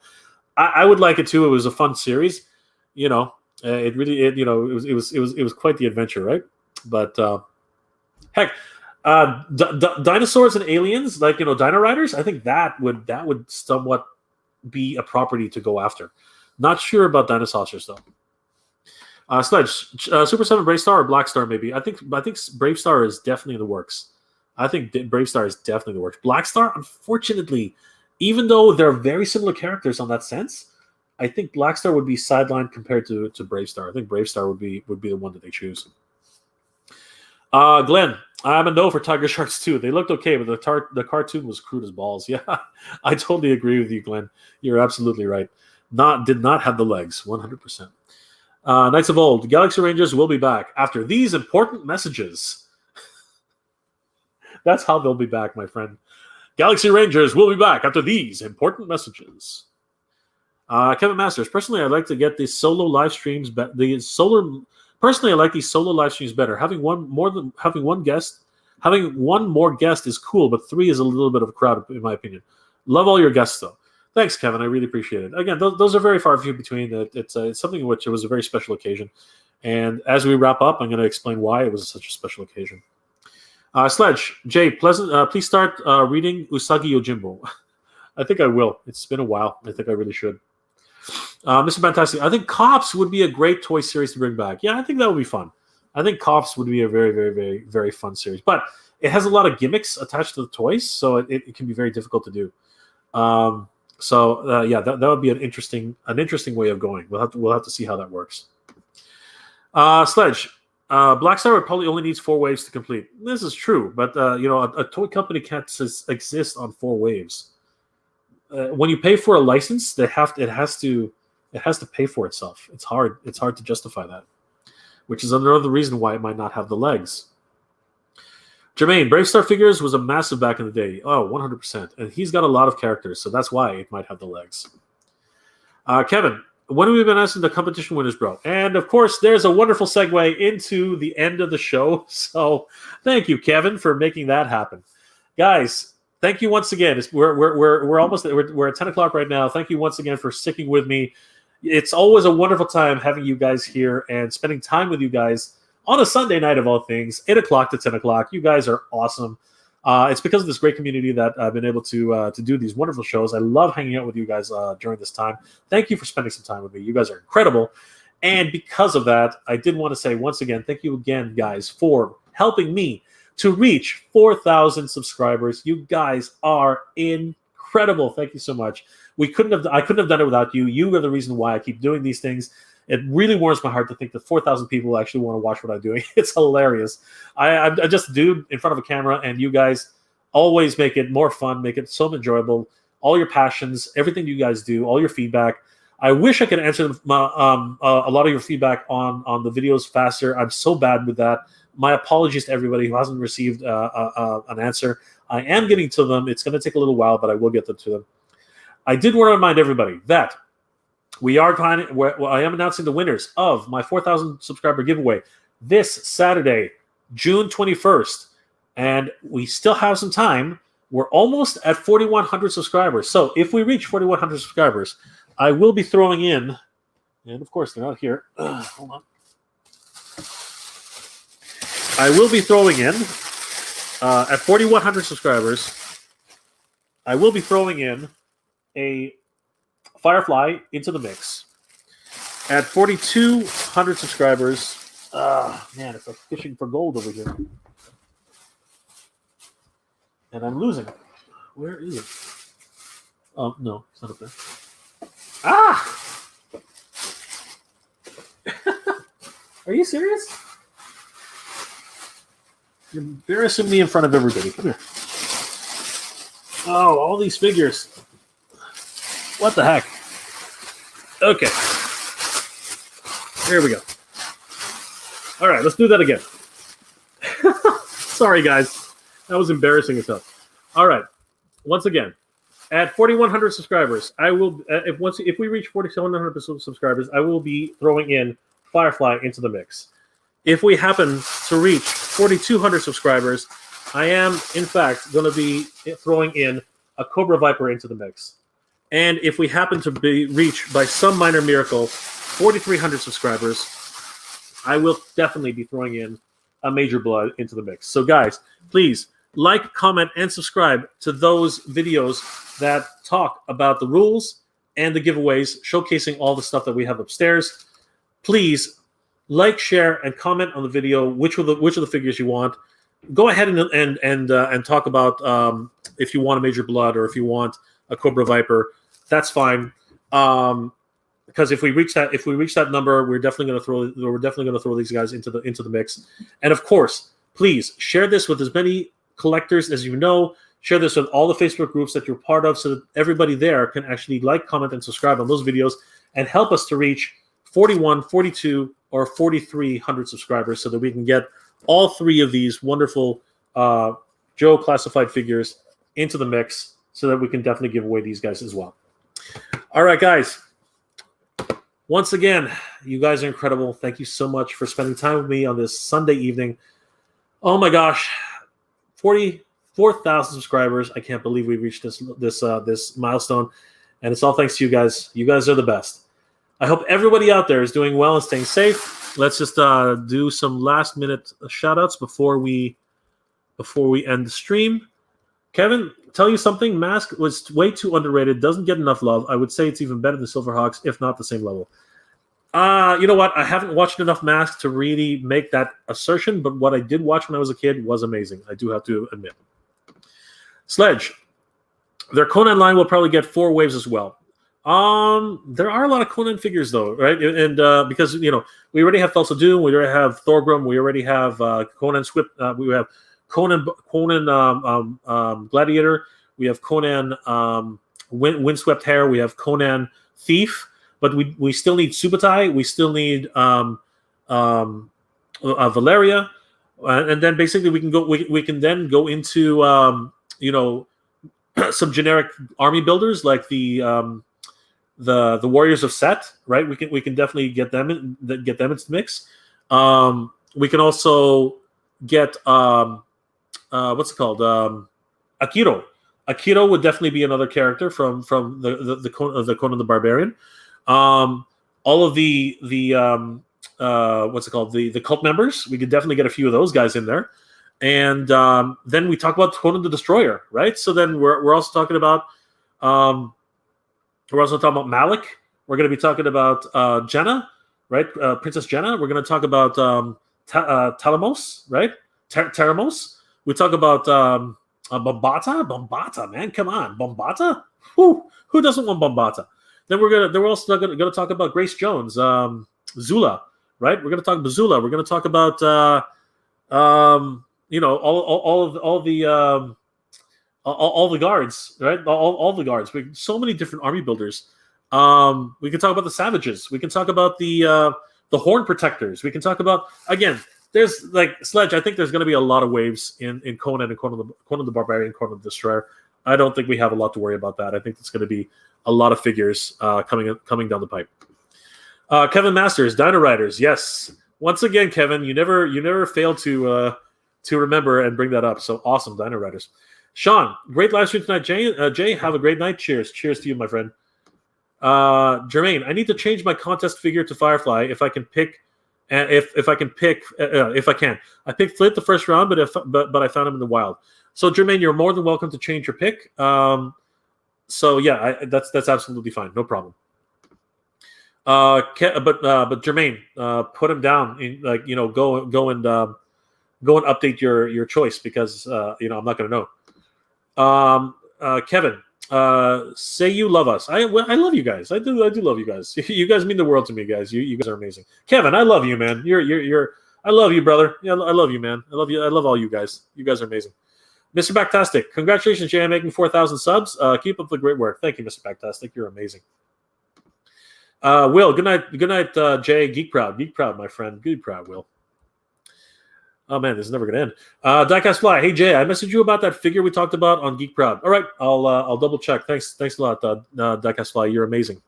I would like it too. It was a fun series. It really, it was quite the adventure, right? But heck, dinosaurs and aliens, like Dino Riders. I think that would somewhat be a property to go after. Not sure about Dinosaurs though. Sledge, Super 7 Brave Star or Black Star maybe. I think Brave Star is definitely in the works. I think Brave Star is definitely in the works. Black Star, unfortunately, even though they're very similar characters on that sense, I think Black Star would be sidelined compared to Brave Star. I think Brave Star would be the one that they choose. Glenn, I'm a no for Tiger Sharks too. They looked okay, but the cartoon was crude as balls. Yeah, I totally agree with you, Glenn. You're absolutely right. Did not have the legs, 100%. Knights of Old, Galaxy Rangers will be back after these important messages. That's how they'll be back, my friend. Galaxy Rangers will be back after these important messages. Kevin Masters, personally, I'd like to get these solo live streams. Personally, I like these solo live streams better. Having one more guest is cool, but 3 is a little bit of a crowd, in my opinion. Love all your guests, though. Thanks, Kevin. I really appreciate it. Again, those are very far few between. It's something in which it was a very special occasion. And as we wrap up, I'm going to explain why it was such a special occasion. Sledge, Jay, please start reading Usagi Yojimbo. I think I will. It's been a while. I think I really should. Mr. Fantastic, I think Cops would be a great toy series to bring back. Yeah, I think that would be fun. I think Cops would be a very, very, very, very fun series. But it has a lot of gimmicks attached to the toys, so it can be very difficult to do. That would be an interesting way of going. We'll have to see how that works. Sledge, Black Star probably only needs 4 waves to complete. This is true, but a toy company can't exist on 4 waves. When you pay for a license, it has to pay for itself. It's hard to justify that, which is another reason why it might not have the legs. Jermaine, Brave Star Figures was a massive back in the day. Oh, 100%. And he's got a lot of characters, so that's why it might have the legs. Kevin, when have we been asking the competition winners, bro? And, of course, there's a wonderful segue into the end of the show. So thank you, Kevin, for making that happen. Guys, thank you once again. We're almost we're at 10 o'clock right now. Thank you once again for sticking with me. It's always a wonderful time having you guys here and spending time with you guys on a Sunday night of all things, 8 o'clock to 10 o'clock. You guys are awesome. It's because of this great community that I've been able to do these wonderful shows. I love hanging out with you guys during this time. Thank you for spending some time with me. You guys are incredible. And because of that, I did want to say once again, thank you again, guys, for helping me to reach 4,000 subscribers. You guys are incredible. Thank you so much. I couldn't have done it without you. You are the reason why I keep doing these things. It really warms my heart to think that 4,000 people actually want to watch what I'm doing. It's hilarious. I'm just a dude in front of a camera, and you guys always make it more fun, make it so enjoyable. All your passions, everything you guys do, all your feedback. I wish I could answer a lot of your feedback on the videos faster. I'm so bad with that. My apologies to everybody who hasn't received an answer. I am getting to them. It's going to take a little while, but I will get them to them. I did want to remind everybody that I am announcing the winners of my 4,000 subscriber giveaway this Saturday, June 21st. And we still have some time. We're almost at 4,100 subscribers. So if we reach 4,100 subscribers, I will be throwing in, and of course they're not here. Hold on. I will be throwing in, at 4,100 subscribers, I will be throwing in a Firefly into the mix. At 4,200 subscribers, man, it's like fishing for gold over here. And I'm losing. Where is it? Oh, no, it's not up there. Ah! Are you serious? You're embarrassing me in front of everybody. Come here. Oh, all these figures. What the heck? Okay. Here we go. All right, let's do that again. Sorry, guys. That was embarrassing as hell. All right. Once again, at 4,100 subscribers, I will. If we reach 4,700 subscribers, I will be throwing in Firefly into the mix. If we happen to reach 4,200 subscribers, I am, in fact, going to be throwing in a Cobra Viper into the mix. And if we happen to be reached by some minor miracle, 4,300 subscribers, I will definitely be throwing in a Major Blood into the mix. So guys, please like, comment, and subscribe to those videos that talk about the rules and the giveaways, showcasing all the stuff that we have upstairs. Please like, share, and comment on the video which of the figures you want. Go ahead and talk about if you want a Major Blood or if you want a Cobra Viper. That's fine. Because if we reach that number, we're definitely going to throw these guys into the mix. And of course, please share this with as many collectors as you know. Share this with all the Facebook groups that you're part of, so that everybody there can actually like, comment, and subscribe on those videos and help us to reach 41, 42, or 4,300 subscribers, so that we can get all three of these wonderful Joe classified figures into the mix, so that we can definitely give away these guys as well. All right, guys. Once again, you guys are incredible. Thank you so much for spending time with me on this Sunday evening. Oh my gosh, 44,000 subscribers. I can't believe we reached this milestone, and it's all thanks to you guys. You guys are the best. I hope everybody out there is doing well and staying safe. Let's just do some last-minute shout-outs before we end the stream. Kevin, tell you something. Mask was way too underrated. Doesn't get enough love. I would say it's even better than Silverhawks, if not the same level. You know what? I haven't watched enough Mask to really make that assertion, but what I did watch when I was a kid was amazing. I do have to admit. Sledge, their Conan line will probably get 4 waves as well. There are a lot of Conan figures though, right? And because we already have Thulsa Doom, we already have Thorgrim, we already have Conan Swift, we have Conan Gladiator, we have Conan Windswept Hair, we have Conan Thief, but we still need Subutai, we still need Valeria, and then basically we can then go into some generic army builders like the Warriors of Set, right? We can definitely get them into the mix. We can also get what's it called? Akiro. Akiro would definitely be another character from the Conan the Barbarian. All of the what's it called? The cult members. We could definitely get a few of those guys in there. And then we talk about Conan the Destroyer, right? So then we're also talking about Malik. We're going to be talking about Jenna, right? Princess Jenna. We're going to talk about Talamos, right? Teramos. We talk about Bombata. Bombata, man, come on, Bombata. Who doesn't want Bombata? Then we're also going to talk about Grace Jones, Zula, right? We're going to talk about Zula. We're going to talk about all the guards, right? All the guards. So many different army builders. We can talk about the Savages. We can talk about the Horn Protectors. We can talk about, again, there's like Sledge. I think there's going to be a lot of waves in Conan and Conan the Barbarian, Conan the Destroyer. I don't think we have a lot to worry about that. I think it's going to be a lot of figures coming down the pipe. Kevin Masters, Dino Riders. Yes, once again, Kevin, you never fail to remember and bring that up. So awesome, Dino Riders. Sean, great live stream tonight. Jay, have a great night. Cheers to you, my friend. Jermaine, I need to change my contest figure to Firefly if I can pick. If I can. I picked Flint the first round, but I found him in the wild. So Jermaine, you're more than welcome to change your pick. So yeah, that's absolutely fine, no problem. But Jermaine, put him down. Go and update your choice, because I'm not going to know. Kevin, say you love us. I love you guys. I do love you guys. You guys mean the world to me, guys. You guys are amazing. Kevin, I love you, man. I love you, brother. Yeah, I love you, man. I love you. I love all you guys. You guys are amazing. Mr. Backtastic, congratulations, Jay, on making 4,000 subs. Keep up the great work. Thank you, Mr. Backtastic. You're amazing. Will, good night, Jay. Geek proud, my friend. Geek proud, Will. Oh man, this is never going to end. Diecast Fly, hey Jay, I messaged you about that figure we talked about on Geek Proud. All right, I'll double check. Thanks a lot, Diecast Fly. You're amazing.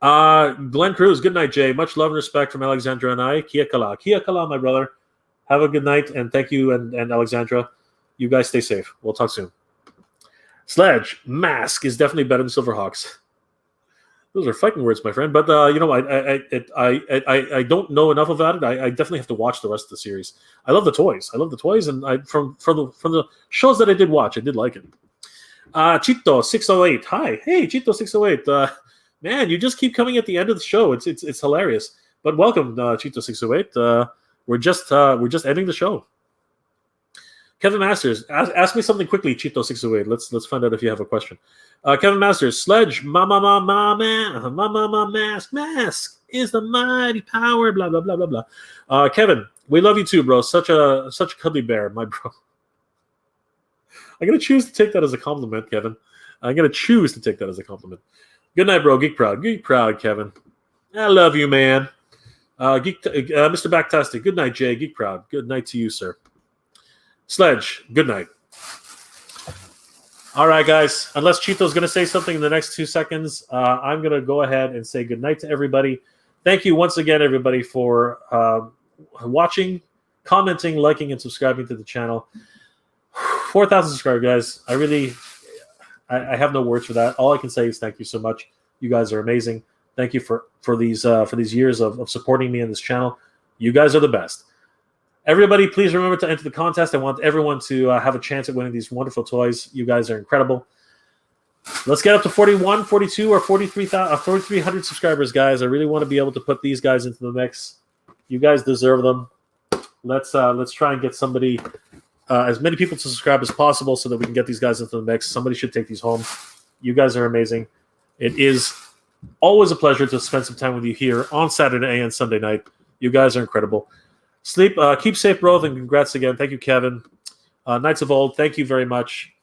Glenn Cruz, good night, Jay. Much love and respect from Alexandra and I. Kia kala, my brother. Have a good night, and thank you, and Alexandra. You guys stay safe. We'll talk soon. Sledge, Mask is definitely better than Silverhawks. Those are fighting words, my friend. But I don't know enough about it. I definitely have to watch the rest of the series. I love the toys. And from the shows that I did watch, I did like it. Chito608. Hi, hey Chito608. Man, you just keep coming at the end of the show. It's hilarious. But welcome, Chito608. We're just ending the show. Kevin Masters, ask me something quickly, Chito608. Let's find out if you have a question. Kevin Masters, Sledge, mask is the mighty power, blah blah blah blah blah. Kevin, we love you too, bro. Such a cuddly bear, my bro. I'm gonna choose to take that as a compliment, Kevin. I'm gonna choose to take that as a compliment. Good night, bro. Geek proud, Kevin. I love you, man. Mr. Backtastic. Good night, Jay. Geek proud. Good night to you, sir. Sledge. Good night. All right, guys. Unless Chito's going to say something in the next 2 seconds, I'm going to go ahead and say good night to everybody. Thank you once again, everybody, for watching, commenting, liking, and subscribing to the channel. 4,000 subscribers, guys. I have no words for that. All I can say is thank you so much. You guys are amazing. Thank you for these years of supporting me in this channel. You guys are the best. Everybody, please remember to enter the contest. I want everyone to have a chance at winning these wonderful toys. You guys are incredible. Let's get up to 41, 42, or 4,300 subscribers, guys. I really want to be able to put these guys into the mix. You guys deserve them. Let's try and get somebody, as many people to subscribe as possible so that we can get these guys into the mix. Somebody should take these home. You guys are amazing. It is always a pleasure to spend some time with you here on Saturday and Sunday night. You guys are incredible. Keep safe, bro, and congrats again. Thank you, Kevin. Knights of Old, thank you very much.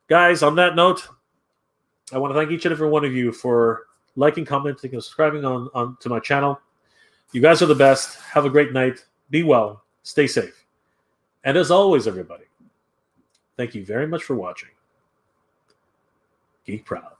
Guys, on that note, I want to thank each and every one of you for liking, commenting, and subscribing on to my channel. You guys are the best. Have a great night. Be well. Stay safe. And as always, everybody, thank you very much for watching. Geek proud.